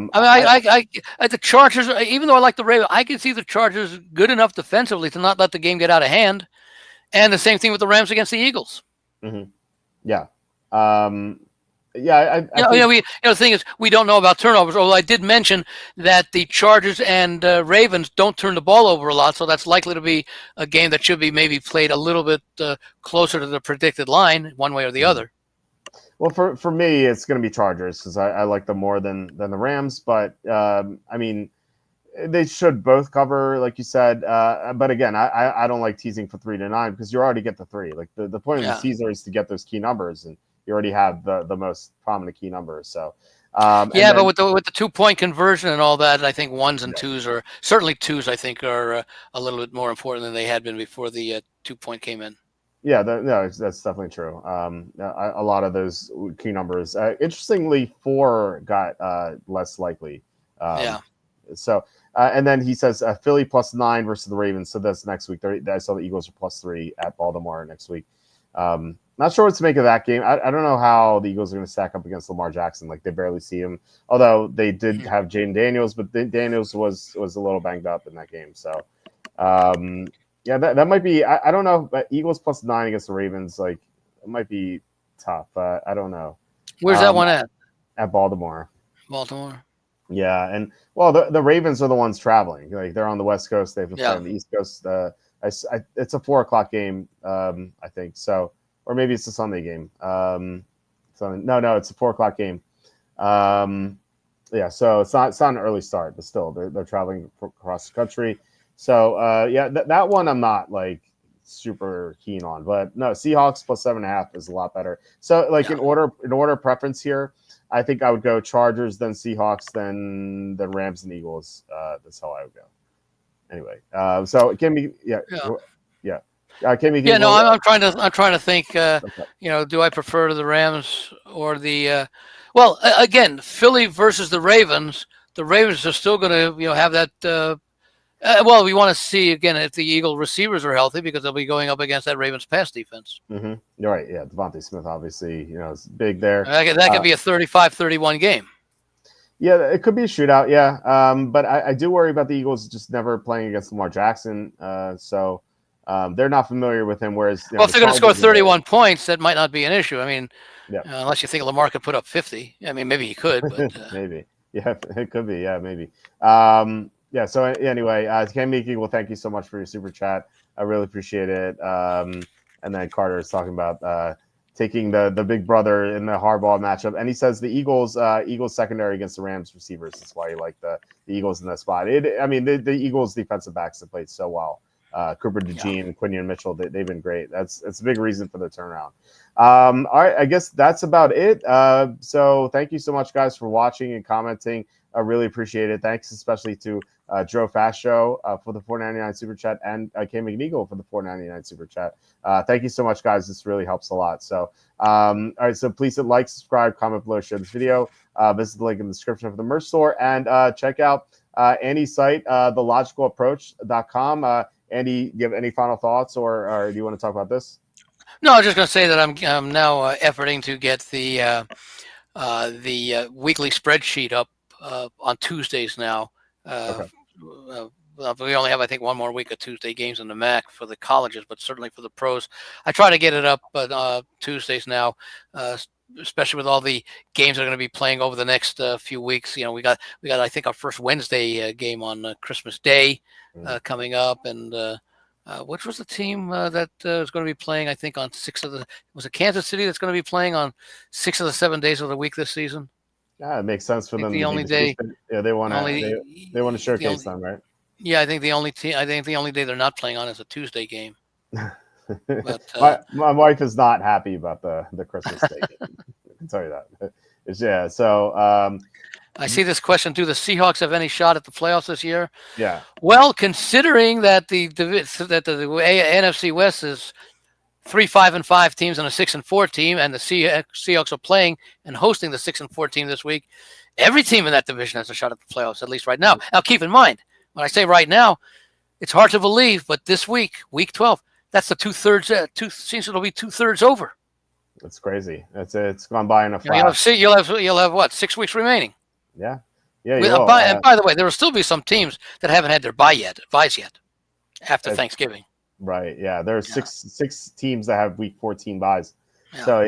B: the Chargers, even though I like the Ravens, I can see the Chargers good enough defensively to not let the game get out of hand. And the same thing with the Rams against the Eagles.
A: Mm-hmm. Yeah.
B: The thing is, we don't know about turnovers. Although I did mention that the Chargers and Ravens don't turn the ball over a lot, so that's likely to be a game that should be maybe played a little bit closer to the predicted line, one way or the other.
A: Well, for me, it's going to be Chargers because I like them more than the Rams. But they should both cover, like you said. But again, I don't like teasing for 3 to 9 because you already get the 3. Like the point of the teaser is to get those key numbers, and you already have the most prominent key numbers. So but
B: with the 2-point conversion and all that, I think 1s and 2s are certainly 2s. I think are a little bit more important than they had been before the 2-point came in.
A: Yeah, that's definitely true. A lot of those key numbers. Interestingly, 4 got less likely. So, and then he says Philly +9 versus the Ravens. So that's next week. I saw the Eagles are +3 at Baltimore next week. Not sure what to make of that game. I don't know how the Eagles are going to stack up against Lamar Jackson. Like they barely see him. Although they did have Jaden Daniels, but Daniels was a little banged up in that game. So. Yeah, that might be. I don't know, but Eagles +9 against the Ravens, like it might be tough. I don't know.
B: Where's that one at?
A: At Baltimore.
B: Baltimore.
A: Yeah, and well, the Ravens are the ones traveling. Like they're on the West Coast. They have to play on the East Coast. It's a 4:00 game, I think. So, or maybe it's a Sunday game. No, it's a 4:00 game. So it's not an early start, but still, they're traveling across the country. So, that one I'm not like super keen on, but no, Seahawks +7.5 is a lot better. So, in order of preference here, I think I would go Chargers, then Seahawks, then the Rams and Eagles. That's how I would go. Anyway, so it can be,
B: I'm trying to think. Okay. Do I prefer the Rams or the? Well, again, Philly versus the Ravens. The Ravens are still going to, have that. We want to see again if the Eagle receivers are healthy because they'll be going up against that Ravens pass defense.
A: Mm-hmm. You're right. Yeah, Devontae Smith obviously, is big there.
B: That could be a 35-31 game.
A: Yeah, it could be a shootout. Yeah, but I do worry about the Eagles just never playing against Lamar Jackson. So they're not familiar with him. Whereas,
B: if they're going to score 31 points, that might not be an issue. I mean, unless you think Lamar could put up 50. I mean, maybe he could. But,
A: maybe. Yeah, it could be. Yeah, maybe. So anyway, Cam Meeking, well, thank you so much for your super chat. I really appreciate it. And then Carter is talking about taking the big brother in the hardball matchup. And he says the Eagles secondary against the Rams receivers. That's why you like the Eagles in that spot. The Eagles defensive backs have played so well. Cooper DeJean and Quinion Mitchell, they've been great. That's a big reason for the turnaround. All right, I guess that's about it. So thank you so much, guys, for watching and commenting. I really appreciate it. Thanks especially to Joe Fast Show for the $4.99 super chat and K McNeagle for the $4.99 super chat. Thank you so much, guys. This really helps a lot. So, all right. So please hit like, subscribe, comment below, share this video. Visit the link in the description for the merch store and check out Andy's site, thelogicalapproach.com. Andy, do you have any final thoughts or do you want to talk about this?
B: No, I was just going to say that I'm now efforting to get the weekly spreadsheet up on Tuesdays now. Uh,
A: Okay.
B: we only have, I think, one more week of Tuesday games in the MAC for the colleges, but certainly for the pros, I try to get it up Tuesdays now, especially with all the games that are going to be playing over the next few weeks. You know, we got I think our first Wednesday game on Christmas Day coming up, and which was the team that is going to be playing? I think on was it Kansas City that's going to be playing on 6 of the 7 days of the week this season?
A: Yeah, it makes sense for
B: I think
A: them
B: the
A: to be
B: only
A: the
B: day,
A: Tuesday. Yeah, they want to
B: only
A: they want to
B: the
A: showcase
B: only
A: them, right?
B: yeah, I think the only day they're not playing on is a Tuesday game. But
A: my wife is not happy about the Christmas Day game. I can tell you that. Yeah. So
B: I see this question: do the Seahawks have any shot at the playoffs this year?
A: yeah,
B: Well, considering that the NFC West is 3-5-5 teams and a 6-4 team, and the Seahawks are playing and hosting the 6-4 team this week, every team in that division has a shot at the playoffs, at least right now. Now, keep in mind, when I say right now, it's hard to believe, but this week, week 12, that's the two-thirds. Seems it'll be two-thirds over.
A: it's crazy. It's gone by in a
B: You know,
A: flash.
B: you'll have what, 6 weeks remaining?
A: Yeah, yeah, you will.
B: And by the way, there will still be some teams that haven't had their buys yet after Thanksgiving.
A: Right. Yeah. There's six teams that have week 14 buys.
B: Yeah.
A: So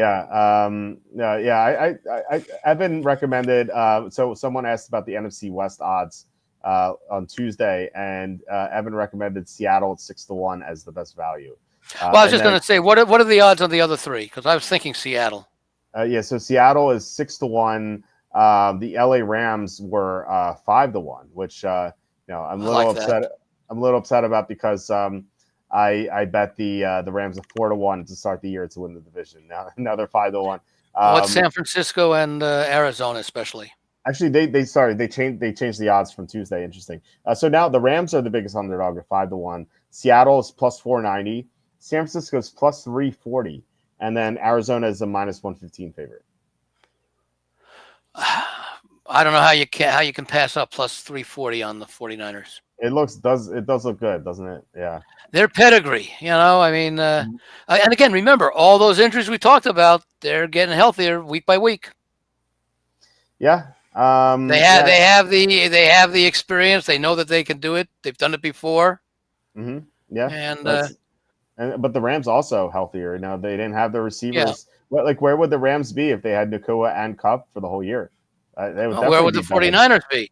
A: Evan recommended. So someone asked about the NFC West odds on Tuesday, and Evan recommended Seattle at 6-1 as the best value.
B: Well, I was just going to say, what are the odds on the other three? Because I was thinking Seattle.
A: So Seattle is 6-1. The LA Rams were 5-1, which I'm a little upset.
B: That.
A: I'm a little upset about because I bet the Rams are 4-1 to start the year to win the division. Now they're 5-1.
B: What's San Francisco and Arizona especially?
A: Actually, they changed the odds from Tuesday. Interesting. So now the Rams are the biggest underdog at 5-1. Seattle is plus 490. San Francisco is plus 340, and then Arizona is a minus 115 favorite.
B: I don't know how you can pass up plus 340 on the 49ers.
A: It does look good, doesn't it? Yeah.
B: Their pedigree, I mean, and again, remember all those injuries we talked about, they're getting healthier week by week.
A: Yeah.
B: They have the experience. They know that they can do it. They've done it before.
A: Mm-hmm. Yeah.
B: And
A: but the Rams also healthier. Now they didn't have the receivers. Yeah. Where would the Rams be if they had Nakua and Cup for the whole year?
B: Where would the 49ers be?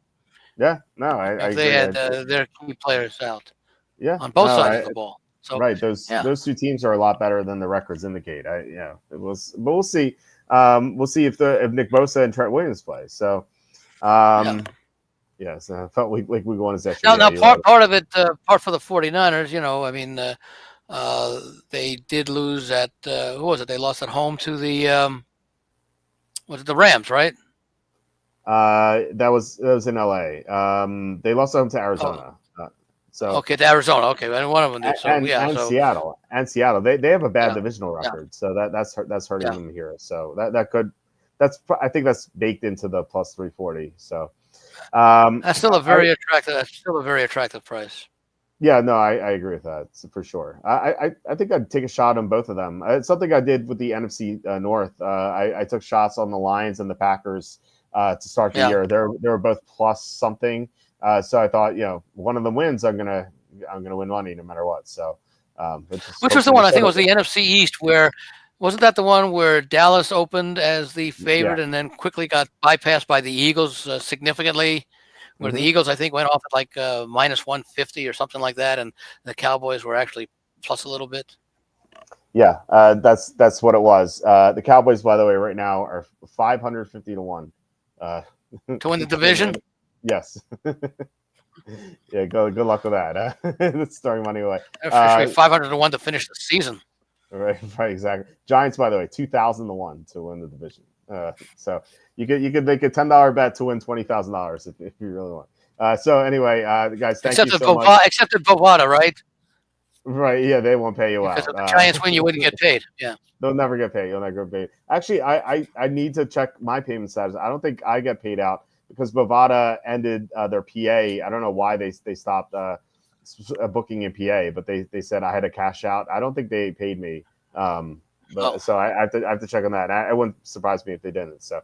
A: Yeah, no,
B: if they had their key players out.
A: Yeah,
B: on both sides of the ball. So
A: right, those two teams are a lot better than the records indicate. But we'll see. We'll see if Nick Bosa and Trent Williams play. So, so I felt like we go on as that.
B: Now part of it, part for the 49ers. I mean, they did lose at who was it? They lost at home to the the Rams, right?
A: That was in LA. They lost home to Arizona.
B: To Arizona. Okay, and one of them did.
A: Seattle. They have a bad divisional record, so that's hurting them here. So I think that's baked into the plus 340. So
B: that's still a very attractive. That's still a very attractive price.
A: Yeah, no, I agree with that for sure. I think I'd take a shot on both of them. It's something I did with the NFC North. I took shots on the Lions and the Packers to start the year. They were both plus something. So I thought, one of them wins, I'm gonna win money no matter what. So,
B: which was the one? I think it was the NFC East. Where wasn't that the one where Dallas opened as the favorite and then quickly got bypassed by the Eagles significantly? Where the Eagles, I think, went off at like minus 150 or something like that, and the Cowboys were actually plus a little bit.
A: Yeah, that's what it was. The Cowboys, by the way, right now are 550-1
B: to win the division.
A: Yes. Yeah, good luck with that. That's throwing money away.
B: 500-1 to finish the season.
A: Right, exactly. Giants, by the way, 2,000-1 to win the division. So you could make a $10 bet to win $20,000 if you really want. So anyway, guys, thank you so much.
B: Except at Bovada, right?
A: Right. Yeah, they won't pay you out.
B: Because if the Giants win, you wouldn't get paid. Yeah.
A: They'll never get paid. You'll never get paid. Actually, I need to check my payment status. I don't think I get paid out because Bovada ended their PA. I don't know why they stopped booking in PA, but they said I had to cash out. I don't think they paid me But so I have to check on that. It wouldn't surprise me if they didn't. So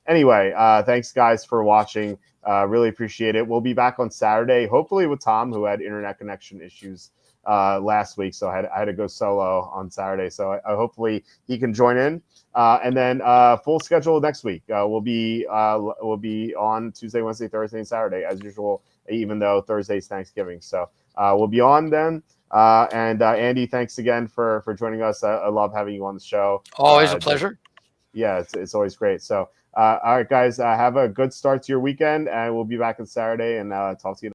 A: anyway, thanks guys for watching. Really appreciate it. We'll be back on Saturday, hopefully with Tom, who had internet connection issues last week, so I had to go solo on Saturday. So hopefully he can join in. And then full schedule next week. We'll be on Tuesday, Wednesday, Thursday, and Saturday as usual, even though Thursday's Thanksgiving. So we'll be on then. And Andy, thanks again for joining us. I love having you on the show.
B: Always a pleasure.
A: Yeah, it's always great. So all right, guys, have a good start to your weekend, and we'll be back on Saturday and talk to you.